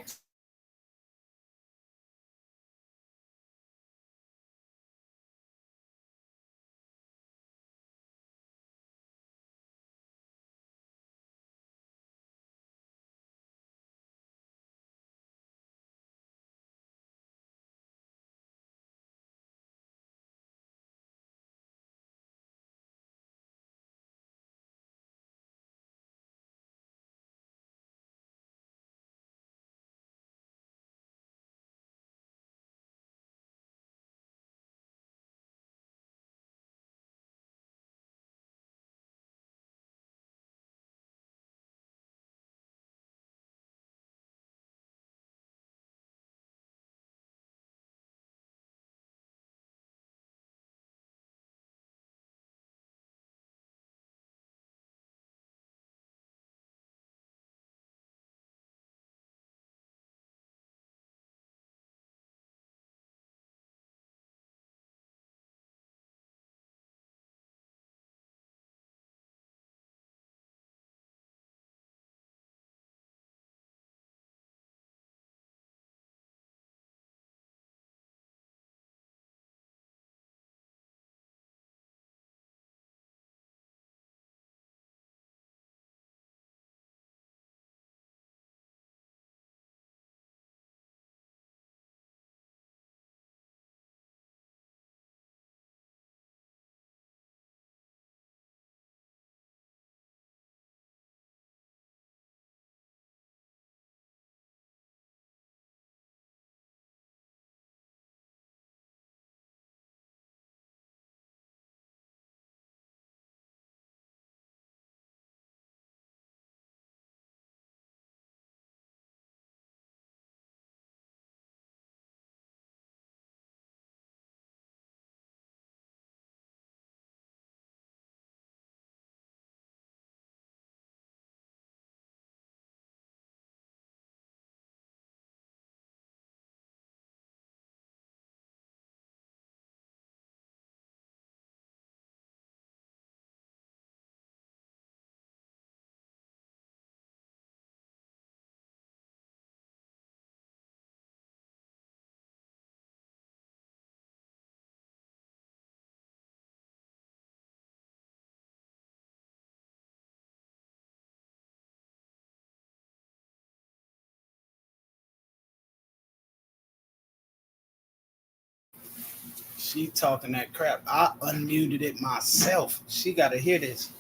She talking that crap. I unmuted it myself. She gotta hear this.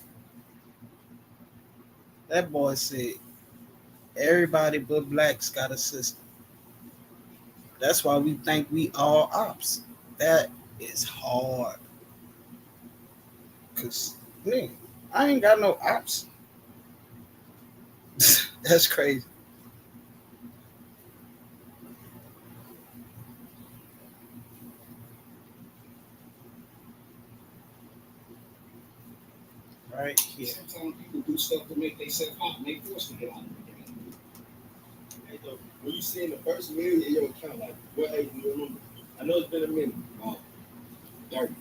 That boy said, everybody but blacks got a system. That's why we think we all ops. That is hard. Cause nigga, I ain't got no ops. That's crazy. Right here. Sometimes people do stuff to make themselves hot and they forced to get out of the game. Hey, though, when you see in the first million in your account, like, what age do you remember? I know it's been a minute. 30.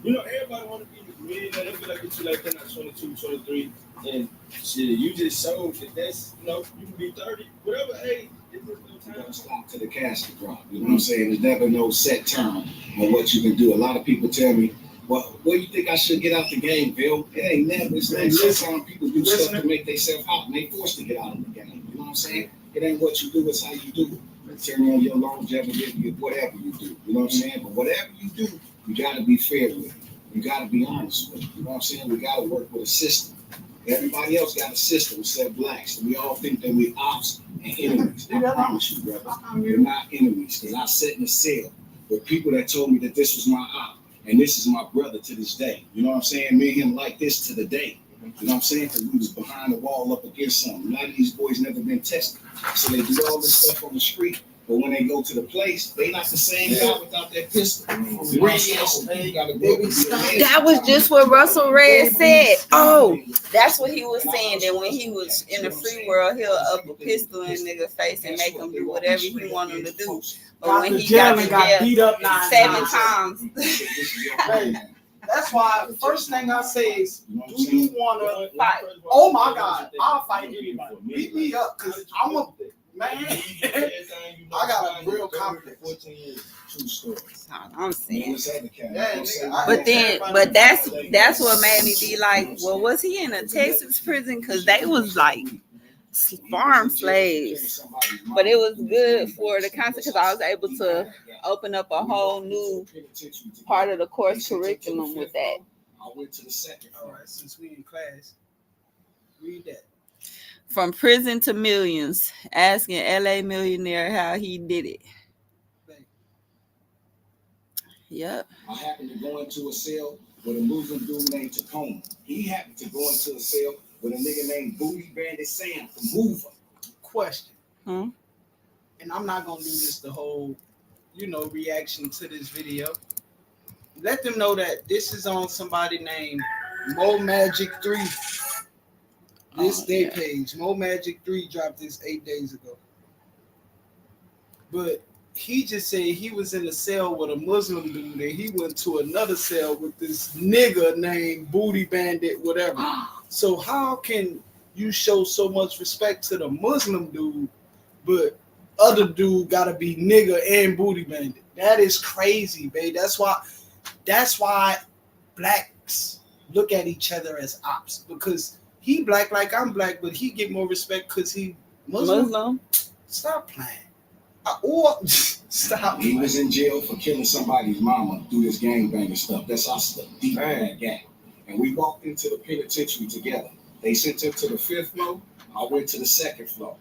You know, everybody want to be a millionaire. They feel like it's too late. They're not 22, 23. And shit, you just showed that that's, you know, you can be 30, whatever age. It's just no time. Stop to the casket drop. You know what I'm saying? There's never no set term on what you can do. A lot of people tell me, well, what do you think I should get out the game, Bill? It ain't never. It's like sometimes people do stuff to make themselves hot and they forced to get out of the game. You know what I'm saying? It ain't what you do, it's how you do it. Turn on your longevity, whatever you do. You know what I'm saying? But whatever you do, you got to be fair with it. You got to be honest with it. You know what I'm saying? We got to work with a system. Everybody else got a system except blacks. And we all think that we're ops and enemies. I promise you, brother, we're not enemies. Because I sat in a cell with people that told me that this was my op. And this is my brother to this day. You know what I'm saying? Me and him like this to the day. You know what I'm saying? Because we was behind the wall up against something. A lot of these boys never been tested. So they do all this stuff on the street. But when they go to the place, they not the same guy without that pistol. That was just what Russell Red said. Oh, that's what he was saying. That when he was in the free world, he'll up a pistol in nigga face and make him do whatever he want him to do. But when he got to jail, beat up 7 times. That's why the first thing I say is, do you want to fight? Oh my God, I'll fight anybody. Beat me up, because I'm a man. I got a real confidence. 14 years, 2 stories. I'm saying. But that's what made me be like, well, was he in a Texas prison? Because they was like farm slaves. But it was good for the concept because I was able to open up a whole new part of the course curriculum with that. I went to the second. All right, since we in class, read that. From prison to millions, asking LA millionaire how he did it. Yep. I happened to go into a cell with a Muslim dude named Tacoma. He happened to go into a cell with a nigga named Booty Bandit Sam from Hoover. Question. And I'm not gonna do this the whole, reaction to this video. Let them know that this is on somebody named Mo Magic 3. This day page. Mo Magic 3 dropped this 8 days ago. But he just said he was in a cell with a Muslim dude and he went to another cell with this nigga named Booty Bandit, whatever. So how can you show so much respect to the Muslim dude, but other dude gotta be nigga and Booty Bandit? That is crazy, babe. That's why blacks look at each other as ops, because he black like I'm black, but he get more respect because he Muslim. Stop playing. Stop. He was in jail for killing somebody's mama through this gangbanging stuff. That's our stuff, deep in that gang. And we walked into the penitentiary together. They sent him to the 5th floor. I went to the 2nd floor.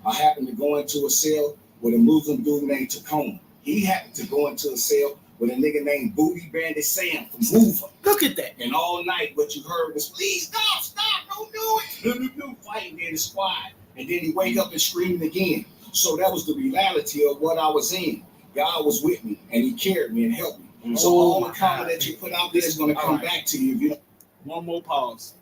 I happened to go into a cell with a Muslim dude named Tacoma. He happened to go into a cell with a nigga named Booty Bandit Sam from Hoover. Look at that. And all night what you heard was, please stop, don't do it. Fighting in the squad. And then he wake up and screaming again. So that was the reality of what I was in. God was with me and he carried me and helped me. So all the comment that you put out there is going to come back to you. One more pause.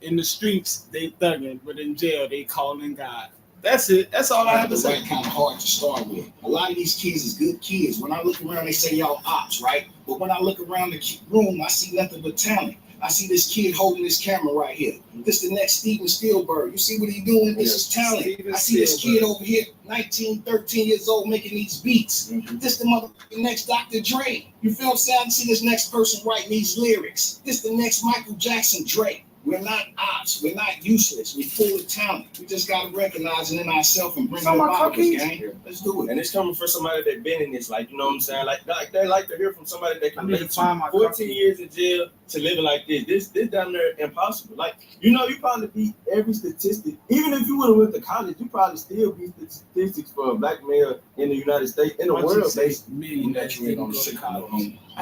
In the streets, they thugging, but in jail, they calling God. That's it. That's all I have to say. Kind of hard to start with. A lot of these kids is good kids. When I look around, they say y'all ops, right? But when I look around the room, I see nothing but talent. I see this kid holding this camera right here. This the next Steven Spielberg. You see what he doing? This is talent. I see this kid over here, 19, 13 years old, making these beats. This the motherfucking next Dr. Dre. You feel what I'm saying? I see this next person writing these lyrics. This the next Michael Jackson Drake. We're not ops. We're not useless. We're full of talent. We just got to recognize it in ourselves and bring it about this game. Let's do it. And it's coming from somebody that been in this, like, you know what I'm saying? Like they like to hear from somebody that can relate to 14 years in jail to living like this. This down there impossible. Like, you probably beat every statistic. Even if you would have went to college, you probably still beat the statistics for a black male in the United States, in the world.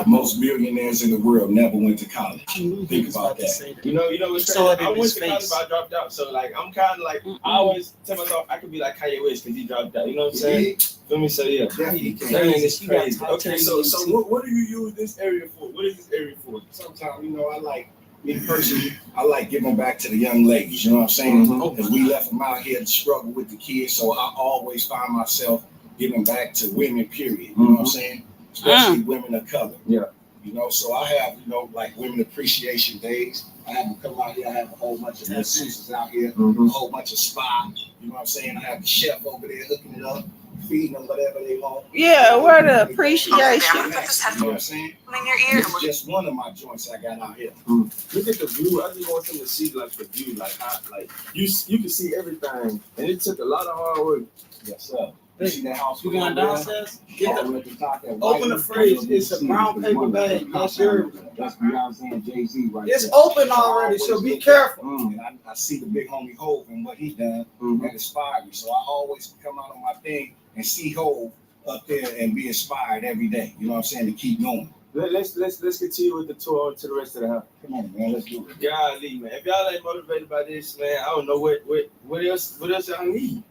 Most millionaires in the world never went to college. Think about that. You know what's crazy? I went to college, but I dropped out. So like, I'm kind of like, I always tell myself I could be like Kanye West because he dropped out. You know what I'm saying? Feel me? So yeah, it's crazy. Okay, so what do you use this area for? What is this area for? Sometimes, I like, me personally, I like giving back to the young ladies. You know what I'm saying? Because we left them out here to struggle with the kids. So I always find myself giving back to women, period. You know what I'm saying? Especially women of color. Yeah. So I have, like Women Appreciation Days. I have them come out here. I have a whole bunch of masseuses out here, a whole bunch of spa. You know what I'm saying? I have the chef over there hooking it up, feeding them whatever they want. Yeah, where the appreciation. You know what I'm saying? This is just one of my joints I got out here. Look at the view. I just want them to see like the view, like how, like you can see everything, and it took a lot of hard work. Yes, sir. You see that house? You going downstairs? Open the fridge. It's a brown paper bag. That's yours. That's Beyonce and Jay-Z right It's there. open already, so be careful. And I see the big homie Hov and what he done. That inspired me. So I always come out on my thing and see Hov up there and be inspired every day. You know what I'm saying? To keep going. Let's continue with the tour to the rest of the house. Come on, man. Let's do it. Golly, man. If y'all ain't motivated by this, man, I don't know what else y'all need.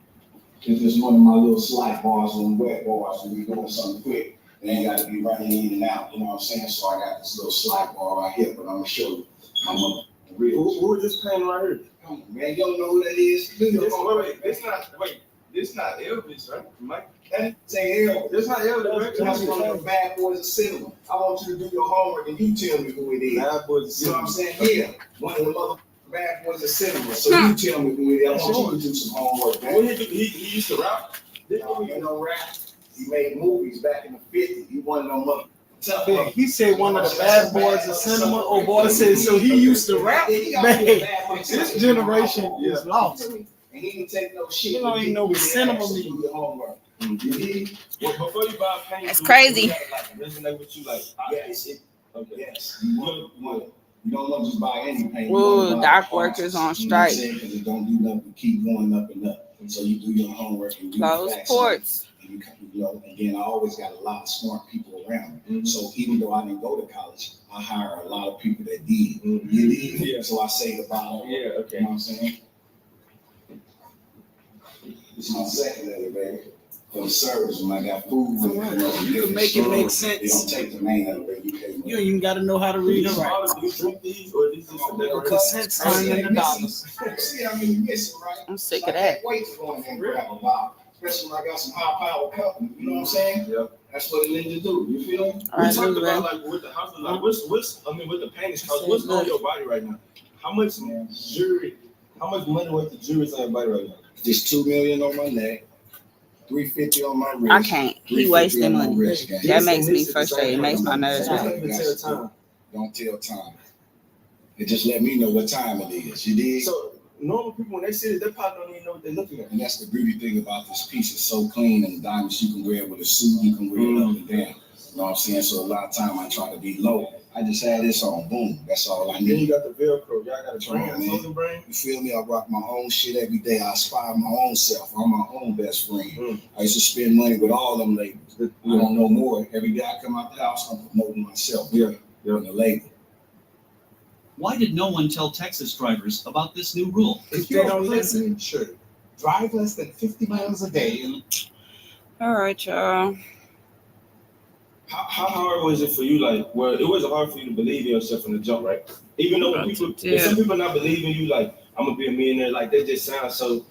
It's just one of my little slide bars on wet bars when we doing something quick. They ain't got to be running in and out. You know what I'm saying? So I got this little slide bar right here, but I'm gonna show you. Who is this painting right here? Come on, man. You don't know who that is? This not Elvis, right? Mike? Say Elvis. This not Elvis. That's one of the bad boys of cinema. I want you to do your homework and you tell me who it is. Bad boys of cinema. You know what I'm saying? Yeah. One of the mother bad boys of cinema. So you tell me who it is. I want you to do some homework, man. What he used to rap? You know, rap. He made movies back in the 50s. He one of them mother. He said one of the bad boys of cinema. Oh boy said so he used to rap. Man, this generation is lost. And he didn't take no shit. You don't even know what cinema means. Well, before you buy paint, that's crazy. You gotta, like, resonate with you, like, yes. Okay. Yes. You don't want to just buy any paint. Ooh, dock workers on strike. Because it don't do nothing but keep going up and up. And so you do your homework and do close ports. And again, I always got a lot of smart people around me. So even though I didn't go to college, I hire a lot of people that did. You did? Yeah. So I say the bottom. Yeah, okay. You know what I'm saying? It's my second elevator for the service when I got food. You can make it make sense. They don't take the main elevator. You ain't even got to know how to read and write. Do you drink these or these just A consent sign in the dollars. See, I mean, you miss it, right? I'm sick So of I that. can't wait to go in there and grab a bottle, especially when I got some high power company. You know what I'm saying? Yeah. That's what a ninja do. You feel me? All right, We talked Lou, about like with the house, like what's with the paintings cost, what's on your body right now? How much jewelry? How much money worth of jewelry on your body right now? Just $2 million on my neck, $350 on my wrist. I can't. He wasting $350 on my money. wrist, gang. That makes me frustrated. It makes my nerves Don't hurt. even tell time. Don't tell time. It just let me know what time it is. You dig? So normal people, when they see it, they probably don't even know what they're looking at. And that's the beauty thing about this piece. It's so clean, and the diamonds you can wear it with a suit, you can wear it up and down. You know what I'm saying? So a lot of time I try to be low. I just had this on, boom. That's all I And then you need. got the Velcro. Y'all got a Come on, brand, man. clothing brand. You feel me? I rock my own shit every day. I aspire my own self. I'm my own best friend. I used to spend money with all them labels. I don't know more. Every day I come out the house, I'm promoting myself. Yeah. The label. Why did no one tell Texas drivers about this new rule? If they don't listen, sure. Drive less than 50 miles a day. All right, y'all. How hard was it for you? Like, well, it wasn't hard for you to believe in yourself from the jump, right? Even though when people, if some people not believing you, like, I'm gonna be a millionaire, like that just sounds so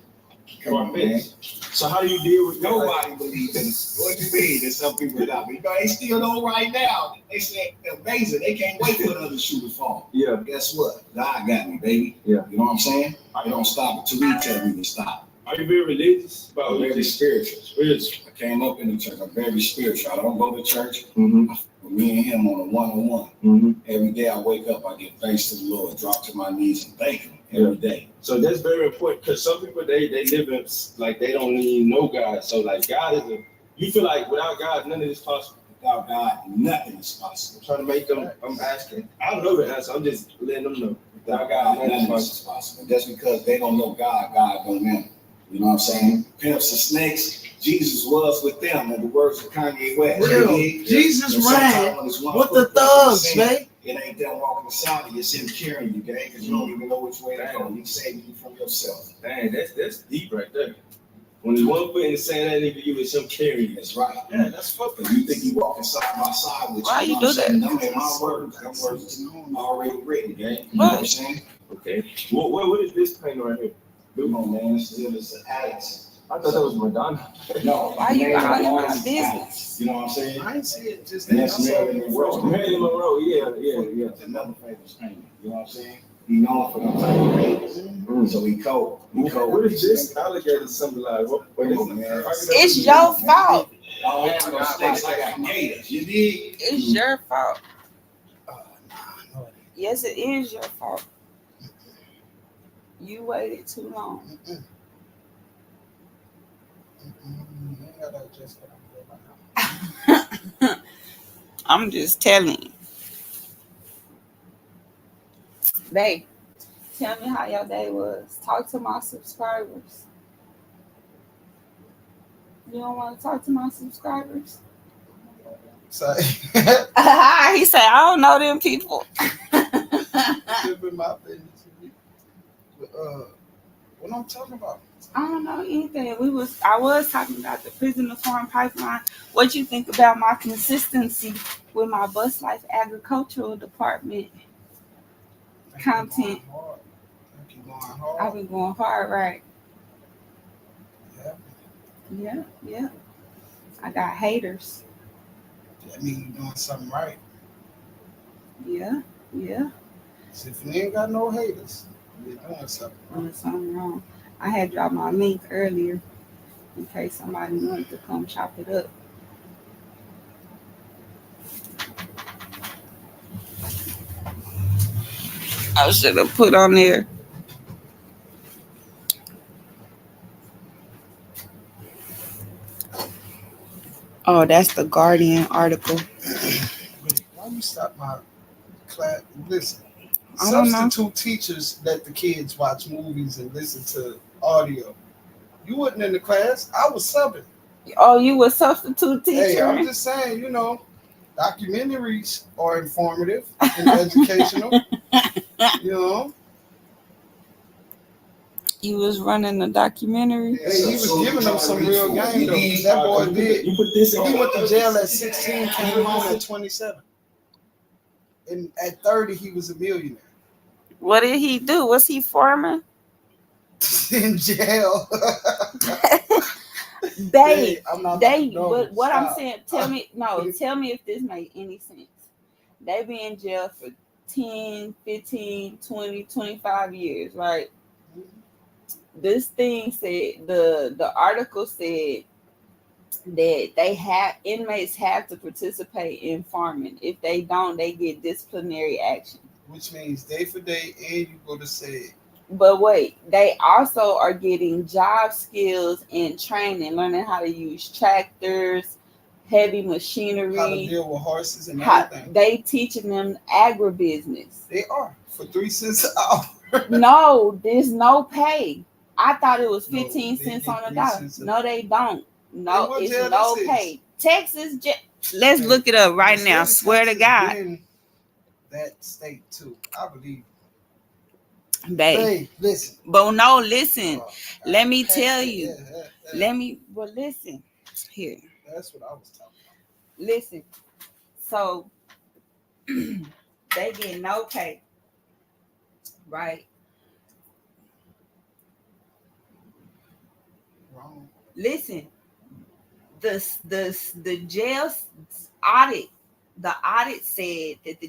far-fetched. So how do you deal with Nobody believes in it. What do you mean that some people not? You know, they still don't right now. They say amazing. They can't wait for another shoe to fall. Yeah. Guess what? God got me, baby. Yeah. You know what I'm saying? I don't stop until he tell me to stop. Are you very religious? I'm very spiritual. I came up in the church. I'm very spiritual. I don't go to church. Me and him on a one-on-one. Every day I wake up, I give thanks to the Lord, drop to my knees and thank him every day. So that's very important because some people they live in like they don't even know God. So like God is you feel like without God none of this is possible. Without God, nothing is possible. I'm trying to make them. I'm asking. I don't know the answer. I'm just letting them know. Without God, nothing is possible. Just because they don't know God, God don't know. You know what I'm saying? Pimps and snakes, Jesus was with them, in the words of Kanye West. Real. Jesus ran with the thugs, man. It ain't them walking beside you, it's him carrying you, gang, because you don't even know which way to go. He's saving you from yourself. Dang, that's deep right there. When there's one foot in the sand, that nigga, you is him carrying you. That's right. Yeah, that's fucking. You think you walking side by side with you. Why you know do what I'm saying? that? Them ain't my words. Them words is already written, gang. You know what I'm saying? Okay. What is this painting right here? Come on, man. It's an Alex. I thought that was Madonna. No. Why you all calling my business? business? You know what I'm saying? I ain't see it. Just And that's Marilyn Monroe. Marilyn Monroe, yeah. That's another famous painter. You know what I'm saying? He known for them type of paintings. So he cold. What is this alligator symbolize? What is it, man? It's your fault. Oh, I got snakes. I got gators. You dig? It's your fault. Yes, it is your fault. You waited too long. I'm just telling you. Babe, tell me how your day was. Talk to my subscribers. You don't want to talk to my subscribers? Sorry. He said, I don't know them people. My business. What I'm talking about? I don't know anything. I was talking about the prison reform pipeline. What you think about my consistency with my bus life agricultural department content? I've been going hard, right? Yeah. I got haters. That means you're doing something right. Yeah. So if you ain't got no haters, you're doing something. Doing something wrong. I had dropped my link earlier in case somebody wanted to come chop it up. I should have put on there. Oh, that's the Guardian article. Why you stop my class? Listen, I don't know. substitute teachers let the kids watch movies and listen to audio. You wasn't in the class. I was subbing. Oh, you were substitute teacher? Hey, I'm just saying, documentaries are informative and educational. You was running a documentary. Hey, he was giving them some real game though. That boy did. He went to jail at 16, came home at 27. And at 30, he was a millionaire. What did he do? Was he farming? In jail. But what stop. I'm saying, tell me if this made any sense. They be in jail for 10, 15, 20, 25 years, right? This thing said, the article said that inmates have to participate in farming. If they don't, they get disciplinary action. Which means day for day, and you go to say. But wait, they also are getting job skills and training, learning how to use tractors, heavy machinery, how to deal with horses and everything. They teaching them agribusiness. They are for 3 cents an hour. No, there's no pay. I thought it was 15 cents on the dollar. No, they don't. No, it's no pay. Texas, let's look it up right now. Swear to God. That state too, I believe. Babe, listen. But no, listen. Let me tell you. Listen. Here. That's what I was talking about. Listen. So they get no pay. Right? Wrong. Listen. The jail audit. The audit said that the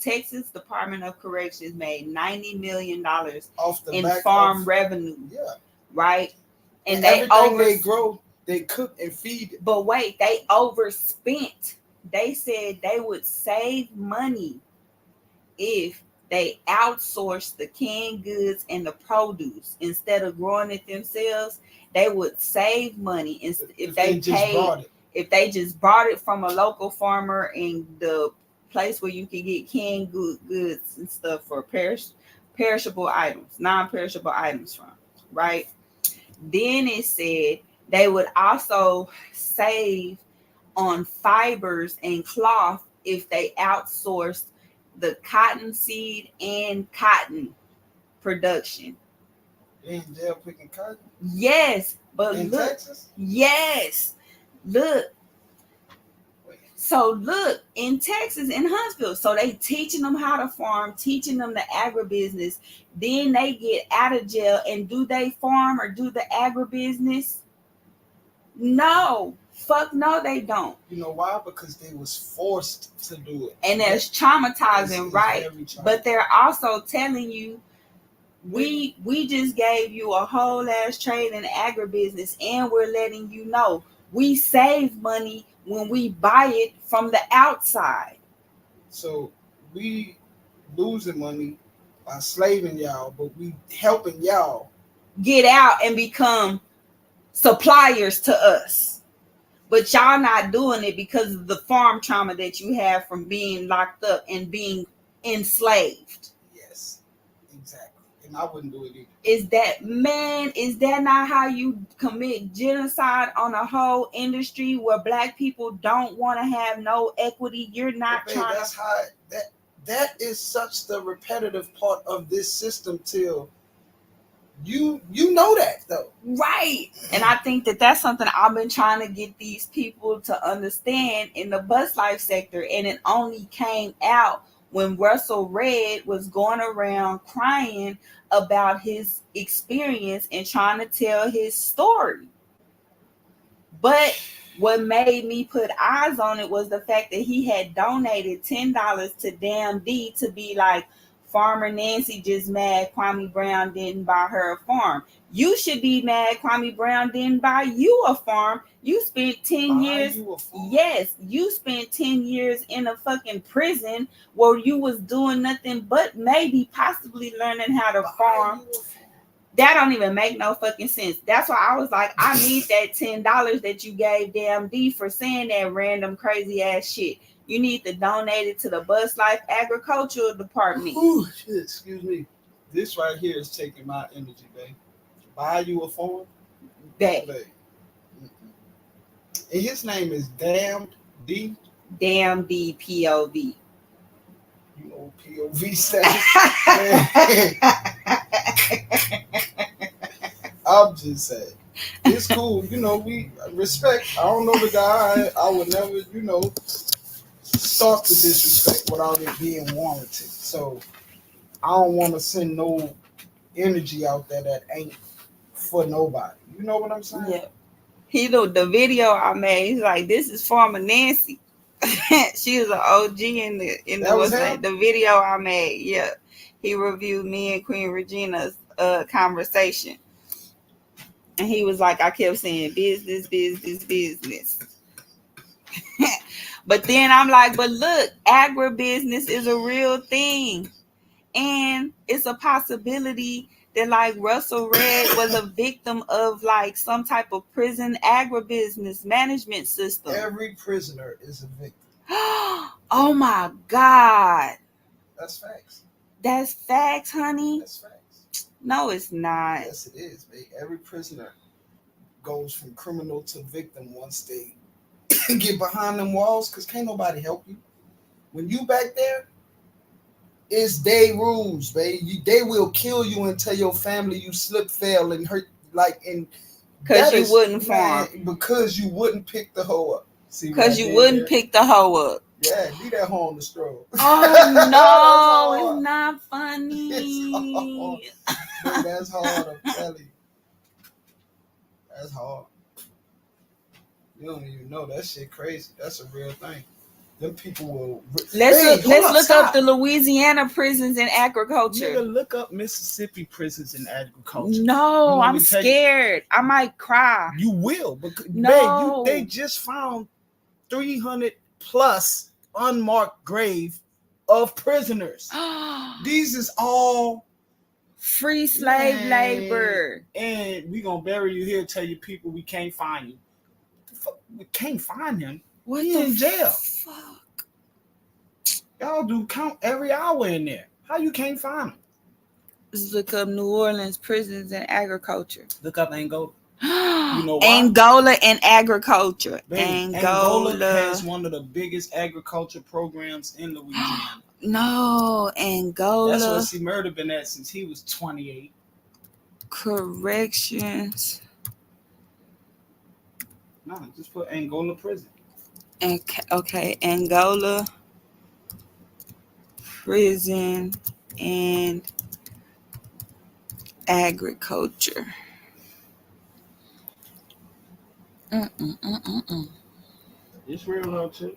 Texas Department of Corrections made $90 million in farm revenue. Yeah. Right? And they grow, they cook and feed it. But wait, they overspent. They said they would save money if they outsourced the canned goods and the produce instead of growing it themselves. They would save money if they just bought it from a local farmer in the place where you can get canned goods and stuff for perishable items, non-perishable items from, right? Then it said they would also save on fibers and cloth if they outsourced the cotton seed and cotton production. They in jail picking cotton? Yes, but in look, Texas? Yes, look. So look, in Texas, in Huntsville, so they teaching them how to farm, teaching them the agribusiness. Then they get out of jail, and do they farm or do the agribusiness? No, fuck no, they don't. You know why? Because they was forced to do it, and that's traumatizing, right? But they're also telling you, we just gave you a whole ass trade in agribusiness, and we're letting you know we save money when we buy it from the outside. So we losing money by slaving y'all, but we helping y'all get out and become suppliers to us. But y'all not doing it because of the farm trauma that you have from being locked up and being enslaved. Yes, exactly. And I wouldn't do it either. Is that not how you commit genocide on a whole industry where black people don't want to have no equity? You're not trying that's how that is such the repetitive part of this system till you know that though. Right. And I think that that's something I've been trying to get these people to understand in the bus life sector. And it only came out when Russell Red was going around crying about his experience and trying to tell his story. But what made me put eyes on it was the fact that he had donated $10 to Damn D to be like, Farmer Nancy just mad Kwame Brown didn't buy her a farm. You should be mad Kwame Brown didn't buy you a farm. You spent 10 years. Yes, you spent 10 years in a fucking prison where you was doing nothing but maybe possibly learning how to farm. That don't even make no fucking sense. That's why I was like, I need that $10 that you gave Damn D for saying that random crazy ass shit. You need to donate it to the Bus Life Agricultural Department. Ooh, shit, excuse me. This right here is taking my energy, babe. Buy you a farm? Babe. And his name is Damn D? Damn D POV. You know POV stands. I'm just saying. It's cool. You know, we respect. I don't know the guy. I would never, start to disrespect without it being warranted. So I don't want to send no energy out there that ain't for nobody. You know what I'm saying? Yeah. He looked the video I made. He's like, this is Farmer Nancy. She was an OG in the video I made. Yeah. He reviewed me and Queen Regina's conversation. And he was like, I kept saying business. But then I'm like, but look, agribusiness is a real thing. And it's a possibility that like Russell Red was a victim of like some type of prison agribusiness management system. Every prisoner is a victim. Oh my God. That's facts. That's facts, honey. That's facts. No, it's not. Yes, it is, babe. Every prisoner goes from criminal to victim once they get behind them walls, because can't nobody help you. When you back there, it's they rules, baby. They will kill you and tell your family you slip, fail, and hurt, because you wouldn't farm. Because you wouldn't pick the hoe up. Because you wouldn't pick the hoe up. Yeah, leave that hoe on the stroll. Oh no, it's not funny. That's hard, I'm telling you. That's hard. You don't even know that shit crazy. That's a real thing. Them people will. Let's look up the Louisiana prisons in agriculture. Nigga, look up Mississippi prisons in agriculture. No, I'm scared. I might cry. You will, because no. They just found 300 plus unmarked grave of prisoners. These is all free slave labor. And we gonna bury you here, tell you people we can't find you. We can't find him. He in jail. Fuck? Y'all do count every hour in there. How you can't find him? Let's look up New Orleans prisons and agriculture. Look up Angola. You know why? Angola and agriculture. Angola has one of the biggest agriculture programs in Louisiana. No, Angola. That's where C. Murder been at since he was 28. Corrections. No, just put Angola prison. Okay, Angola prison and agriculture. It's real though too.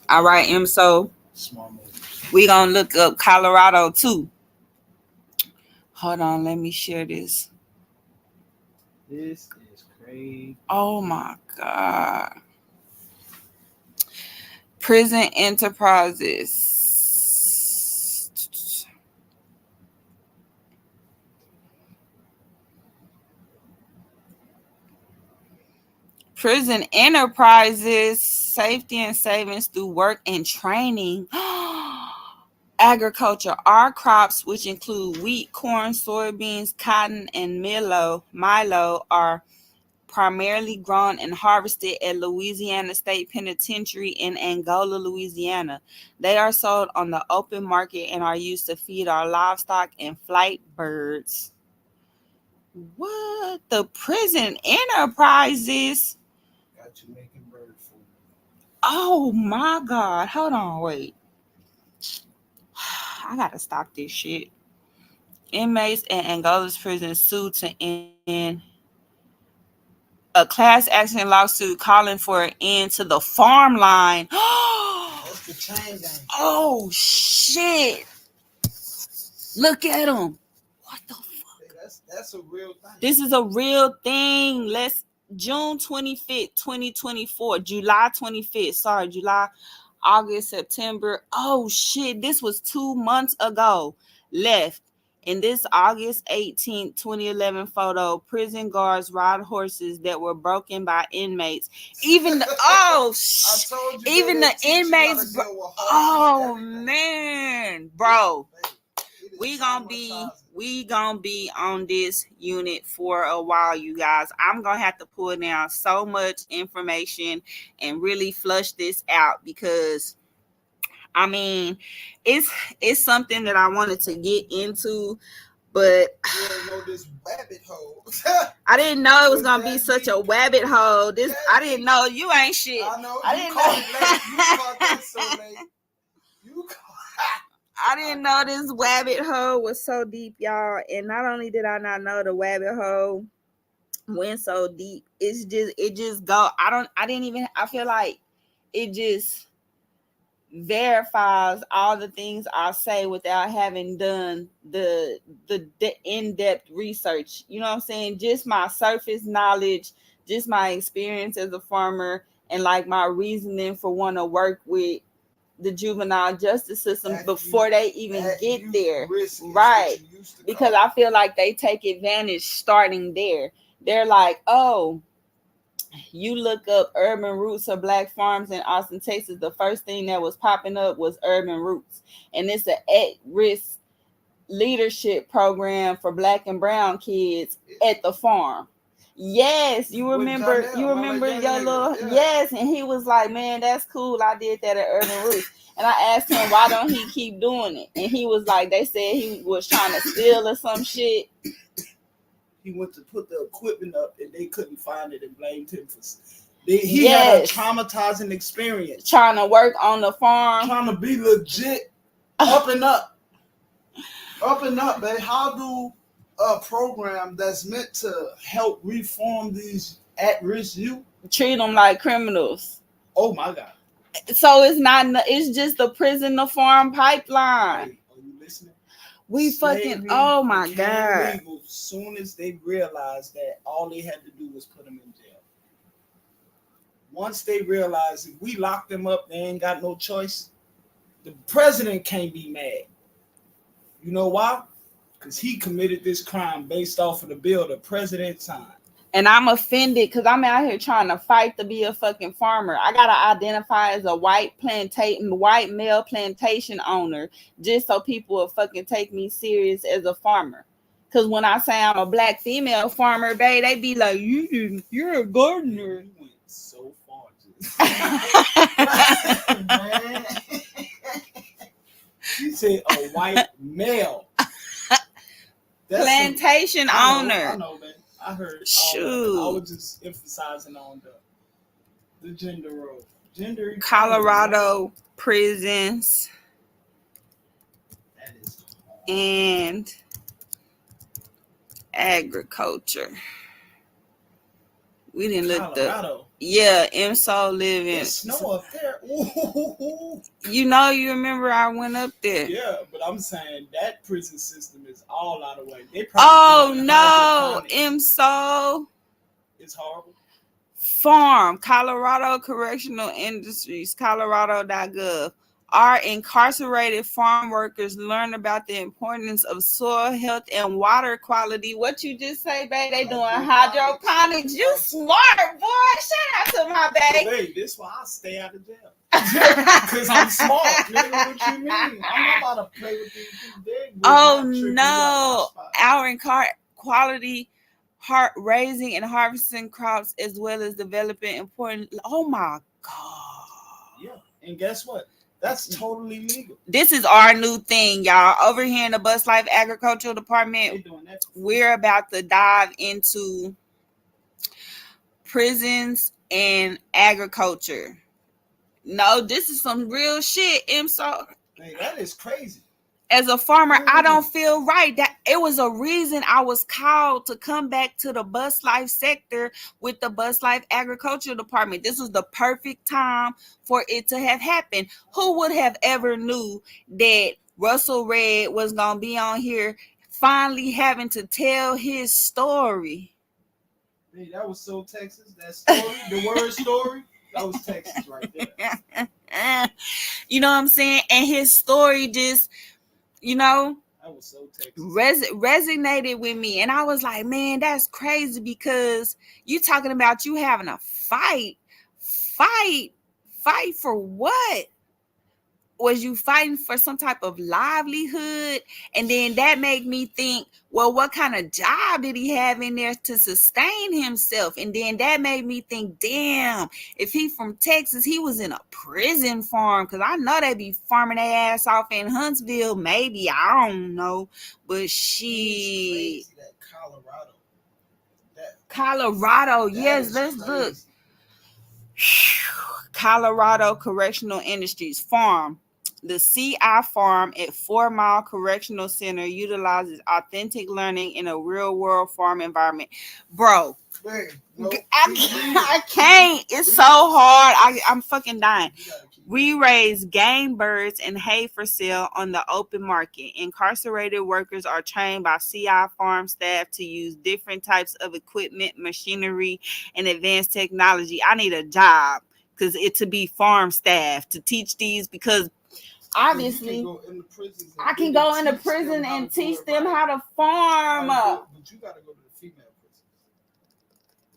All right, so we gonna look up Colorado too. Hold on, let me share this. This is crazy. Oh my God. Prison enterprises. Prison enterprises, safety and savings through work and training. Agriculture. Our crops, which include wheat, corn, soybeans, cotton, and milo, are primarily grown and harvested at Louisiana State Penitentiary in Angola, Louisiana. They are sold on the open market and are used to feed our livestock and flight birds. What? The prison enterprises? Got you making bird food. Oh my God. Hold on, wait. I gotta stop this shit. Inmates in Angola's prison sued to end a class action lawsuit calling for an end to the farm line. That's the chain gang. Oh shit! Look at them. What the fuck? Hey, that's a real thing. This is a real thing. June 25th, 2024. July 25th. Sorry, July, August, September. Oh shit! This was 2 months ago. Left. In this August 18th, 2011 photo, prison guards ride horses that were broken by inmates. Even the even the inmates. Oh man, bro, we gonna be on this unit for a while, you guys. I'm gonna have to pull down so much information and really flush this out because I mean, it's something that I wanted to get into, but you didn't know this Wabbit hole. I didn't know it was gonna be such a Wabbit hole. I didn't know you ain't shit. I know. I You didn't caught know. it late. You caught that so late. I didn't know this Wabbit hole was so deep, y'all. And not only did I not know the Wabbit hole went so deep, it just go. I feel like it just verifies all the things I say without having done the in-depth research. You know what I'm saying? Just my surface knowledge, just my experience as a farmer, and like my reasoning for want to work with the juvenile justice system before they even get there. Right. Because I feel like they take advantage starting there. They're like, oh, you look up urban roots of Black farms in Austin, Texas, the first thing that was popping up was urban roots. And it's an at-risk leadership program for Black and brown kids at the farm. Yes, you remember your little yes, and he was like, man, that's cool. I did that at Urban Roots. And I asked him, why don't he keep doing it? And he was like, they said he was trying to steal or some shit. He went to put the equipment up and they couldn't find it and blamed him for he had a traumatizing experience. Trying to work on the farm. Trying to be legit. Up and up. Up and up, babe. How do a program that's meant to help reform these at-risk youth treat them like criminals? Oh my God. So it's just the prison to farm pipeline. Hey, are you listening? We fucking, oh my God. Legal as soon as they realized that all they had to do was put them in jail. Once they realized if we lock them up, they ain't got no choice. The president can't be mad. You know why? Because he committed this crime based off of the bill the president signed. And I'm offended because I'm out here trying to fight to be a fucking farmer. I gotta identify as a white male plantation owner just so people will fucking take me serious as a farmer. Because when I say I'm a Black female farmer, babe, they be like, you're a gardener. You went so far. She said a white male. Plantation owner. I know, man. I heard. Shoot. I was just emphasizing on the gender role. Gender. Colorado prisons. And agriculture. We didn't look Colorado. Yeah, MSO living. There's snow up there. Ooh. You remember I went up there. Yeah, but I'm saying that prison system is all out of way. They Oh no, MSO. It's horrible. Farm, Colorado Correctional Industries, colorado.gov. Our incarcerated farm workers learn about the importance of soil health and water quality. What you just say, babe? They doing hydroponics. You smart, boy. Shout out to my babe. Hey, this is why I stay out of jail. Because I'm smart. Nigga, what you mean? I'm not about to play with these people. Oh no, our quality raising and harvesting crops as well as developing important. Oh my god. Yeah, and guess what? That's totally legal. This is our new thing, y'all. Over here in the Bus Life Agricultural Department, we're about to dive into prisons and agriculture. No, this is some real shit, MSO. Hey, that is crazy. As a farmer, I don't feel right. That it was a reason I was called to come back to the bus life sector with the Bus Life Agricultural Department. This was the perfect time for it to have happened. Who would have ever knew that Russell Red was going to be on here finally having to tell his story? Hey, that was so Texas. That story, the word story, that was Texas right there. You know what I'm saying? And his story just... that was so resonated with me. And I was like, man, that's crazy, because you talking about you having a fight for what? Was you fighting for some type of livelihood? And then that made me think, well, what kind of job did he have in there to sustain himself? And then that made me think, damn, if he from Texas, he was in a prison farm, because I know they be farming their ass off in Huntsville. Maybe, I don't know, but she Colorado. Yes, let's look. Colorado Correctional Industries Farm. The CI Farm at 4 Mile Correctional Center utilizes authentic learning in a real-world farm environment. Bro, I can't. It's so hard. I'm fucking dying. We raise game birds and hay for sale on the open market. Incarcerated workers are trained by CI Farm staff to use different types of equipment, machinery, and advanced technology. I need a job to be farm staff to teach these, because obviously I can go into prison and teach them how to farm. But you gotta go to the female prison.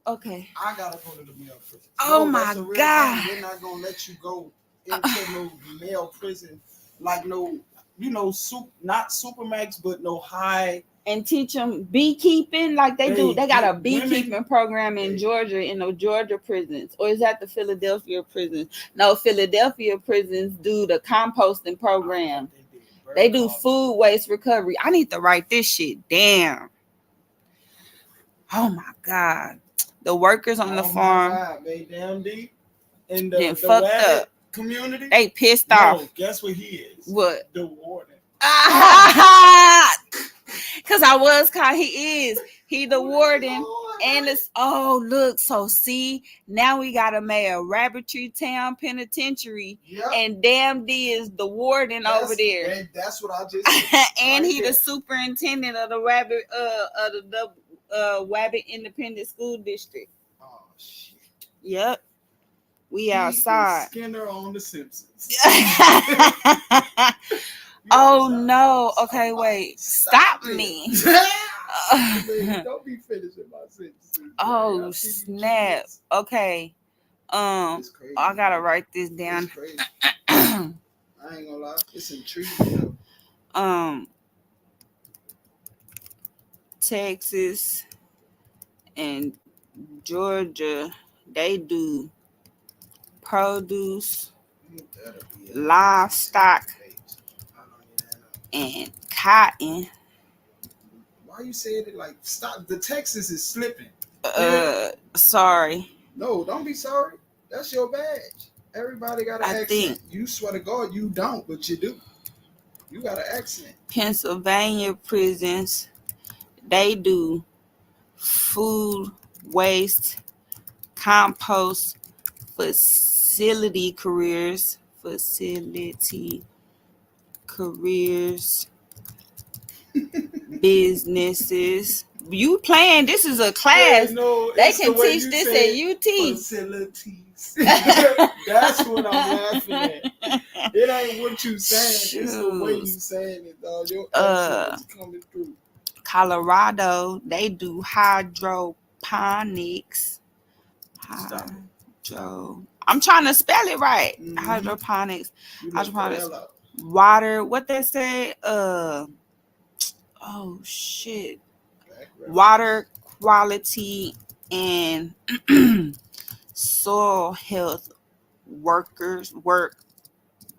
Okay. I gotta go to the male prison. Oh my God. They're not gonna let you go into no male prison, like not Supermax, but no high. And teach them beekeeping like they do. They got a beekeeping program in Georgia, in the Georgia prisons. Or is that the Philadelphia prisons? No, Philadelphia prisons do the composting program. They do food waste recovery. I need to write this shit down. Oh my God. The workers on the farm. God, they damn deep. And the fucked Wabbit up community. They pissed off. Guess what he is? What? The warden. Because I was called. He the warden. And it's, oh, look. So see, now we got a mayor, Rabbitry Town Penitentiary. Yep. And Damn D is the warden over there. And that's what I just said. And he the superintendent of the Wabbit Independent School District. Oh shit. Yep. We outside. Skinner on The Simpsons. Oh no. Okay, wait. Stop me. Don't be finishing my sentences. Oh snap. Okay. I gotta write this down. I ain't gonna lie. It's intriguing. Texas and Georgia, they do produce, livestock, and cotton. Why you saying it like stop? The Texas is slipping. Sorry. No, don't be sorry. That's your badge. Everybody got an accent. You swear to God you don't, but you do. You got an accent. Pennsylvania prisons, they do food waste compost facility careers, businesses. You playing? This is a class. No, They it's can the way teach you this say at it. UT. Facilities. That's what I'm laughing at. It ain't what you saying. It's the way you saying it, dog. Your accent is coming through. Colorado, they do hydroponics. I'm trying to spell it right. Hydroponics. Water. What they say? Oh shit. Water quality and soil health work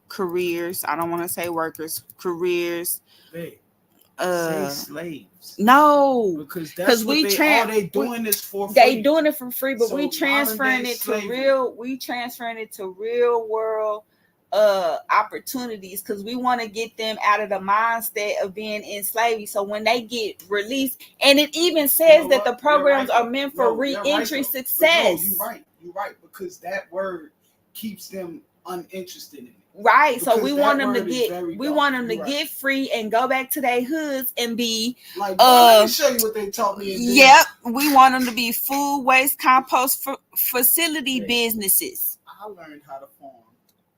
careers. I don't want to say workers, careers. Say slaves. No, because that's what they doing this for free. They doing it for free, but So we transferring it to real world opportunities, because we want to get them out of the mindset of being in slavery. So when they get released, and it even says that the programs are meant for re-entry success. You're right, because that word keeps them uninterested in it. Right, because so we want them to get free and go back to their hoods and be like. Let me show you what they taught me. Yep, we want them to be food waste compost facility businesses. I learned how to farm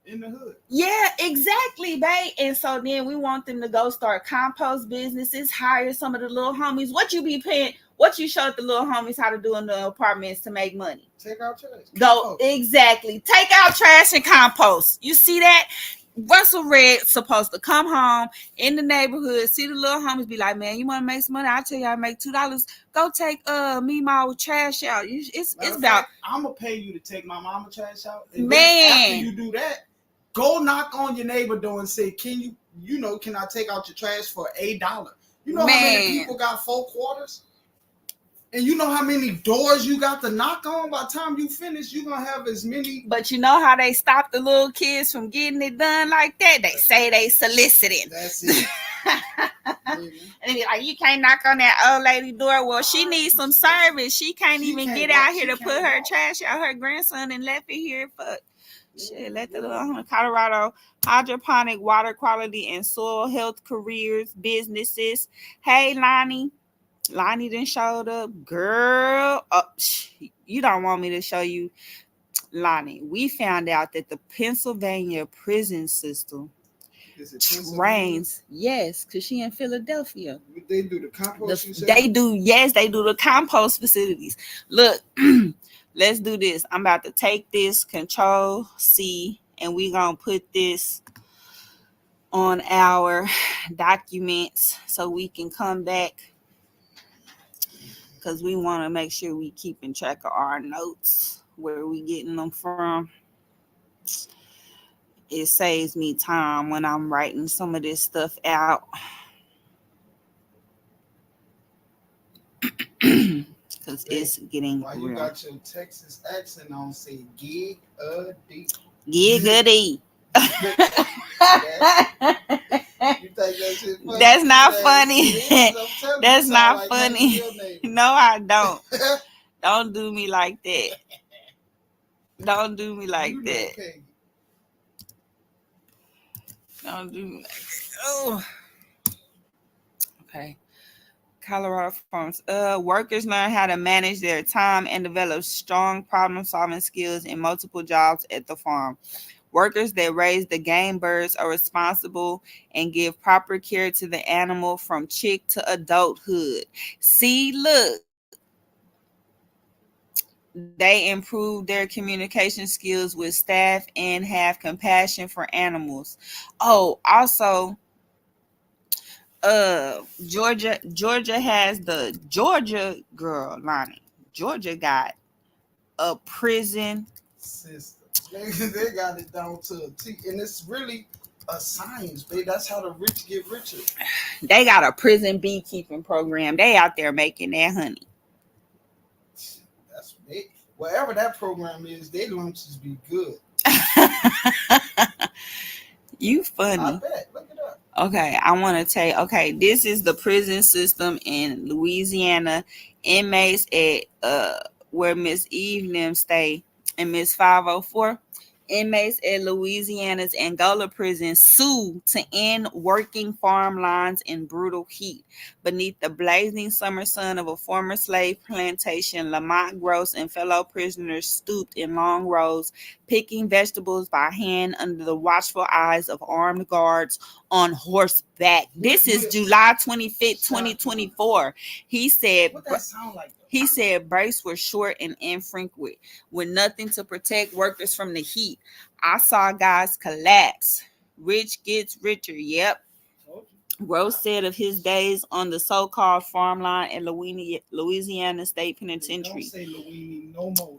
in the hood. Yeah, exactly, babe. And so then we want them to go start compost businesses, hire some of the little homies. What you be paying? What you showed the little homies how to do in the apartments to make money? Take out trash. Go exactly. Take out trash and compost. You see that? Russell Red supposed to come home in the neighborhood, see the little homies, be like, man, you want to make some money? I'll tell you I make $2. Go take me my trash out. It's about. I'm gonna pay you to take my mama trash out. And man, then after you do that, go knock on your neighbor door and say, can I take out your trash for $1? You know how many people got 4 quarters? And you know how many doors you got to knock on? By the time you finish, you're going to have as many. But you know how they stop the little kids from getting it done like that? They say they soliciting. That's it. And they be like, you can't knock on that old lady door. Well, she needs some service. She can't even get out here to put her trash out. Her grandson and left it here for shit. Let the little Colorado hydroponic water quality and soil health careers businesses. Hey, Lonnie done showed up. Girl, you don't want me to show you, Lonnie. We found out that the Pennsylvania prison system trains, yes, because she in Philadelphia. They do the compost. They do the compost facilities. Look, let's do this. I'm about to take this Control-C, and we gonna put this on our documents so we can come back, because we want to make sure we keeping track of our notes, where we getting them from. It saves me time when I'm writing some of this stuff out. Because it's getting Why real. You got your Texas accent on, say gig-a-dee. Gig-a-dee. You think that shit funny? That's not funny. That's not funny. No, I don't. Don't do me like that. Don't do me like that. Don't do me like that. Oh. Okay. Colorado farms. Workers learn how to manage their time and develop strong problem-solving skills in multiple jobs at the farm. Workers that raise the game birds are responsible and give proper care to the animal from chick to adulthood. See, look. They improve their communication skills with staff and have compassion for animals. Oh, also, Georgia has the girl, Lonnie. Georgia got a prison system. They got it down to a T, and it's really a science, babe. That's how the rich get richer. They got a prison beekeeping program. They out there making that honey. That's it. Whatever that program is, their lunches be good. You funny. I bet. Look it up. Okay, I want to tell you. Okay, this is the prison system in Louisiana. Inmates at where Miss Eve them stay and Miss 504. Inmates at Louisiana's Angola prison sue to end working farm lines in brutal heat. Beneath the blazing summer sun of a former slave plantation, Lamont Gross and fellow prisoners stooped in long rows, picking vegetables by hand under the watchful eyes of armed guards on horseback. This is July 25th, 2024. He said, What that sound like? he said breaks were short and infrequent, with nothing to protect workers from the heat. I saw guys collapse. Rich gets richer. Yep. Gross said of his days on the so-called farm line at Louisiana State Penitentiary. Don't say Louisiana no more.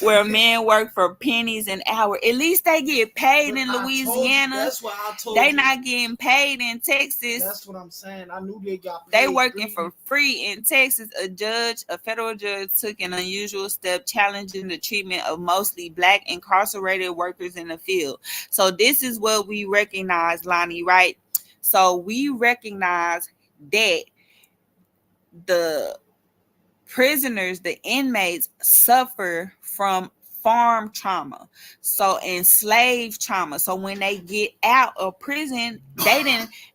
Where men work for pennies an hour. At least they get paid in Louisiana. That's what I told they you. not getting paid in Texas. That's what I'm saying. I knew they got paid. They working for free in Texas. A federal judge took an unusual step challenging the treatment of mostly black incarcerated workers in the field. So this is what we recognize, Lonnie, right? So we recognize that the prisoners, the inmates, suffer from farm trauma, so enslaved trauma. So when they get out of prison, they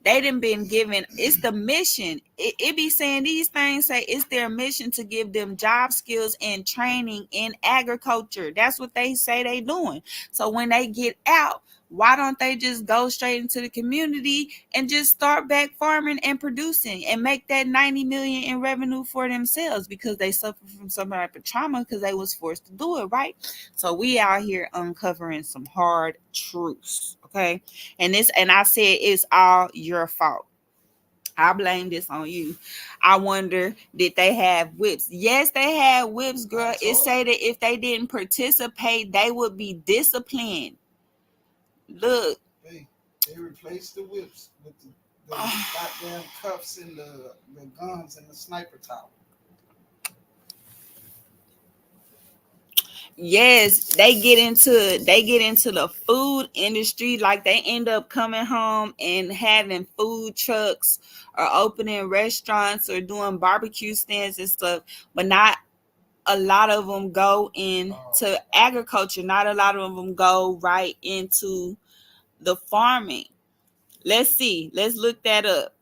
didn't been given. It's the mission. It be saying these things. Say it's their mission to give them job skills and training in agriculture. That's what they say they doing. So when they get out, why don't they just go straight into the community and just start back farming and producing and make that 90 million in revenue for themselves, because they suffer from some type of trauma because they was forced to do it, right? So we out here uncovering some hard truths, okay? And I said it's all your fault. I blame this on you. I wonder, did they have whips? Yes, they had whips, girl. It say that if they didn't participate, they would be disciplined. Look. Hey, they replaced the whips with the goddamn cuffs and the guns and the sniper tower. Yes, they get into the food industry. Like they end up coming home and having food trucks or opening restaurants or doing barbecue stands and stuff, but not a lot of them go into agriculture. Not a lot of them go right into the farming. Let's see. Let's look that up.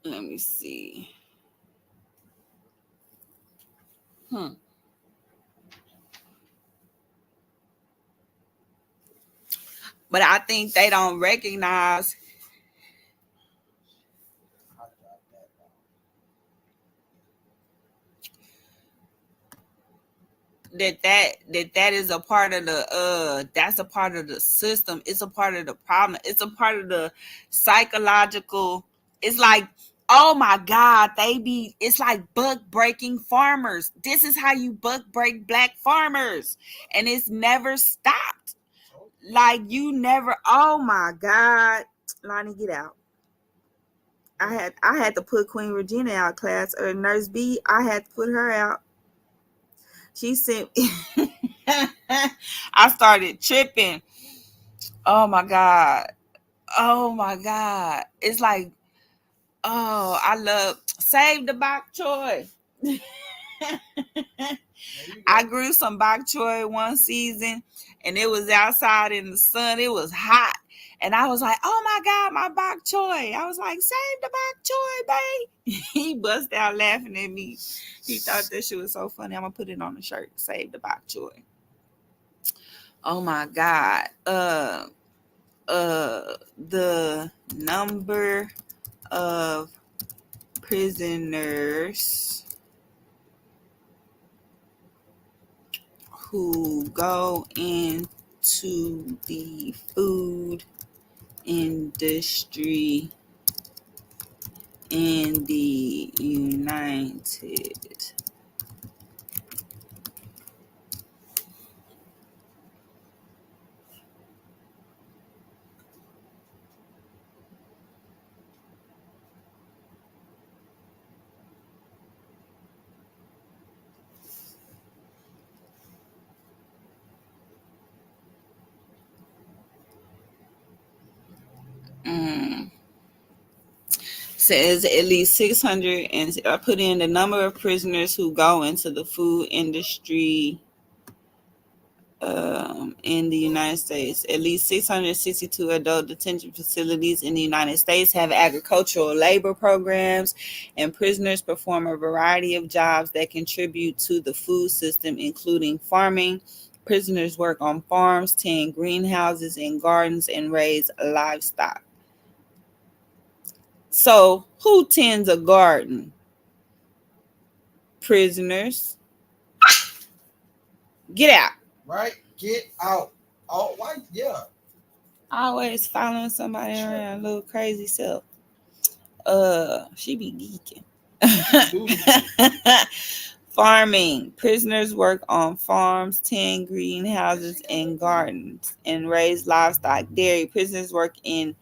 Let me see. But I think they don't recognize that is a part of the that's a part of the system. It's a part of the problem. It's a part of the psychological. It's like, oh my God, it's like buck breaking farmers. This is how you buck break black farmers, and it's never stopped. Like you never. Oh my God, Lonnie, get out. I had to put Queen Regina out class, or Nurse B. I had to put her out. She said, I started tripping. Oh my God. Oh my God. It's like, oh, I love Save the Bok Choy. I grew some bok choy one season, and it was outside in the sun. It was hot. And I was like, oh my God, my bok choy. I was like, save the bok choy, babe. He bust out laughing at me. He thought that shit was so funny. I'm going to put it on the shirt. Save the bok choy. Oh my God. The number of prisoners who go into the food industry in the United says at least 600, and I put in the number of prisoners who go into the food industry in the United States. At least 662 adult detention facilities in the United States have agricultural labor programs, and prisoners perform a variety of jobs that contribute to the food system, including farming. Prisoners work on farms, tend greenhouses and gardens, and raise livestock. So, who tends a garden? Prisoners. Get out. Right? Get out. Oh, why? Yeah. Always following somebody around, little crazy self. She be geeking. Farming. Prisoners work on farms, tend greenhouses and gardens, and raise livestock. Dairy. Prisoners work in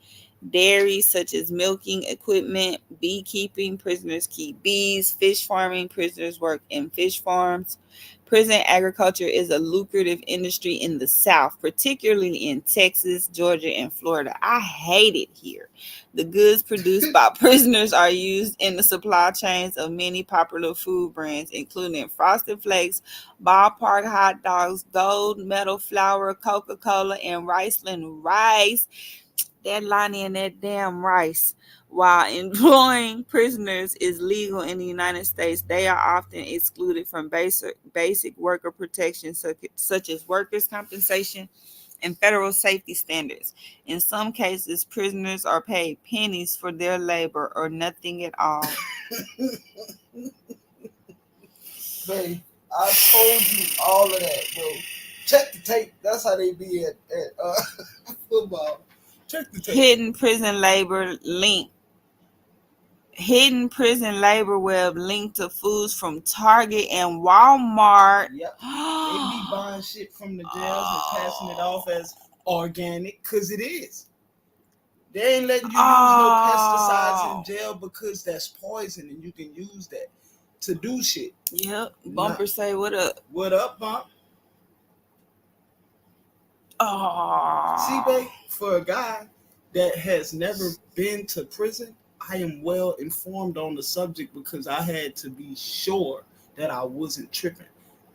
dairy, such as milking equipment. Beekeeping. Prisoners keep bees. Fish farming. Prisoners work in fish farms. Prison agriculture is a lucrative industry in the South, particularly in Texas, Georgia, and Florida. I hate it here. The goods produced by prisoners are used in the supply chains of many popular food brands, including Frosted Flakes, Ballpark hot dogs, Gold Medal flour, Coca-Cola, and Riceland rice. That line in that damn rice. While employing prisoners is legal in the United States, they are often excluded from basic worker protections such as workers' compensation and federal safety standards. In some cases, prisoners are paid pennies for their labor or nothing at all. Babe, I told you all of that, bro. Check the tape. That's how they be at football. Check the tape. Hidden prison labor web linked to foods from Target and Walmart. Yep. They be buying shit from the jails and passing it off as organic because it is. They ain't letting you use no pesticides in jail because that's poison and you can use that to do shit. Yep. Bumper say what up? What up, Bump? Oh. See, babe, for a guy that has never been to prison, I am well informed on the subject because I had to be sure that I wasn't tripping.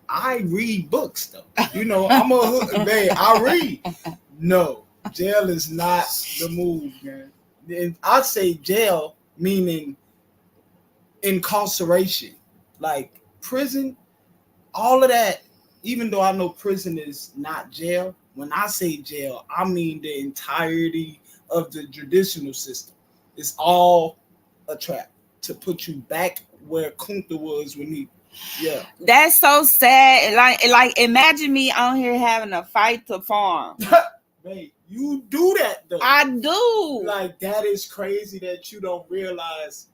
I read books, though. You know, I'm a man. I read. No, jail is not the move, man. And I say jail meaning incarceration, like prison. All of that. Even though I know prison is not jail, when I say jail, I mean the entirety of the judicial system. It's all a trap to put you back where Kunta was when he, yeah. That's so sad. Like imagine me on here having a fight to farm. Babe, you do that though. I do. Like that is crazy that you don't realize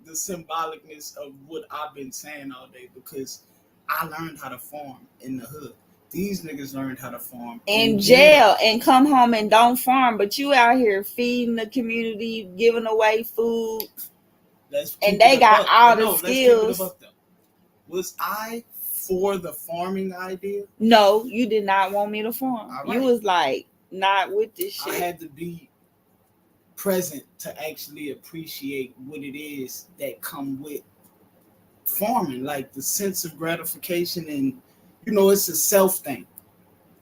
the symbolicness of what I've been saying all day because I learned how to farm in the hood. These niggas learned how to farm in jail and come home and don't farm, but you out here feeding the community, giving away food, and they got all the skills. Was I for the farming idea? No, you did not want me to farm. Right. You was like, not with this shit. I had to be present to actually appreciate what it is that come with farming, like the sense of gratification, and you know, it's a self thing.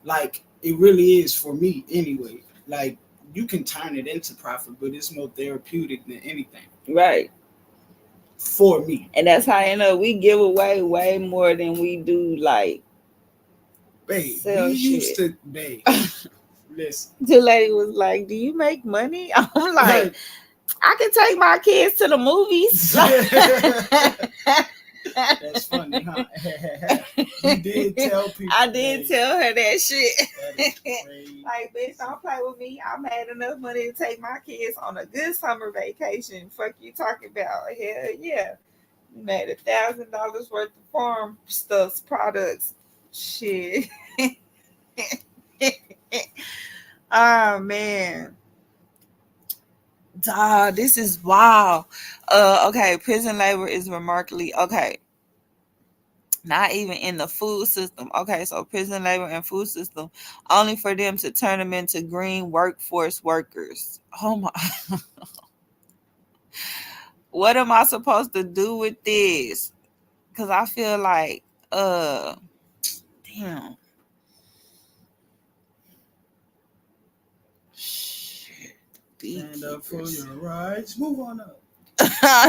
Like it really is for me anyway. Like you can turn it into profit, but it's more therapeutic than anything. Right. For me. And that's how we give away way more than we do like babe. Sell we shit. Used to babe. Listen. The lady was like, do you make money? I'm like, I can take my kids to the movies. That's funny, huh? You did tell people. I did tell her that shit. Like, bitch, don't play with me. I made enough money to take my kids on a good summer vacation. Fuck you talking about? Hell yeah. You made $1,000 worth of farm stuff, products. Shit. Oh, man. Duh, this is wild. Okay, prison labor is remarkably okay. Not even in the food system. Okay, so prison labor and food system, only for them to turn them into green workforce workers. Oh my. What am I supposed to do with this? Because I feel like, damn. Shit. Stand up for your rights. Move on up.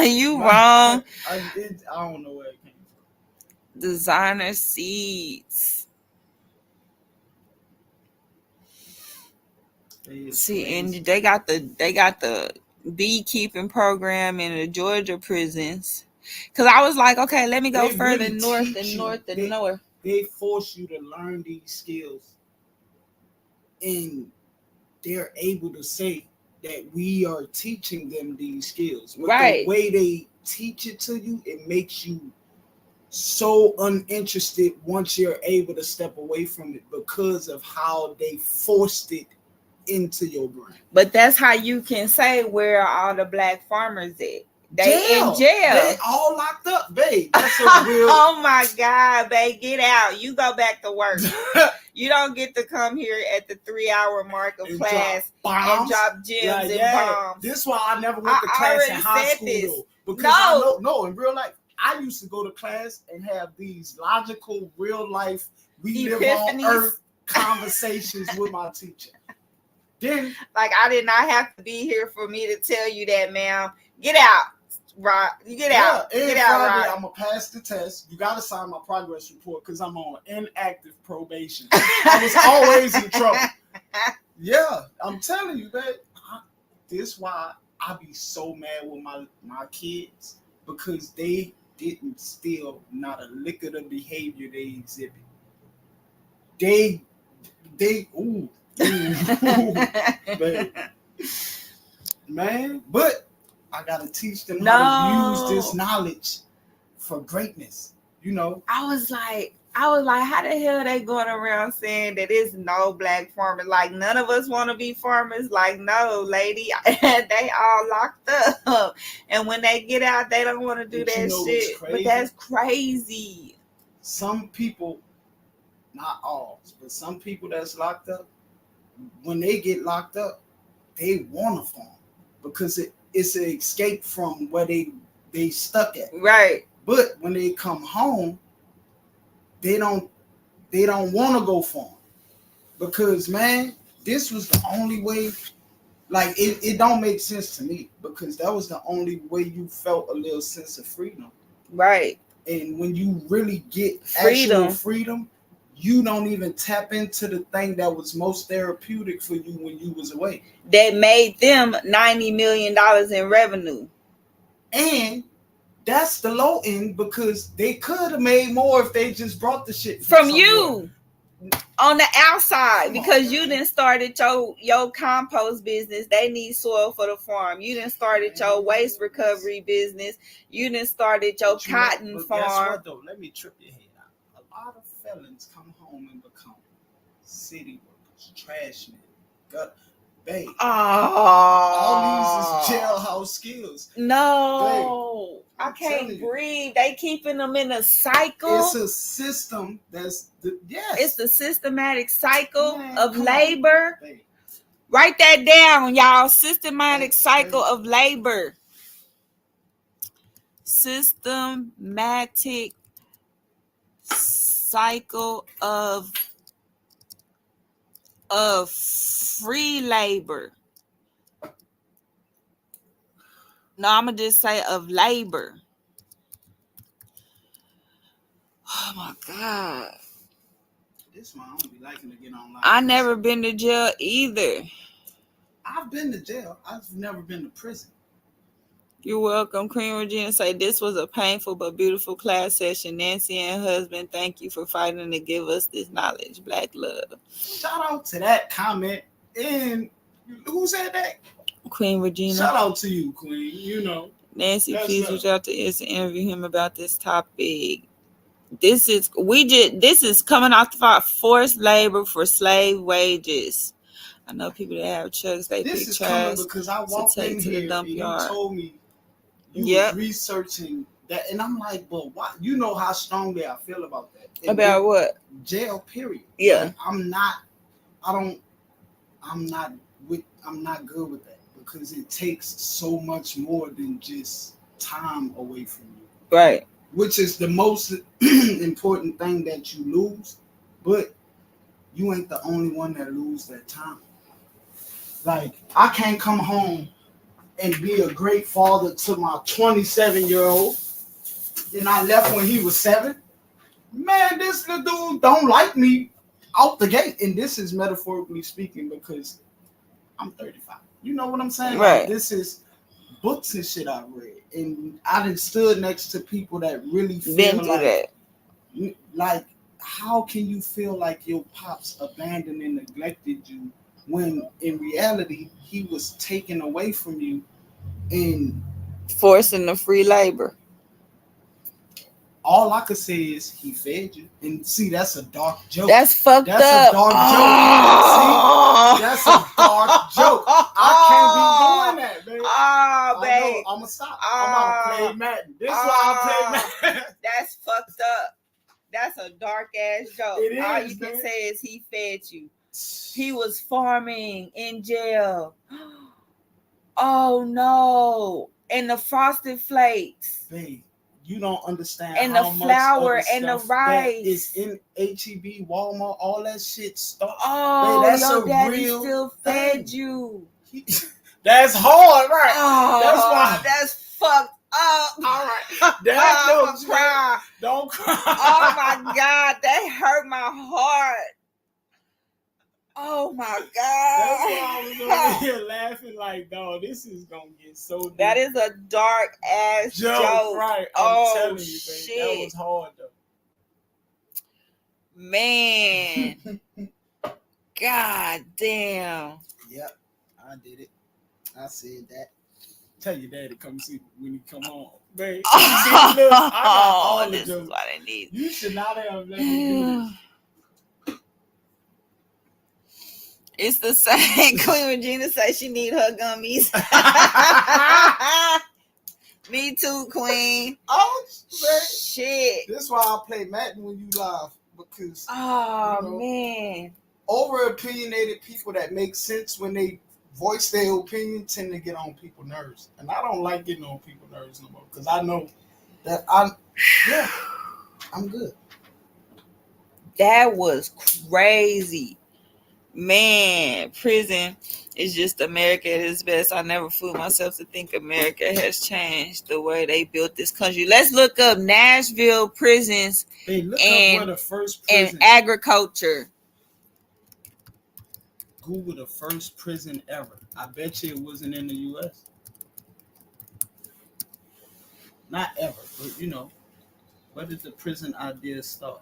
You wrong. I don't know where it came from. Designer seeds. See, and they got the beekeeping program in the Georgia prisons. Cause I was like, okay, let me go They further really north teach and you. north and north. They force you to learn these skills, and they're able to say that we are teaching them these skills. But Right. the way they teach it to you, it makes you so uninterested once you're able to step away from it because of how they forced it into your brain. But that's how you can say where are all the black farmers at? They in jail. They all locked up, babe. That's a real. Oh my God, babe, get out. You go back to work. You don't get to come here at the 3-hour mark of and class drop and drop gems and bombs. This is why I never went to class in high school though. Because in real life, I used to go to class and have these logical, real life, we live on earth conversations with my teacher. Then, like, I did not have to be here for me to tell you that, ma'am. Get out, Rod. You get out. Get out, Friday, Rod. I'm gonna pass the test. You gotta sign my progress report because I'm on inactive probation. I was always in trouble. Yeah, I'm telling you, man. This is why I be so mad with my kids because they didn't steal not a lick of the behavior they exhibit. Man, but I gotta teach them how to use this knowledge for greatness. You know, I was like, how the hell they going around saying that there's no black farmers? Like, none of us want to be farmers. Like, no, lady, they all locked up, and when they get out, they don't want to do that shit. But that's crazy. Some people, not all, but some people that's locked up, when they get locked up, they want to farm because it's an escape from where they stuck at. Right. But when they come home, they don't want to go farm because, man, this was the only way. Like, it don't make sense to me because that was the only way you felt a little sense of freedom. Right. And when you really get actual freedom, you don't even tap into the thing that was most therapeutic for you when you was away. That made them $90 million in revenue. And that's the low end because they could have made more if they just brought the shit from you on the outside because you done started your compost business. They need soil for the farm. You done started your waste recovery business. You done started your cotton farm. Guess what though? Let me trip your head out. A lot of felons come home and become city workers, trash men. Babe, all these is jailhouse skills. No, babe, I can't breathe. They keeping them in a cycle. It's a system that's it's the systematic cycle of labor. Write that down, y'all. Systematic cycle of labor. Systematic cycle of free labor. No, I'm gonna just say of labor. Oh my God. This one I don't be liking to get online. I never been to jail either. I've been to jail. I've never been to prison. You're welcome. Queen Regina say this was a painful but beautiful class session. Nancy and husband, thank you for fighting to give us this knowledge. Black love. Shout out to that comment. And who said that? Queen Regina. Shout out to you, Queen. You know. Nancy, please reach out to us and interview him about this topic. This is coming off the forced labor for slave wages. I know people that have trucks, they pick trash because I walked to take in to the here dump and yard. you told me you was researching that, and I'm like, but why? You know how strongly I feel about that. And about what? Jail, period. Yeah. Like, I'm not good with that because it takes so much more than just time away from you. Right. Which is the most important thing that you lose, but you ain't the only one that lose that time. Like, I can't come home and be a great father to my 27-year-old, and I left when he was 7. Man, this little dude don't like me out the gate, and this is metaphorically speaking because I'm 35. You know what I'm saying? Right. Like, this is books and shit I've read, and I done stood next to people that really feel Been through like, like, how can you feel like your pops abandoned and neglected you when in reality he was taken away from you and forcing the free labor? All I could say is he fed you. And see, that's a dark joke. That's fucked That's up. a dark joke. See, that's a dark joke. I can't be doing that, babe. Oh, babe. I'm gonna stop. I'm gonna play Madden. This is why I play Madden. That's fucked up. That's a dark ass joke. It is, all you can man. say is he fed you. He was farming in jail. Oh no. And the Frosted Flakes. Babe, you don't understand. And how the much flour of the and the stuff rice. that is in HEB, Walmart, all that shit stuff. Oh, Babe, that's your a daddy real still fed you. That's hard, right? Oh, That's why. that's fucked up. All right. That's I'm no gonna cry. Don't cry. Oh my God, that hurt my heart. Oh my God. That's why I was over here laughing like, dog, this is gonna get so deep. That is a dark ass joke. Right. I'm telling you, babe. That was hard though. Man. God damn. Yep, I did it. I said that. Tell your daddy come see when he come home. Babe, see, look, I got all the this jokes. is what I need. You should not have let me do this. It's the same. Queen Regina says she need her gummies. Me too, Queen. Oh, man. Shit. This is why I play Madden when you live, because man, over opinionated people that make sense when they voice their opinion tend to get on people's nerves, and I don't like getting on people's nerves no more because I know that I'm good. That was crazy. Man, prison is just America at its best. I never fooled myself to think America has changed the way they built this country. Let's look up Nashville prisons Look up where the first and prison. agriculture. Google the first prison ever. I bet you it wasn't in the U.S. Not ever, but you know, where did the prison idea start?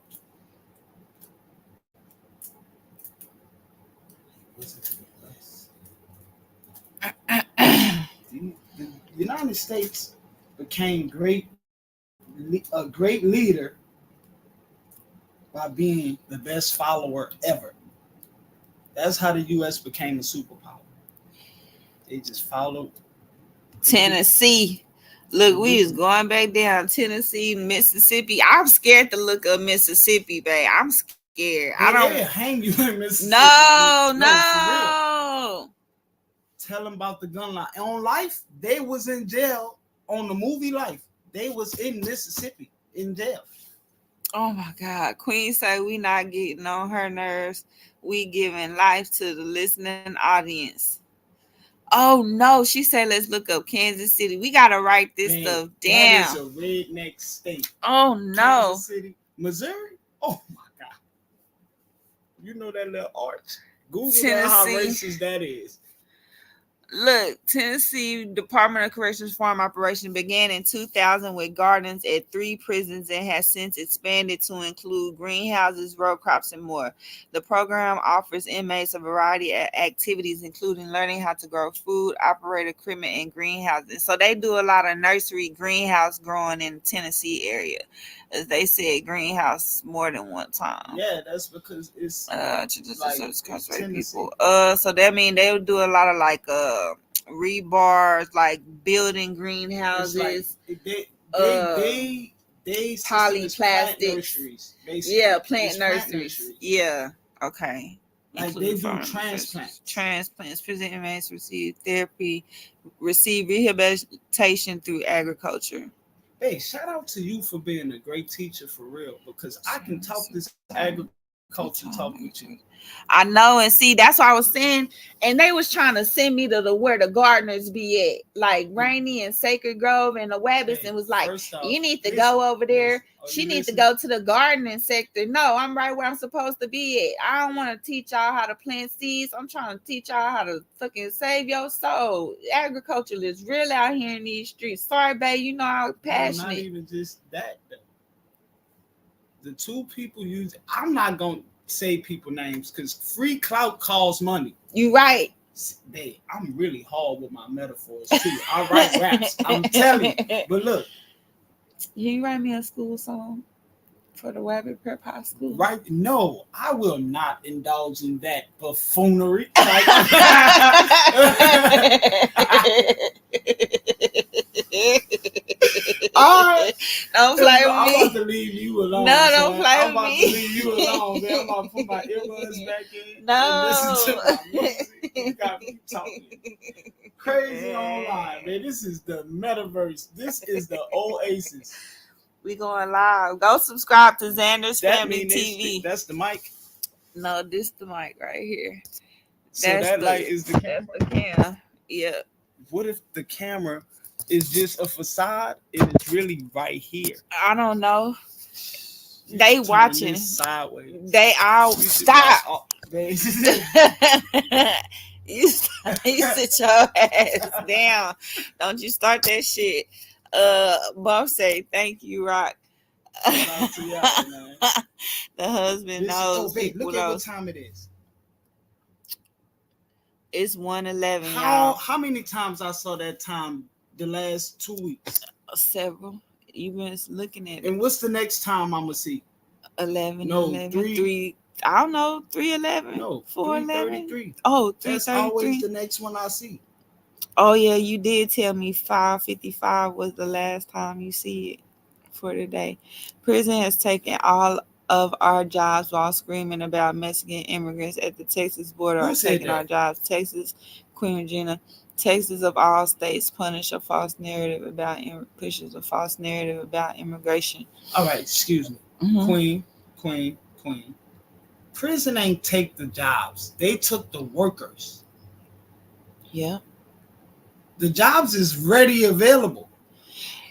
The United States became a great leader by being the best follower ever. That's how the U.S. became a superpower. They just followed. Tennessee. Look, we is going back down Tennessee, Mississippi. I'm scared to look up Mississippi, babe. I'm scared. I don't hang you in Mississippi. No. For real. Tell them about the gun line. On Life, they was in jail on the movie Life. They was in Mississippi in jail. Oh my God. Queen say we not getting on her nerves. We giving life to the listening audience. Oh no, she said let's look up Kansas City. We gotta write this stuff down. That is a redneck state. Oh no. Kansas City, Missouri. Oh my God. You know that little arch. Google that, how racist that is. Look, Tennessee Department of Corrections farm operation began in 2000 with gardens at 3 prisons and has since expanded to include greenhouses, row crops, and more. The program offers inmates a variety of activities, including learning how to grow food, operate equipment, and greenhouses. So they do a lot of nursery greenhouse growing in the Tennessee area. As they said, greenhouse more than one time. Yeah, that's because it's people. So that means they would do a lot of like rebars, like building greenhouses. They polyplastic nurseries. Yeah, plant nurseries. Yeah. Okay. Like they do transplants. Prison inmates receive therapy, receive rehabilitation through agriculture. Hey, shout out to you for being a great teacher for real, because I can talk this agriculture talk with you. I know, and see, that's what I was saying. And they was trying to send me to where the gardeners be at, like Rainy and Sacred Grove and the Wabbits, and was like, you need to go over there. She needs to go to the gardening sector. No, I'm right where I'm supposed to be at. I don't want to teach y'all how to plant seeds. I'm trying to teach y'all how to fucking save your soul. Agriculture is real out here in these streets. Sorry, babe, you know I'm passionate. Not even just that, though. The two people I'm not gonna say people names because free clout costs money. You right. I'm really hard with my metaphors too. I write raps. I'm telling you. But look, you write me a school song for the Wabbit Prep High School. Right? No, I will not indulge in that buffoonery. All right. Don't play with me. I'm about to leave you alone. No, don't play I'm with about me. to leave you alone, man. I'm about to put my earbuds back in. No. And listen to my music. You got me talking crazy online, man. This is the metaverse. This is the oasis. We going live. Go subscribe to Xander's That Family mean TV. That's the mic. No, this the mic right here. So that light is the camera. That's the camera. Yeah. What if the camera is just a facade and it's really right here? I don't know. They watching sideways. They all stop. You sit your ass down. Don't you start that shit. Buff say thank you, Rock. The husband knows. Babe, look at what time it is. It's 1:11. How many times I saw that time the last 2 weeks? Several. You've been looking at it. And what's the next time I'm gonna see? 11. No, 11, 3. I don't know. 3:11. No, 4:11. Oh, 3:33. That's always the next one I see. Oh yeah, you did tell me 5:55 was the last time you see it for today. Prison has taken all of our jobs while screaming about Mexican immigrants at the Texas border are taking our jobs. Texas, Queen Regina, Texas of all states pushes a false narrative about immigration. All right, excuse me. Mm-hmm. Queen. Prison ain't take the jobs. They took the workers. Yeah. The jobs is ready available.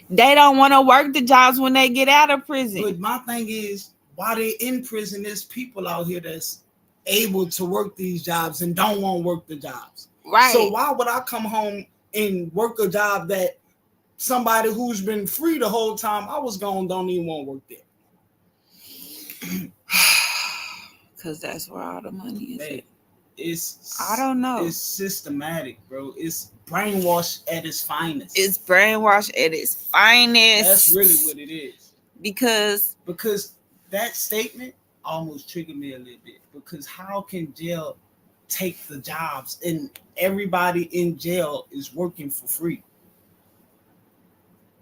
They don't want to work the jobs when they get out of prison. But my thing is, while they in prison, there's people out here that's able to work these jobs and don't want to work the jobs. Right. So why would I come home and work a job that somebody who's been free the whole time I was gone don't even want to work there? Because that's where all the money is. I don't know. It's systematic, bro. It's brainwash at its finest. It's brainwash at its finest. That's really what it is. Because that statement almost triggered me a little bit. Because how can jail take the jobs and everybody in jail is working for free?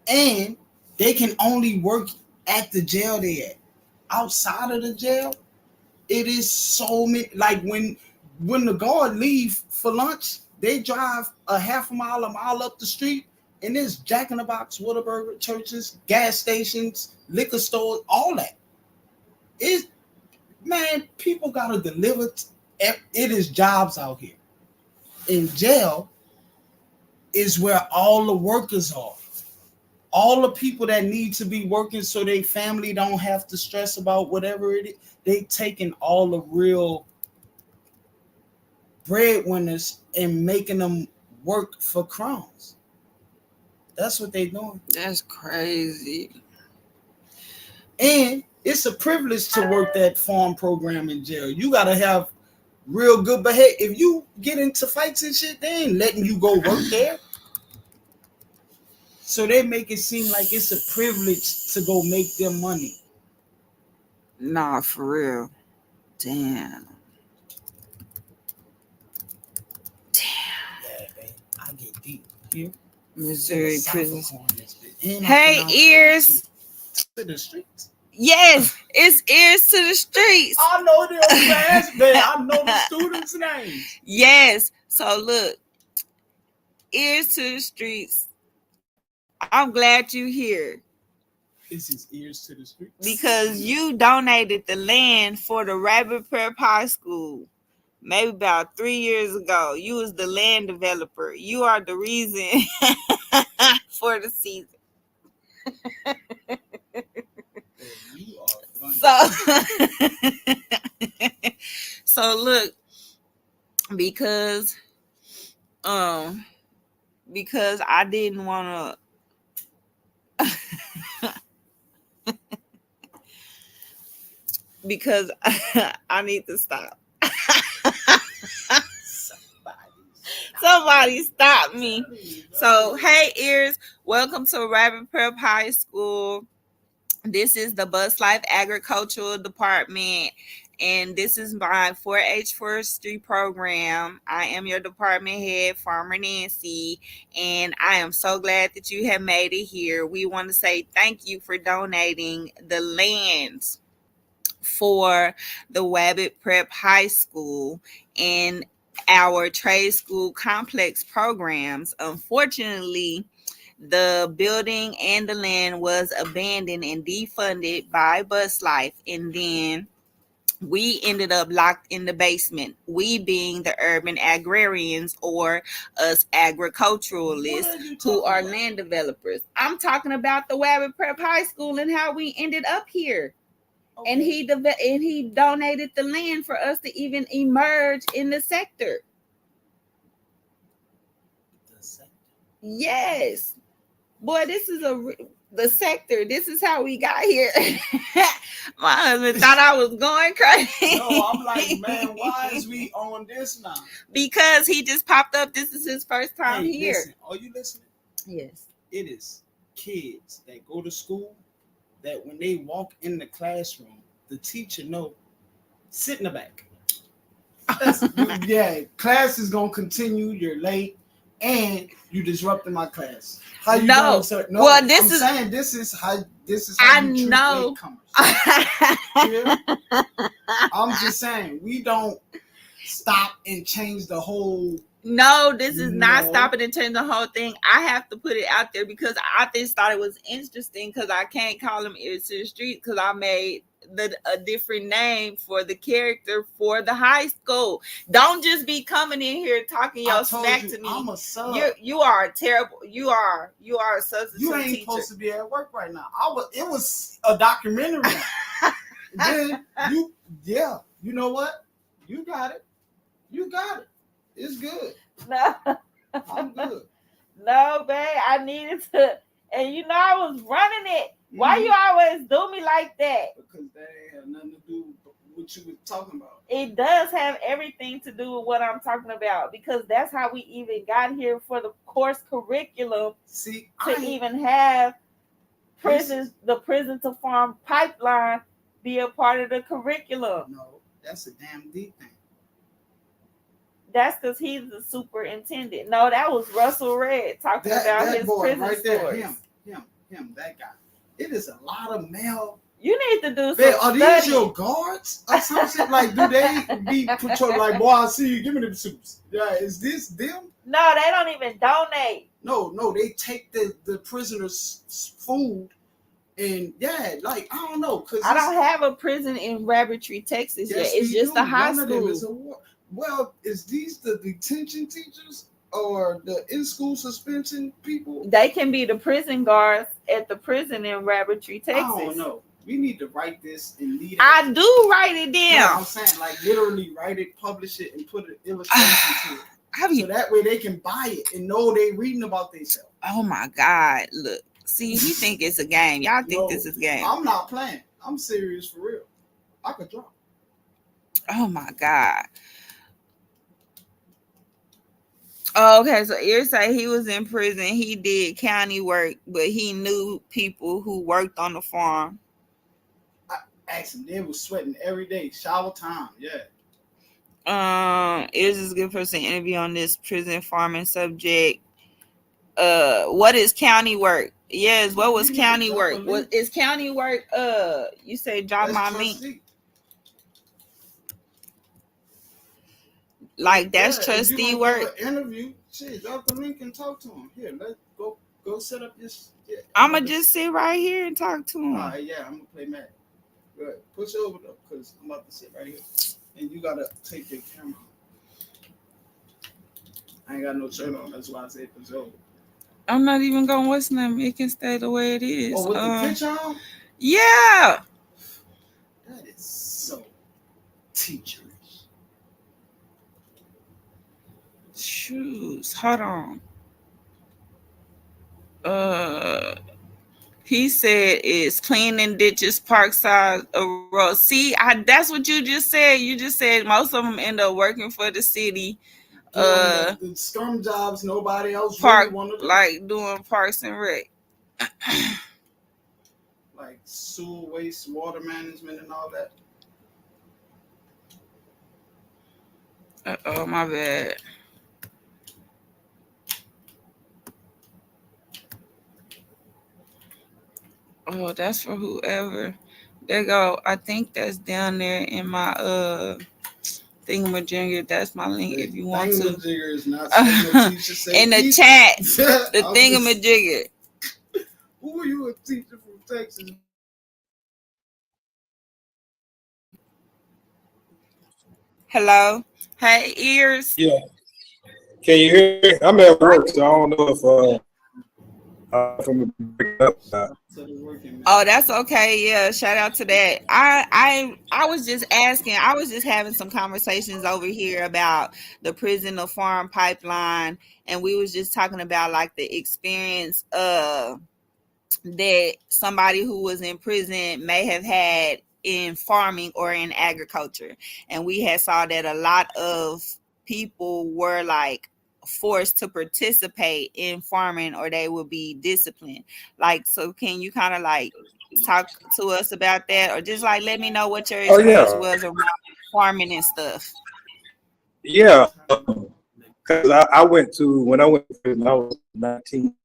And they can only work at the jail they're at. Outside of the jail, it is so many. Like when the guard leave for lunch, they drive a mile up the street, and there's Jack in the Box, Whataburger, churches, gas stations, liquor stores, all that. People gotta deliver. It is jobs out here. In jail is where all the workers are. All the people that need to be working so their family don't have to stress about whatever it is. They taking all the real breadwinners and making them work for crumbs. That's what they doing. That's crazy. And it's a privilege to work that farm program in jail. You got to have real good behavior. If you get into fights and shit, they ain't letting you go work there. So they make it seem like it's a privilege to go make them money. Nah, for real. Damn. Yeah, man. I get deep here. Missouri prison. And hey, ears. To the streets. Yes, it's Ears to the Streets. I know their class, man. I know the students' names. Yes. So look, Ears to the Streets. I'm glad you here. This is Ears to the Streets. Because you donated the land for the Wabbit Prep High School. Maybe about 3 years ago. You was the land developer. You are the reason for the season. So look, because I didn't want to because I need to stop. Somebody stop me. So, hey, Ears, welcome to Wabbit Prep High School. This is the Bus Life Agricultural Department, and this is my 4-H forestry program. I am your department head, Farmer Nancy, and I am so glad that you have made it here. We want to say thank you for donating the lands for the Wabbit Prep High School and our trade school complex programs. Unfortunately, the building and the land was abandoned and defunded by Bus Life, and then we ended up locked in the basement, we being the urban agrarians or us agriculturalists who are land developers. I'm talking about the Wabbit Prep High School and how we ended up here. Okay. And he donated the land for us to even emerge in the sector. Yes. Boy, this is the sector. This is how we got here. My husband thought I was going crazy. No, I'm like, man, why is we on this now? Because he just popped up. This is his first time here. Listen, are you listening? Yes. It is kids that go to school that when they walk in the classroom, the teacher know, sit in the back. Yeah, class is gonna continue. You're late, and you disrupting my class. How you no, no. Well, I'm saying this is how I you know. Yeah? I'm just saying we don't stop and change the whole. No, this is not stopping and changing the whole thing. I have to put it out there because I just thought it was interesting because I can't call him Ears to the Street because I made a different name for the character for the high school. Don't just be coming in here talking your smack to me. I'm a sub. You are terrible. You are a substitute You ain't teacher. Supposed to be at work right now. It was a documentary. Then you know what? You got it. It's good. No, I'm good. No, babe, I needed to, and I was running it. Why you always do me like that? Because that ain't have nothing to do with what you were talking about. It does have everything to do with what I'm talking about because that's how we even got here for the course curriculum. Even have the prison to farm pipeline be a part of the curriculum. No, that's a damn deep thing. That's because he's the superintendent. No, that was Russell Red talking about his boy prison right there. stories. Him, that guy. It is a lot of male. You need to do some Are these your guards or something? Like, do they be patrol? Like, boy, I see you. Give me them suits. Yeah, is this them? No, they don't even donate. No, they take the prisoners' food. And I don't know. Cause I don't have a prison in Rabbitry, Texas yet. It's just a high school. Well, is these the detention teachers or the in-school suspension people? They can be the prison guards at the prison in Rabbitry, Texas. I don't know. We need to write this and lead it. I do write it down. No, I'm saying, like, literally write it, publish it, and put an illustration to it. So that way they can buy it and know they reading about themselves. Oh, my God. Look. See, he think it's a game. Y'all think this is a game. I'm not playing. I'm serious for real. I could drop. Oh, my God. Oh, okay, so Ears say he was in prison. He did county work, but he knew people who worked on the farm. I asked him, they was sweating every day, shower time, yeah. Ears is a good person to interview on this prison farming subject. What is county work? Yes, what was county work? What is county work? You say drop my link. Like that's trustee work. Interview. Shit, drop the link and talk to him. Here, let's go set up this. Yeah, I'ma just sit right here and talk to him. All right, yeah, I'm gonna play Matt. Good. Push over though, cause I'm about to sit right here, and you gotta take your camera. I ain't got no shirt on. That's why I said push over. I'm not even going. What's name? It can stay the way it is. Oh, with the picture on? Yeah. That is so teacherish. Shoes. Hold on. He said it's cleaning ditches, parkside road. See, that's what you just said. You just said most of them end up working for the city. The scum jobs nobody else Park, really wanted to do. like doing Parks and Rec. Like sewer waste, water management, and all that. Oh, my bad. Oh, that's for whoever. There go. I think that's down there in my thingamajigger. That's my link if you want to. Thingamajigger is not something teacher say. In the chat, the thingamajigger. Who are you, a teacher from Texas? Hello. Hey, ears. Yeah. Can you hear me? I'm at work, so I don't know if from up. Oh, that's okay. Yeah, shout out to that. I was just asking. I was just having some conversations over here about the prison to farm pipeline, and we was just talking about like the experience that somebody who was in prison may have had in farming or in agriculture, and we had saw that a lot of people were like forced to participate in farming or they would be disciplined. Like, so can you kind of like talk to us about that, or just like let me know what your experience was around farming and stuff? Yeah, because I went to prison, I was 19,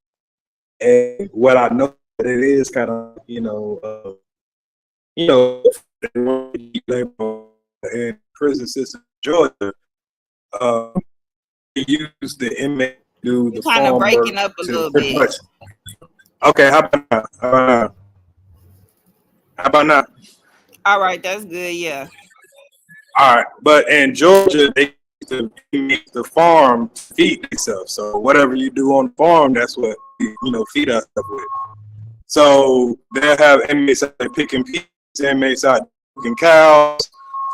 and what I know that it is kind of in prison system in Georgia, they use the inmate to do the kind of farm breaking work up a little bit. much. Okay, how about now? All right, that's good. Yeah. All right, but in Georgia, they use the farm to feed themselves. So whatever you do on the farm, that's what feed us stuff with. So they'll have inmates out there picking peas, inmates out picking cows,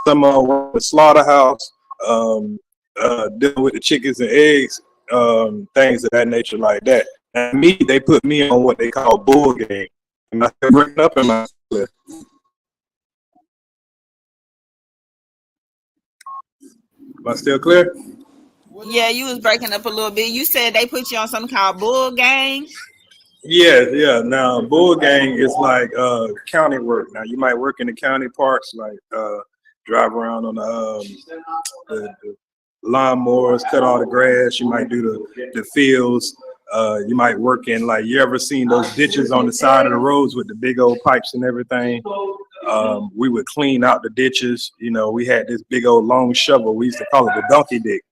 some work in the slaughterhouse, dealing with the chickens and eggs, things of that nature like that. And they put me on what they call bull gang. And I kept breaking up in my clip. Am I still clear? Yeah, you was breaking up a little bit. You said they put you on something called bull gang. Yeah. Now, bull gang is like county work. Now, you might work in the county parks, like drive around on the lawnmowers, cut all the grass. You might do the fields. You might work in, like, you ever seen those ditches on the side of the roads with the big old pipes and everything? We would clean out the ditches. We had this big old long shovel. We used to call it the donkey dick.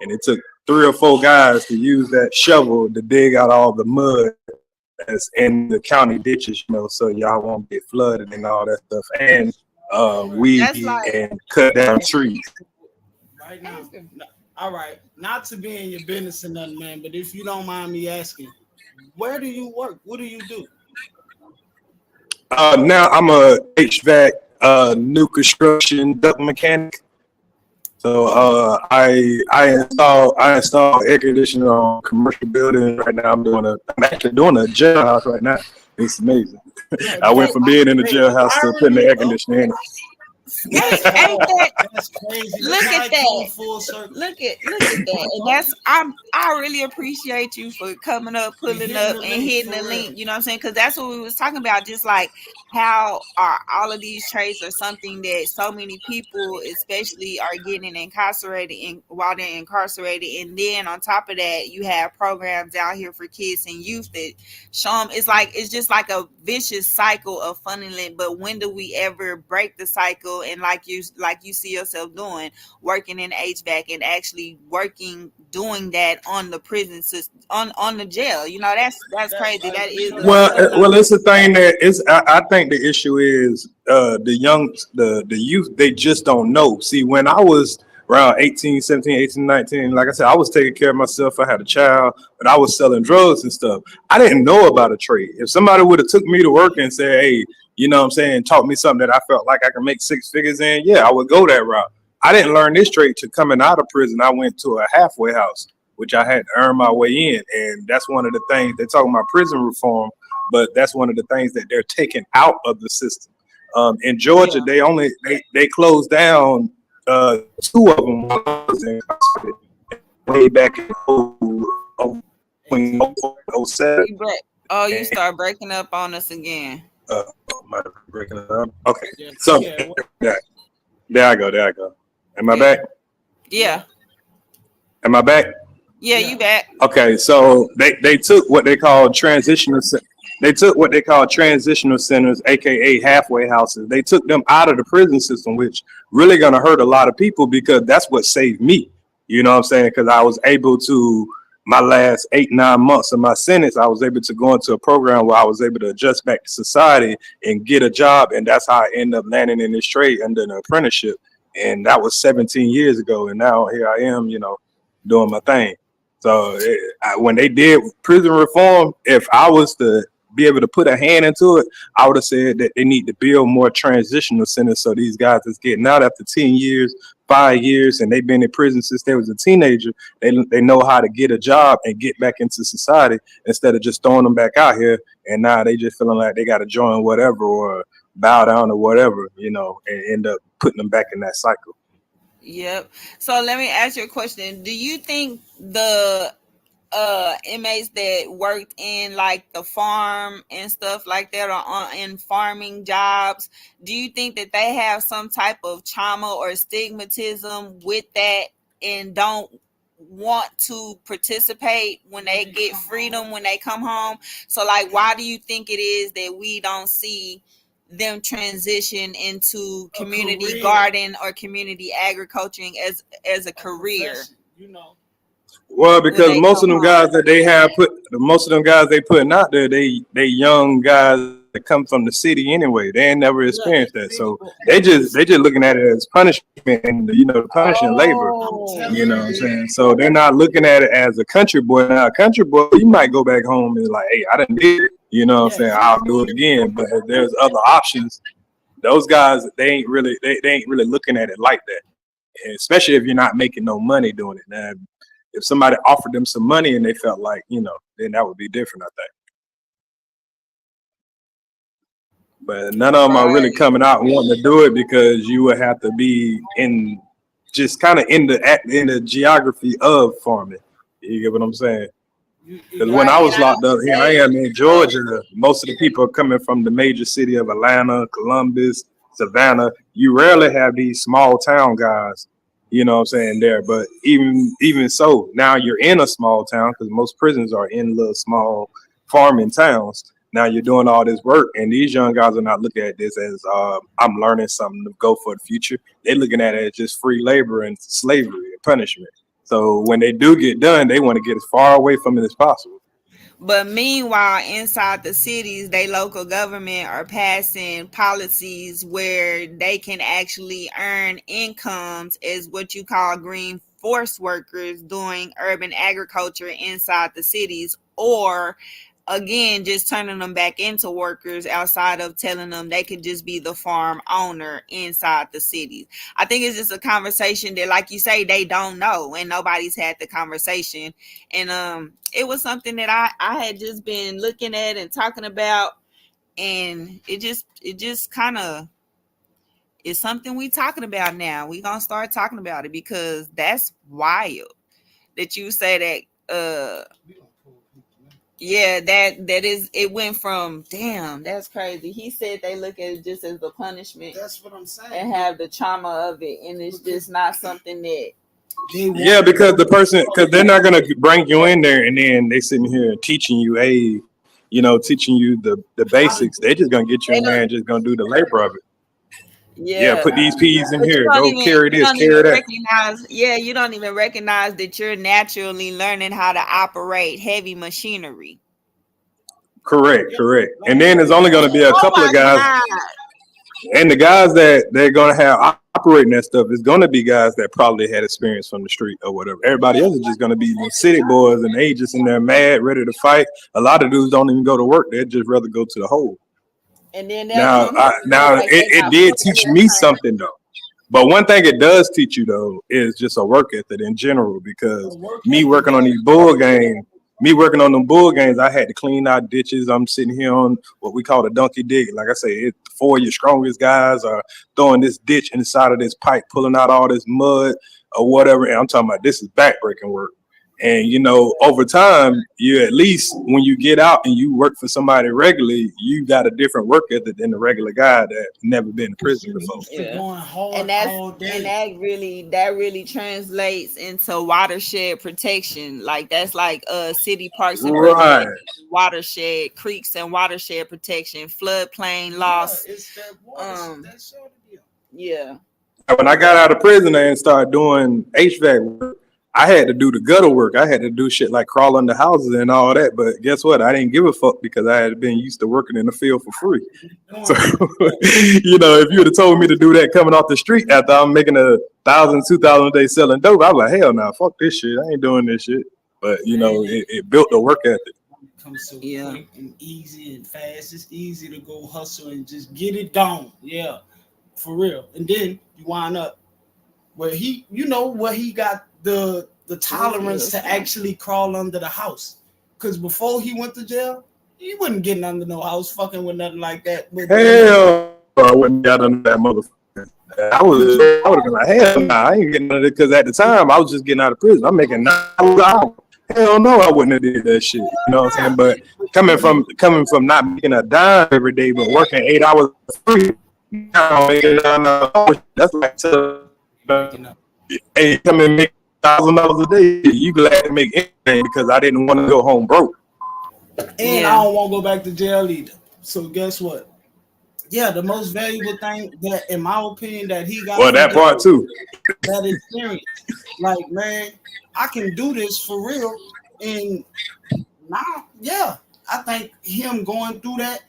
And it took 3 or 4 guys to use that shovel to dig out all the mud that's in the county ditches, so y'all won't get flooded and all that stuff. And weed and cut down trees. Right now, all right, not to be in your business or nothing, man, but if you don't mind me asking, where do you work? What do you do? Now I'm a HVAC, new construction duct mechanic. So I install air conditioning on commercial buildings right now. I'm actually doing a jailhouse right now. It's amazing. I went from being in the jailhouse to putting the air conditioning in. Ain't that That's crazy. look That's at how it come that. full circle. Look at that. And that's I really appreciate you for coming up, pulling up, and hitting the link. You know what I'm saying? Because that's what we was talking about. Just like how are all of these traits are something that so many people, especially, are getting incarcerated while they're incarcerated. And then on top of that, you have programs out here for kids and youth that show them. It's just like a vicious cycle of funneling. But when do we ever break the cycle? And like you see yourself doing, working in HVAC and actually doing that on the prison system, on the jail. You know, that's crazy. That is Well, it's the thing that is. I think the issue is the youth. They just don't know. See, when I was around 18, 17, 18, 19, like I said, I was taking care of myself. I had a child, but I was selling drugs and stuff. I didn't know about a trade. If somebody would have took me to work and said, hey, you know what I'm saying, taught me something that I felt like I could make six figures in, yeah, I would go that route. I didn't learn this trade to coming out of prison. I went to a halfway house, which I had to earn my way in. And that's one of the things they're talking about prison reform, but that's one of the things that they're taking out of the system. In Georgia, they closed down two of them while I was incarcerated way back in 07. Oh, you start breaking up on us again. Might have been breaking it up. Okay, so there I go. Am I back? Yeah. Am I back? Yeah, you back. Okay, so they took what they call transitional. They took what they call transitional centers, aka halfway houses. They took them out of the prison system, which really gonna hurt a lot of people because that's what saved me. You know what I'm saying? Because I was able to, my last 8-9 months of my sentence, I was able to go into a program where I was able to adjust back to society and get a job, and that's how I ended up landing in this trade under an apprenticeship. And that was 17 years ago, and now here I am, you know, doing my thing. So when they did prison reform, if I was to be able to put a hand into it, I would have said that they need to build more transitional centers so these guys that's getting out after 10 years, 5 years, and they've been in prison since they was a teenager, they know how to get a job and get back into society instead of just throwing them back out here, and now they just feeling like they got to join whatever or bow down or whatever, you know, and end up putting them back in that cycle. Yep. So let me ask you a question. Do you think the inmates that worked in like the farm and stuff like that, or in farming jobs, do you think that they have some type of trauma or stigmatism with that and don't want to participate when they get freedom when they come home? So like, why do you think it is that we don't see them transition into community garden or community agriculturing as a career? You know. Well, because most of them guys that they have most of them guys they putting out there, they young guys that come from the city anyway. They ain't never experienced that, so they just looking at it as punishment and, you know, punishing labor. You know what I'm saying? So they're not looking at it as a country boy. Now, a country boy, you might go back home and like, hey, I done did it. You know what I'm saying? I'll do it again. But if there's other options, those guys they ain't really looking at it like that. And especially if you're not making no money doing it. Now, if somebody offered them some money and they felt like, you know, then that would be different, I think. But none of them are really coming out and wanting to do it because you would have to be in just kind of in the geography of farming. You get what I'm saying? Because when I was locked up here, I am in Georgia. Most of the people are coming from the major city of Atlanta, Columbus, Savannah. You rarely have these small town guys, you know what I'm saying, there. But even so, now you're in a small town because most prisons are in little small farming towns. Now you're doing all this work, and these young guys are not looking at this as I'm learning something to go for the future. They're looking at it as just free labor and slavery and punishment. So when they do get done, they want to get as far away from it as possible. But meanwhile, inside the cities, they local government are passing policies where they can actually earn incomes as what you call green force workers doing urban agriculture inside the cities, or again, just turning them back into workers outside of telling them they could just be the farm owner inside the cities. I think it's just a conversation that, like you say, they don't know and nobody's had the conversation. And it was something that I had just been looking at and talking about, and it just kind of It's something we talking about now. We gonna start talking about it because that's wild that you say that. Yeah, that is. It went from damn. That's crazy. He said they look at it just as a punishment. That's what I'm saying. And have the trauma of it, and it's just not something that. Yeah, because because they're not gonna bring you in there and then they sitting here teaching you, teaching you the basics. They just gonna get you in there and just gonna do the labor of it. Yeah, put these peas in But here. you don't Go even, carry you this, don't carry even that. recognize. Yeah, you don't even recognize that you're naturally learning how to operate heavy machinery. Correct. And then there's only gonna be a couple of guys, and the guys that they're gonna have operating that stuff is gonna be guys that probably had experience from the street or whatever. Everybody else is just gonna be the city boys, and they just in there mad, ready to fight. A lot of dudes don't even go to work; they'd just rather go to the hole. And then Now, it did teach me something though. But one thing it does teach you though is just a work ethic in general. Because me working on them bull games, I had to clean out ditches. I'm sitting here on what we call a donkey dig. Like I say, four of your strongest guys are throwing this ditch inside of this pipe, pulling out all this mud or whatever. And I'm talking about this is backbreaking work. And over time, you at least when you get out and you work for somebody regularly, you got a different work ethic than the regular guy that never been in prison before. And that really translates into watershed protection. Like that's like city parks and Right. watershed, creeks and watershed protection, floodplain loss. Yeah. When I got out of prison and started doing HVAC work, I had to do the gutter work. I had to do shit like crawl under houses and all that. But guess what? I didn't give a fuck because I had been used to working in the field for free. So, if you would have told me to do that coming off the street after I'm making $1,000, $2,000 a day selling dope, I was like, hell no, fuck this shit. I ain't doing this shit. But, it built a work ethic. Comes so quick and easy and fast. It's easy to go hustle and just get it done. Yeah, for real. And then you wind up where he got the tolerance to actually crawl under the house. Because before he went to jail, he wasn't getting under no house, fucking with nothing like that. But hell, I wouldn't got under that motherfucker. I would have been like, hell nah, I ain't getting under it. Because at the time, I was just getting out of prison. I'm making $9 an hour. Hell no, I wouldn't have did that shit. You know what I'm saying? But coming from not making a dime every day, but working 8 hours free, now I'm making $9. That's like hey, come and make $1,000 a day. You glad to make anything because I didn't want to go home broke. And I don't want to go back to jail either. So guess what? Yeah, the most valuable thing that, in my opinion, that he got. Well, that part too. That experience. Like, man, I can do this for real. And now, yeah, I think him going through that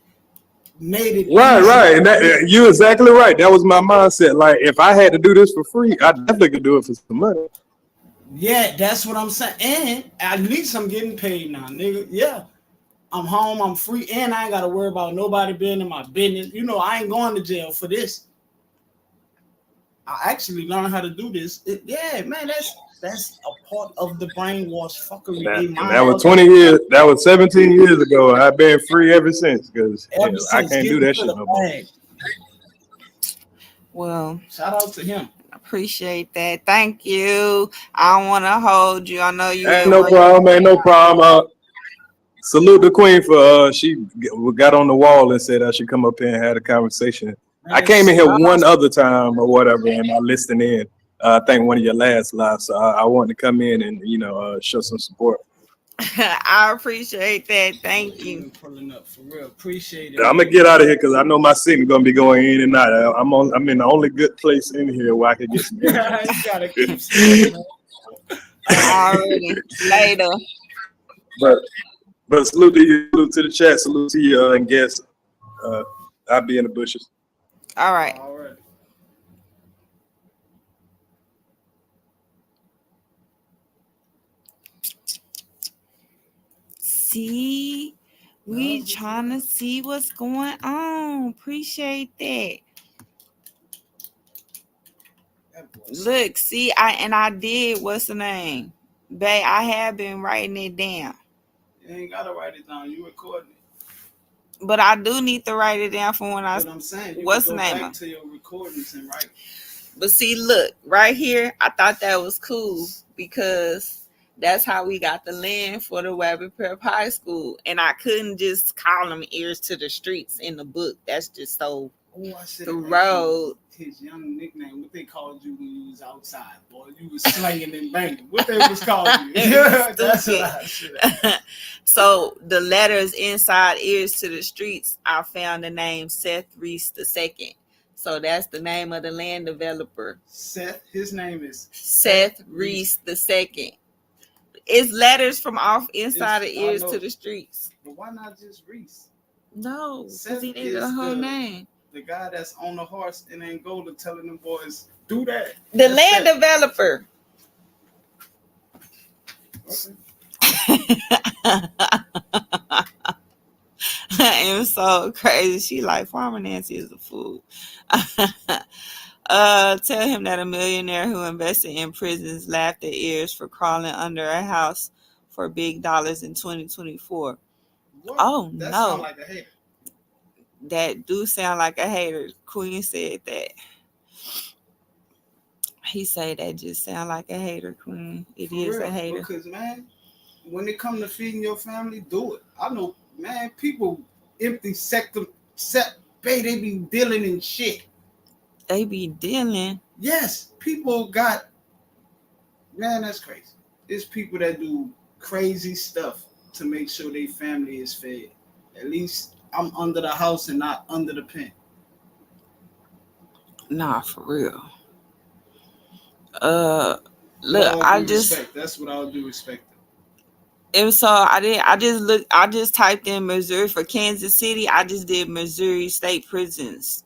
made it right. And you're exactly right. That was my mindset. Like, if I had to do this for free, I definitely could do it for some money. Yeah, that's what I'm saying. And at least I'm getting paid now, nigga. Yeah. I'm home, I'm free, and I ain't gotta worry about nobody being in my business. I ain't going to jail for this. I actually learned how to do this. Man, that's a part of the brainwash fuckery. That was 20 years. That was 17 years ago. I've been free ever since because I can't do that shit no more. Well, shout out to him. Appreciate that. Thank you. I don't want to hold you. I know you. Ain't no problem. Salute the queen for she got on the wall and said I should come up here and have a conversation. I came in here one other time or whatever, and I listened in. I think one of your last lives. So I wanted to come in and show some support. I appreciate that. Thank you. Pulling up for real. Appreciate it. I'm gonna get out of here because I know my signal gonna be going in and out. I'm in the only good place in here where I can get some. You gotta keep saying, already later. But salute to you, salute to the chat, salute to you and guests. I'll be in the bushes. All right. See, we trying to see what's going on. Appreciate that. Look, see, I did. What's the name, babe? I have been writing it down. You ain't gotta write it down. You recording it. But I do need to write it down from when But I'm saying, you what's can the go name back of? to your recordings and write. But see, look, right here, I thought that was cool because that's how we got the land for the Wabbit Prep High School. And I couldn't just call them Ears to the Streets in the book. That's just so Oh, I said the road. His young nickname, what they called you when you was outside, boy. You was slanging and banging. What they was calling you? That's what I said. So the letters inside Ears to the Streets, I found the name Seth Reese II. So that's the name of the land developer. Seth, his name is Seth Reese II. It's letters from off inside of Ears to the Streets. But why not just Reese? No, because Seth he needed is a whole name. The guy that's on the horse in Angola telling them boys, do that. The land developer. It was so crazy. She like, Farmer Nancy is a fool. Tell him that a millionaire who invested in prisons laughed at Ears for crawling under a house for big dollars in 2024. What? Oh, That no. sound like a hater. That do sound like a hater. Queen said that. He said that just sound like a hater, Queen. It For is real, a hater. Because, man, when it comes to feeding your family, do it. I know, man, people empty sector, they be dealing in shit. They be dealing? Yes. People got, man, that's crazy. It's people that do crazy stuff to make sure their family is fed. At least I'm under the house and not under the pen. Nah, for real. Look, I just respect. That's what I'll do. Respect. And so I just typed in Missouri for Kansas City. I just did Missouri State Prisons.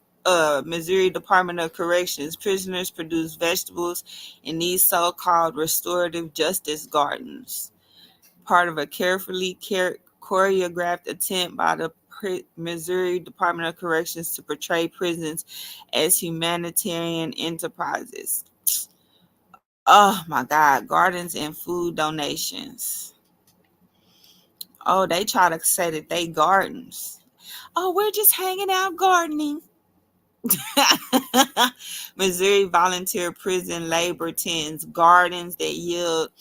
Missouri Department of Corrections. Prisoners produce vegetables in these so-called restorative justice gardens. Part of a carefully choreographed attempt by the Missouri Department of Corrections to portray prisons as humanitarian enterprises. Oh my God, gardens and food donations. Oh, they try to say that they gardens. Oh, we're just hanging out gardening. Missouri Volunteer Prison Labor tends gardens that yield.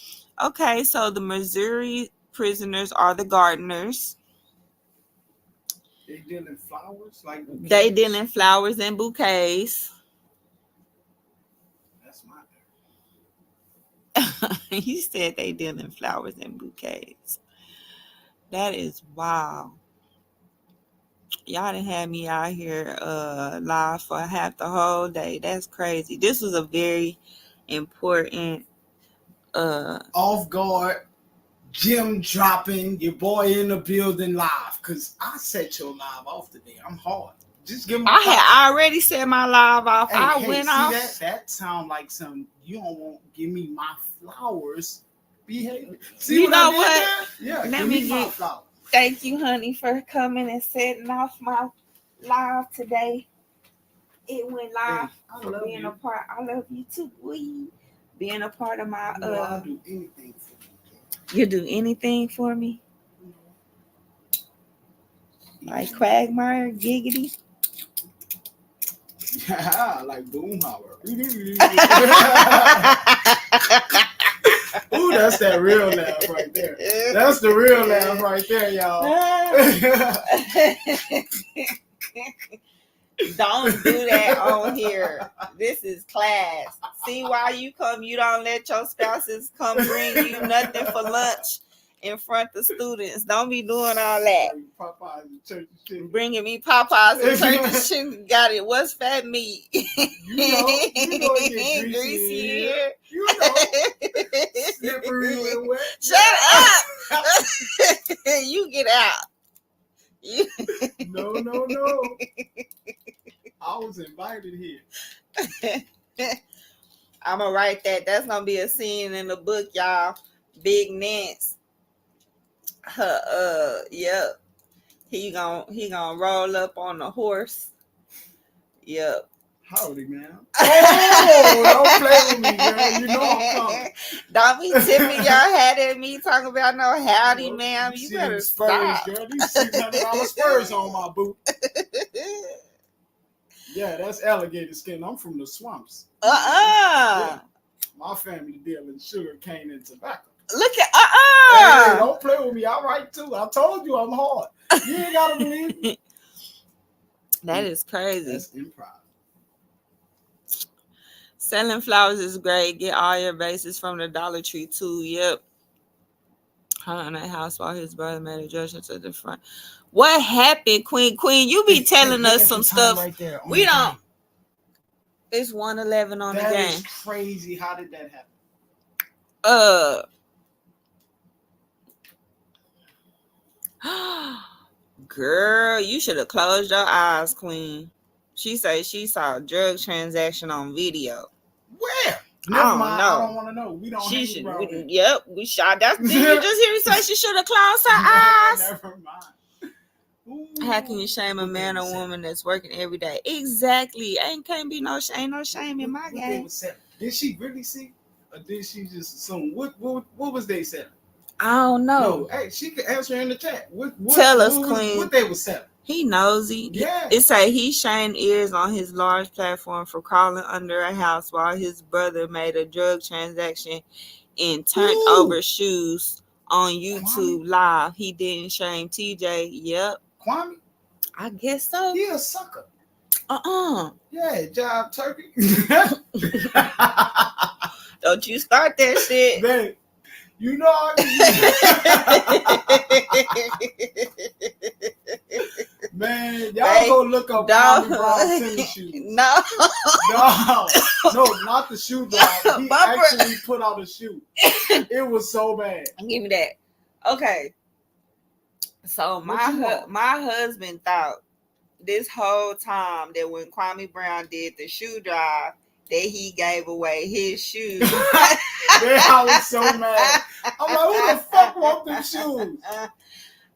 Okay, so the Missouri prisoners are the gardeners. They dealing flowers like bouquets? They dealing flowers and bouquets. That's my You said they dealing flowers and bouquets. That is wow. Y'all done had me out here live for half the whole day. That's crazy. This was a very important off guard, gym dropping, your boy in the building live. Cause I set your live off today. I'm hard. Just give me. I had already set my live off. I went off. That sound like some you don't want give me my flowers behavior. See You know what? Yeah, Let me my get flowers. Thank you, honey, for coming and setting off my live today. It went live for being a part. I love you too, boy. Being a part of my I'll do anything for you. You do anything for me? Like Quagmire, giggity. Like Boomhauer. Ooh, that's that real laugh right there. That's the real laugh right there, y'all. Don't do that on here. This is class. See why you come, you don't let your spouses come bring you nothing for lunch in front of students. Don't be doing all that. Bringing me Popeyes and church chicken. Got it. What's fat meat? You know it get greasy here. You know. Slippery and wet. Shut up. You get out. No. I was invited here. I'm gonna write that. That's gonna be a scene in the book, y'all. Big Nance. Yep. He gonna roll up on the horse. Yep. Howdy, man. Oh, don't play with me, girl. You know I'm coming. Don't be tipping your hat at me talking about no howdy, ma'am. You See better them Spurs, stop. girl. These $600 Spurs on my boot. Yeah, that's alligator skin. I'm from the swamps. Yeah. My family deal in sugar cane and tobacco. Look at Hey, don't play with me. I write too. I told you I'm hard. You ain't gotta believe me. That is crazy. That's improv. Selling flowers is great. Get all your bases from the Dollar Tree too. Yep. Hung on that house while his brother made a judgment to the front. What happened, Queen? Queen, you be telling us some stuff. Right there We don't. It's 111 on the game. That is crazy. How did that happen? Girl, you should have closed your eyes, Queen. She said she saw a drug transaction on video. Where? I don't know. I don't want to know. We don't She hang should. around here. Yep, we shot. Did you just hear me say she should have closed her eyes? Never mind. Ooh. How can you shame a man or woman that's working every day? Exactly. Ain't no shame in my game. Did she really see, or did she just assume? What was they selling? I don't know. No, hey, she could answer in the chat. Tell us, Queen. What they was selling? He nosy. Yeah. It say he shined ears on his large platform for crawling under a house while his brother made a drug transaction and turned over shoes on YouTube Live. He didn't shame TJ. Yep. Kwame? I guess so. He a sucker. Yeah, job turkey. Don't you start that shit. Man, you know man, y'all go look up Kwame Brown tennis shoes. No, not the shoe drive. He actually put out a shoe. It was so bad. Give me that. Okay. So my husband thought this whole time that when Kwame Brown did the shoe drive that he gave away his shoes. Man, I was so mad. I'm like, who the fuck want them shoes?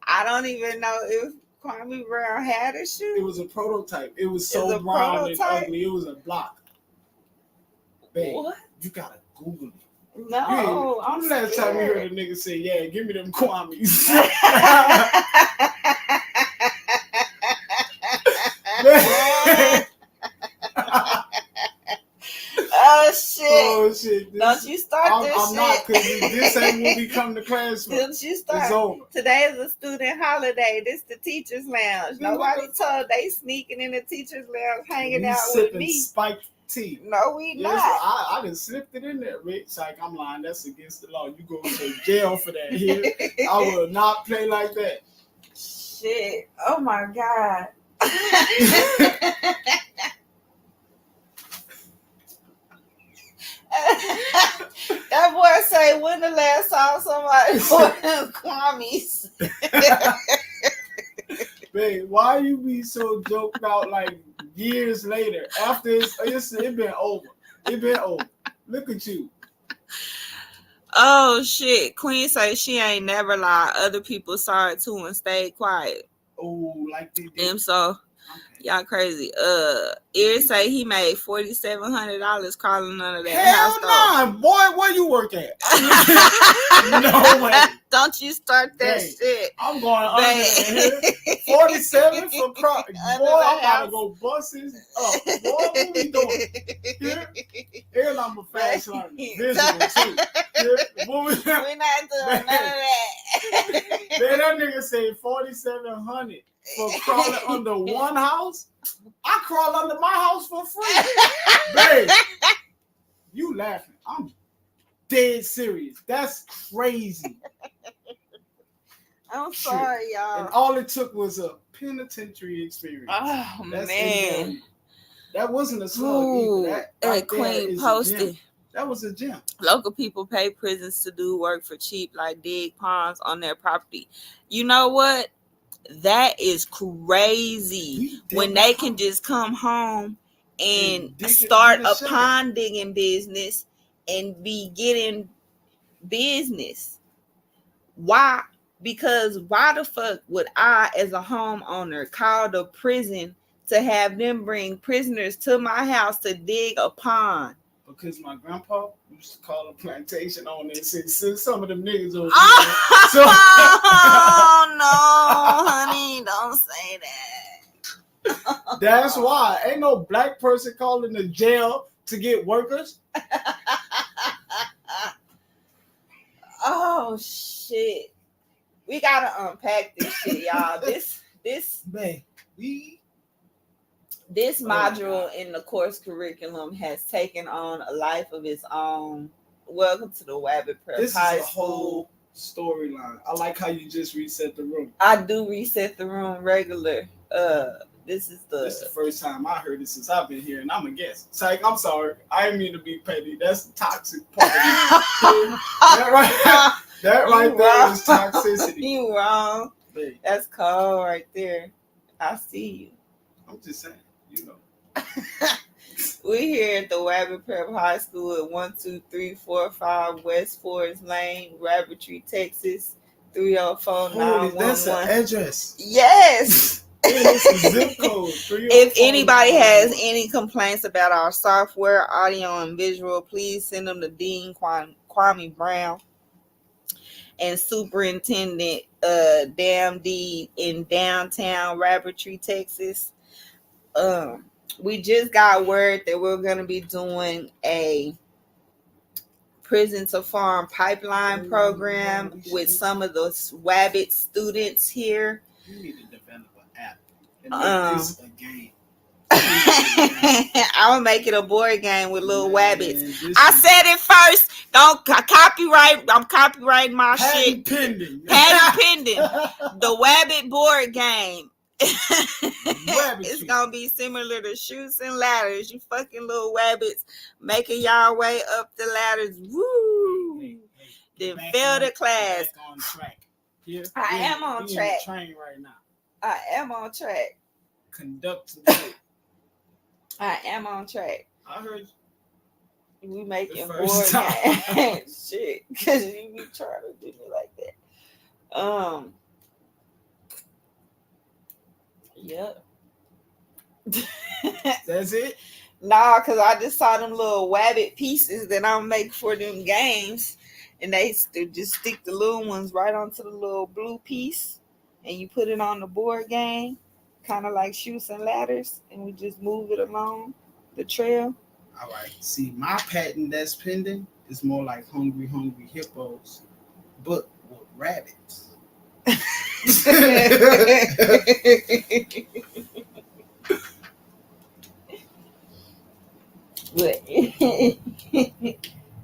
I don't even know if Kwame Brown had a shoe. It was a prototype. It was so brown and ugly. It was a block. Babe, what? You gotta Google it. No, I'm last time you heard a nigga say, "Yeah, give me them Kwames." Oh shit! Don't you start this shit. I'm not, because this ain't when we come to class. Don't you start. It's over. Today is a student holiday. This the teacher's lounge. Nobody told they sneaking in the teacher's lounge, hanging out with me. Spiked tea. No, we not. I done slipped it in there, Rick. Like, I'm lying. That's against the law. You go to jail for that here. I will not play like that. Shit. Oh my God. That boy say, when the last time somebody bought them Kwames? Babe, why you be so joked out like years later? After it been over. It been over. Look at you. Oh shit. Queen say she ain't never lied. Other people saw it too and stayed quiet. Oh, like they did. And so y'all crazy. Ear say he made $4,700 crawling under that house. Hell nah, boy, where you work at? No way. Don't you start that shit. I'm going under here. 47 for crawling. Boy, I'm about to go bust his up. Boy, what we doing? Here? And I'm a fast learner. Visual too. We're not doing none of that. Man, that nigga said 4,700 for crawling under one house. I crawl under my house for free. Babe, you laughing. I'm dead serious. That's crazy. I'm sorry, y'all. And all it took was a penitentiary experience. Oh, That's man. insane. That wasn't a slug either. That right Queen posted. That was a gem. Local people pay prisons to do work for cheap, like dig ponds on their property. You know what? That is crazy. When they can just come home and start a pond digging business and be getting business. Why? Because why the fuck would I, as a homeowner, call the prison to have them bring prisoners to my house to dig a pond. Because my grandpa used to call a plantation on this and send some of them niggas over Oh no, honey, don't say that. That's why. Ain't no black person calling the jail to get workers. Oh shit. We gotta unpack this shit, y'all. This man, this module in the course curriculum has taken on a life of its own. Welcome to the Wabbit Prep This High is a whole storyline. I like how you just reset the room. I do reset the room regular. This is the first time I heard it since I've been here, and I'm a guest. It's like, I'm sorry, I didn't mean to be petty. That's the toxic part of it. That right there is toxicity. You wrong. Babe. That's cold right there. I see you. I'm just saying, you know. We're here at the Wabbit Prep High School at 12345 West Forest Lane, Rabbitry, Texas, 304-911. That's an address. Yes. It's a zip code. If anybody has any complaints about our software, audio, and visual, please send them to Dean Kwame Brown and Superintendent Damn D in downtown Rabbitry, Texas. We just got word that we're going to be doing a prison to farm pipeline program with some of those Wabbit students here. You need to develop an app and make this a game. I'm gonna make it a board game with little Wabbits. I said it first. Don't copyright. I'm copyrighting my shit. Pending. Patent pending. The Wabbit board game. It's gonna be similar to Chutes and Ladders. You fucking little Wabbits making y'all way up the ladders. Woo! Then fail the class. On track. Here, I am on track. In the train right now. I am on track. Conduct. I am on track. I heard you. We making board first games. Shit, because you be trying to do me like that. Yep. That's it? Nah, because I just saw them little Wabbit pieces that I'll make for them games. And they just stick the little ones right onto the little blue piece. And you put it on the board game. Kind of like Chutes and Ladders. And we just move it along the trail. All right. See, my patent that's pending is more like Hungry Hippos, but with rabbits. But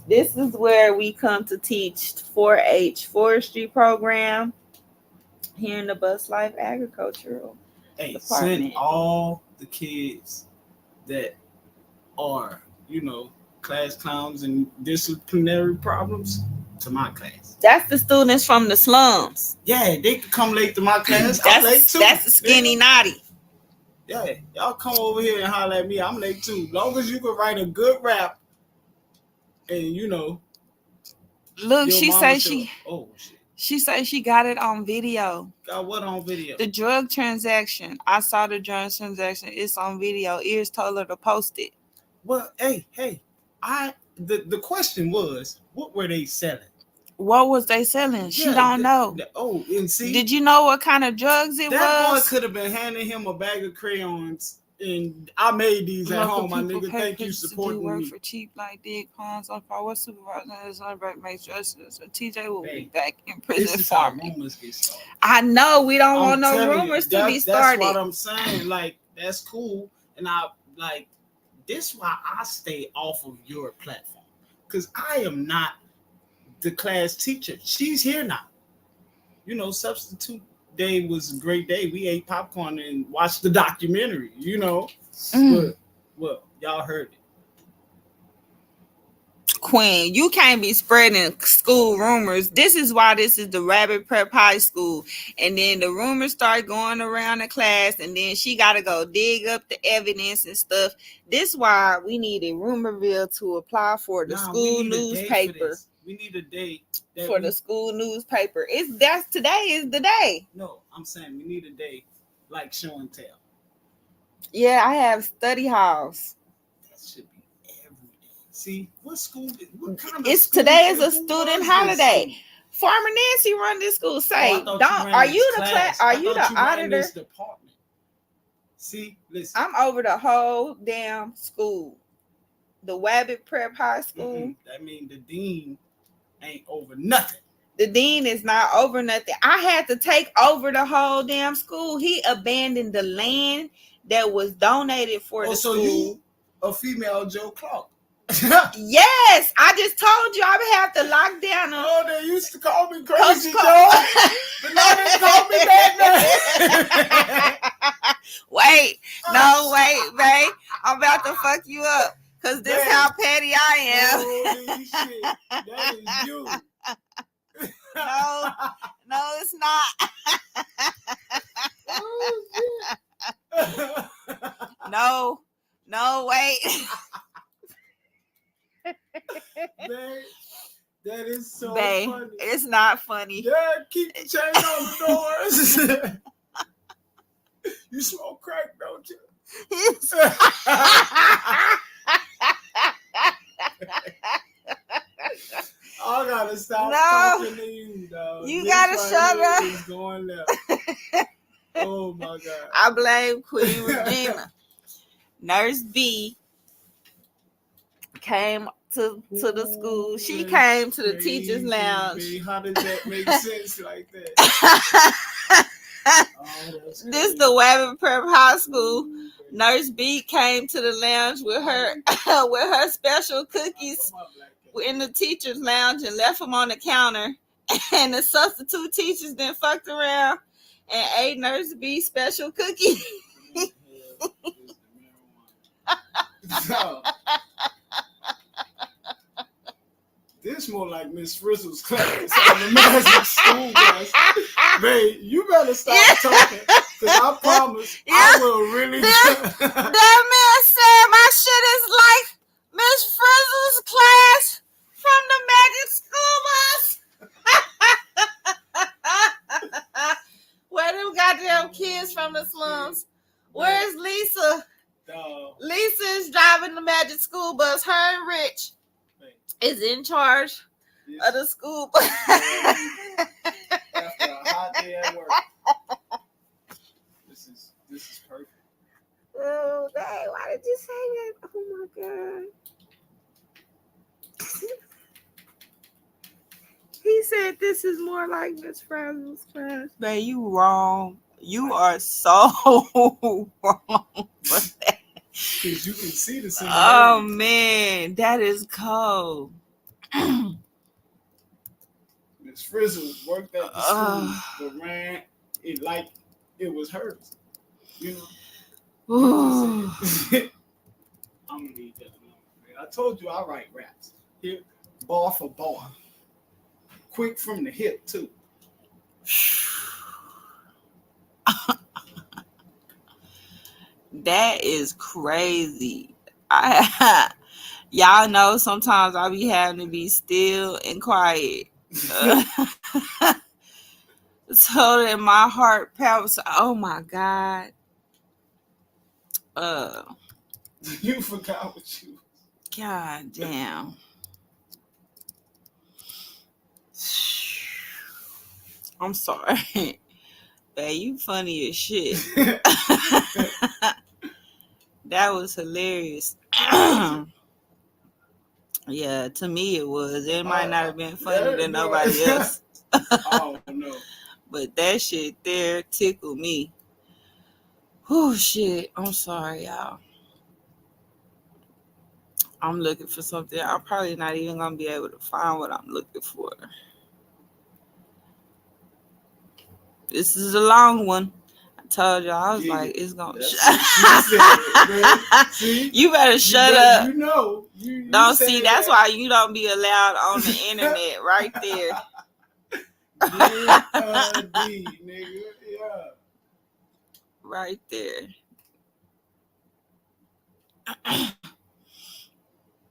this is where we come to teach 4-H forestry program here in the Bus Life Agricultural Department. Send all the kids that are, class clowns and disciplinary problems to my class. That's the students from the slums. Yeah, they can come late to my class. I'm late too. That's the skinny naughty. Yeah, y'all come over here and holler at me. I'm late too. Long as you can write a good rap and Look, she say shit. She said she got it on video. Got what on video? The drug transaction. I saw the drug transaction. It's on video. Ears told her to post it. Well, hey, the question was, what were they selling? What was they selling? She don't know. And see, did you know what kind of drugs it that was? boy could have been handing him a bag of crayons, and I made these at home, my nigga. Thank you supporting work me. For cheap like dig ponds on fire. What supervisor is on break makes justice? TJ will be back in prison. This is how rumors get started. I know we don't want no rumors to be started. That's what I'm saying. Like, that's cool, and I like this. Why I stay off of your platform, because I am not the class teacher. She's here now. Substitute day was a great day. We ate popcorn and watched the documentary, But, well, y'all heard it. Queen, you can't be spreading school rumors. This is why this is the Wabbit Prep High School. And then the rumors start going around the class, and then she got to go dig up the evidence and stuff. This is why we needed Rumorville to apply for the school newspaper. We need a day for the school newspaper. Today is the day. No, I'm saying we need a day like show and tell. Yeah, I have study halls. That should be every day. See, what school? What kind of It's school today is a who student runs this holiday. school? Farmer Nancy run this school. Oh, Say, I thought don't. ran Are this you the class. Are I you thought the ran auditor? this department. See, listen. I'm over the whole damn school. The Wabbit Prep High School. That means the dean ain't over nothing. The dean is not over nothing. I had to take over the whole damn school. He abandoned the land that was donated for the so school. You a female Joe Clark. Yes, I just told you I would have to lock down. Oh, they used to call me Crazy Joe, but now they call me that now. Wait, babe. I'm about to fuck you up because this is how petty I am. Holy shit, that is you. No, it's not. No, wait. Babe, that is so Babe, funny. It's not funny. Yeah, keep the chain on the doors. You smoke crack, don't you? I gotta stop talking to you, dog. You This gotta right shut here up. is going left. Oh my God. I blame Queen Regina. Nurse B came to the school. She came to the teachers' lounge. How does that make sense like that? This the Wabbit Prep High School. Nurse B came to the lounge with her with her special cookies in the teachers' lounge and left them on the counter. And the substitute teachers then fucked around and ate Nurse B's special cookie. No. This more like Miss Frizzle's class on the magic school bus. Babe, you better stop talking, because I promise I will really. That man said my shit is like Miss Frizzle's class from the magic school bus. Where them goddamn kids from the slums? Where's Lisa? Lisa is driving the magic school bus. Her and Rich is in charge of the school bus. After a hot day at work. This is perfect. Oh, dang, why did you say that? Oh my God. He said this is more like Miss Frizzle's class. Man, you wrong. You are so wrong for that. Because you can see the similarity. Oh man, that is cold. Miss Frizzle worked at the school, but ran it like it was hers. You know? I'm gonna need that alone, man. I told you I write raps. Here, bar for bar. Quick from the hip, too. That is crazy. Y'all know sometimes I be having to be still and quiet. So that my heart pounds. Oh my God. You forgot what you. God damn. I'm sorry. Babe, you funny as shit. That was hilarious. Yeah, to me it was. It might not have been funny to nobody else. Oh no. But that shit there tickled me. Oh shit. I'm sorry, y'all. I'm looking for something. I'm probably not even gonna be able to find what I'm looking for. This is a long one. I told you I was like, it's gonna. You better shut up. You know. You don't see. That's why you don't be allowed on the internet. Right there. Nigga. Yeah. Right there.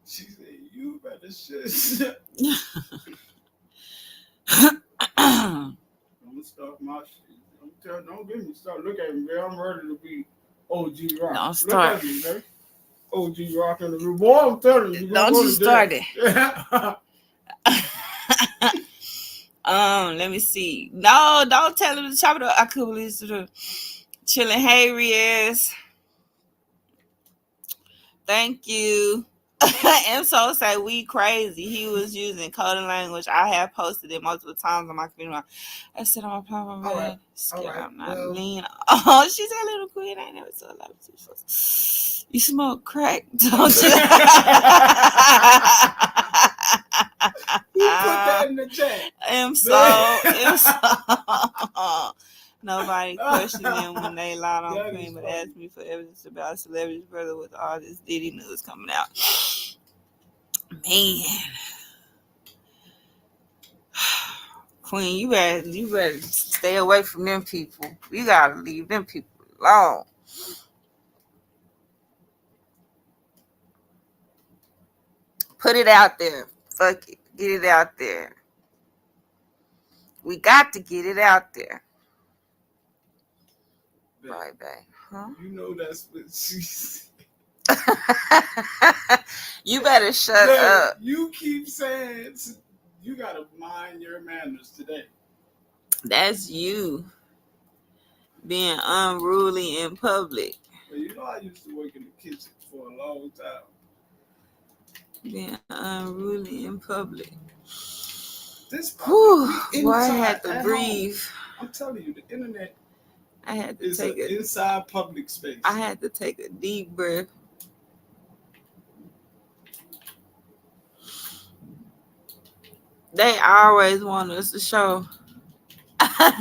She said, "You better shut." Don't start my shit. Don't get me started. Look at me, man. I'm ready to be OG Rock. Don't Look start. at me, man. OG Rock in the room. Boy, I'm telling you. Don't you start it. Yeah. Let me see. No, don't tell him to chop it up. I could believe it. Chilling. Hey, Riaz. Thank you. And so say we crazy. He was using coding language. I have posted it multiple times on my community. I said I'm applying my red. Scared I'm not lean. Oh, she said little queen. I never saw a lot of people. You smoke crack, don't you? Who put that in the chat? Nobody questioned them when they lied on Queen, but asked me for evidence about celebrity's brother with all this Diddy news coming out. Man, Queen, you better stay away from them people. You gotta leave them people alone. Put it out there. Fuck it. Get it out there. We got to get it out there. Right back. Huh? You know that's what she said. You better shut up. You keep saying you gotta mind your manners today. That's you being unruly in public. Well, you know I used to work in the kitchen for a long time. Being unruly in public. This boy, I had to breathe. I'm telling you, the internet I had to is take an inside public space. I had to take a deep breath. They always want us to show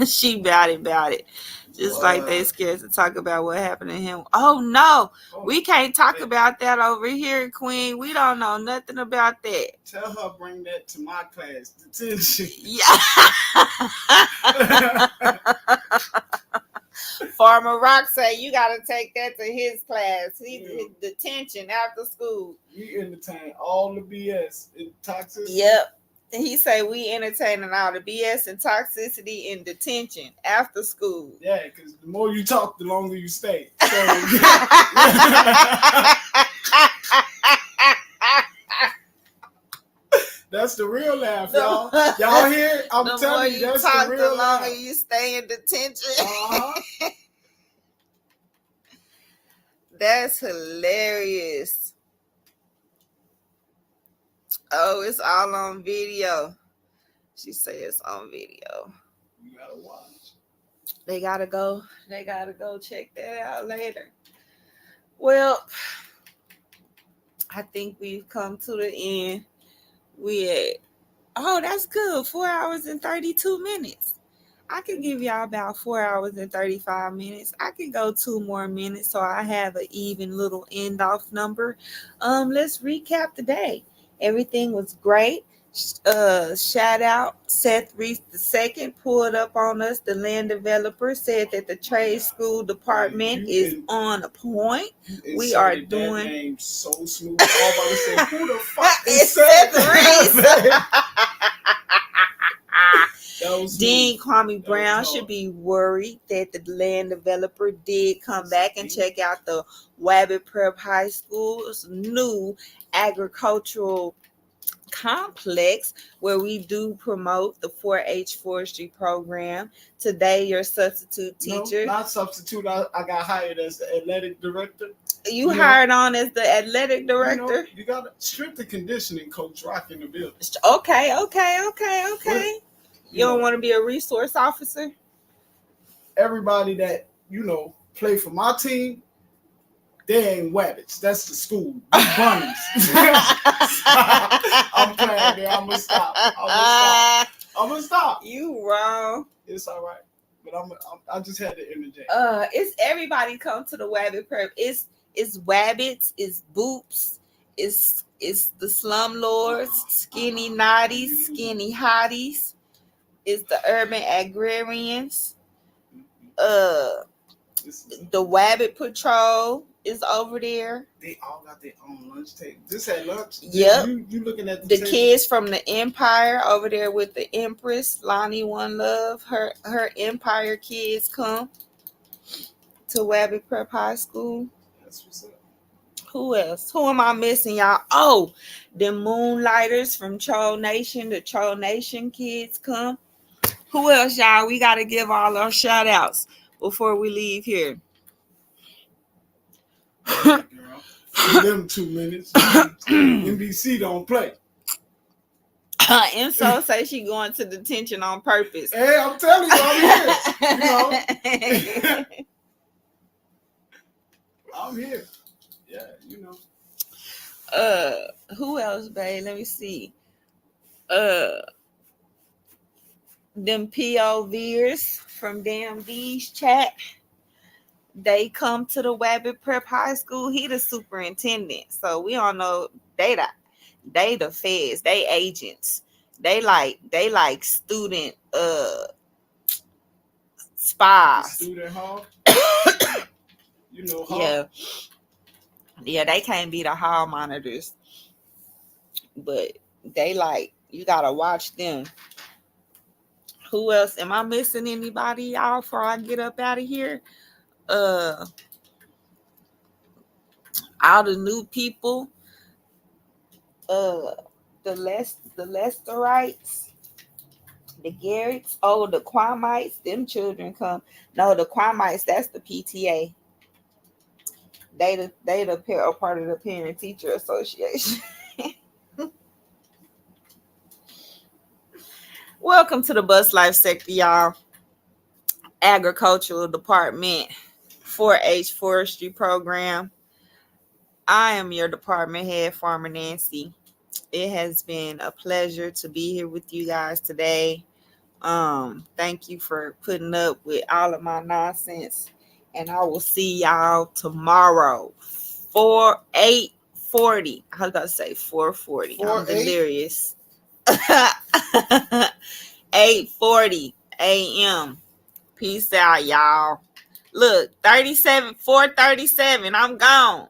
she about it. Just like they scared to talk about what happened to him. Oh no, we can't talk about that over here, Queen. We don't know nothing about that. Tell her bring that to my class. Detention. Yeah. Farmer Rock say you gotta take that to his class. He detention after school. We entertain all the BS and toxicity. Yep. And he say we entertaining all the BS and toxicity in detention after school. Yeah, because the more you talk, the longer you stay. So, that's the real laugh, y'all. Y'all hear? I'm telling you, that's the real laugh. The longer you stay in detention. Uh-huh. That's hilarious. Oh, it's all on video. She said it's on video. You gotta watch. They gotta go check that out later. Well, I think we've come to the end. That's good. 4 hours and 32 minutes. I can give y'all about 4 hours and 35 minutes. I can go 2 more minutes so I have an even little end off number. Let's recap the day. Everything was great. Shout out Seth Reese II pulled up on us. The land developer said that the trade school department is on a point. We are doing that name so smooth. I was about to say, who the fuck is Seth Reese? Dean Kwame Brown should be worried that the land developer did come back and check out the Wabbit Prep High School's new agricultural complex where we do promote the 4-H forestry program. Today, your substitute teacher. No, not substitute. I got hired as the athletic director. You hired on as the athletic director? You got a strength and conditioning coach rocking the building. Okay. You don't want to be a resource officer? Everybody that, play for my team, they ain't Wabbits. That's the school. Bunnies. I'm playing there. I'm gonna stop. You wrong. It's all right. But I just had to interject. It's everybody come to the Wabbit Prep. It's Wabbits, it's Boops, it's the slumlords, skinny naughties, skinny hotties. It's the urban agrarians. The Wabbit Patrol is over there. They all got their own lunch table. This had lunch. Yep. You looking at the table? Kids from the Empire over there with the Empress, Lonnie One Love. Her Empire kids come to Wabbit Prep High School. That's what's up. Who else? Who am I missing, y'all? Oh, the Moonlighters from Troll Nation. The Troll Nation kids come. Who else, y'all? We got to give all our shout outs before we leave here. Girl, give them 2 minutes. NBC don't play. Enso say she going to detention on purpose. Hey, I'm telling you, I'm here. I'm here. Yeah, Who else, babe? Let me see. Them POVers from Damn D's chat. They come to the Wabbit Prep High School. He the superintendent, so we all know they the feds, they agents. They like student spies. Student hall. Hall. Yeah, they can't be the hall monitors, but they you gotta watch them. Who else? Am I missing anybody, y'all, before I get up out of here? All the new people, the Lesterites, the Garretts, the Quamites, them children come. No, the Quamites, that's the PTA. They a part of the Parent Teacher Association. Welcome to the Bus Life sector, y'all. Agricultural Department 4-H Forestry Program. I am your department head, Farmer Nancy. It has been a pleasure to be here with you guys today. Thank you for putting up with all of my nonsense. And I will see y'all tomorrow. 8:40. I was about to say 4:40. I'm delirious. 8:40 a.m. Peace out, y'all. Look, 4:37. I'm gone.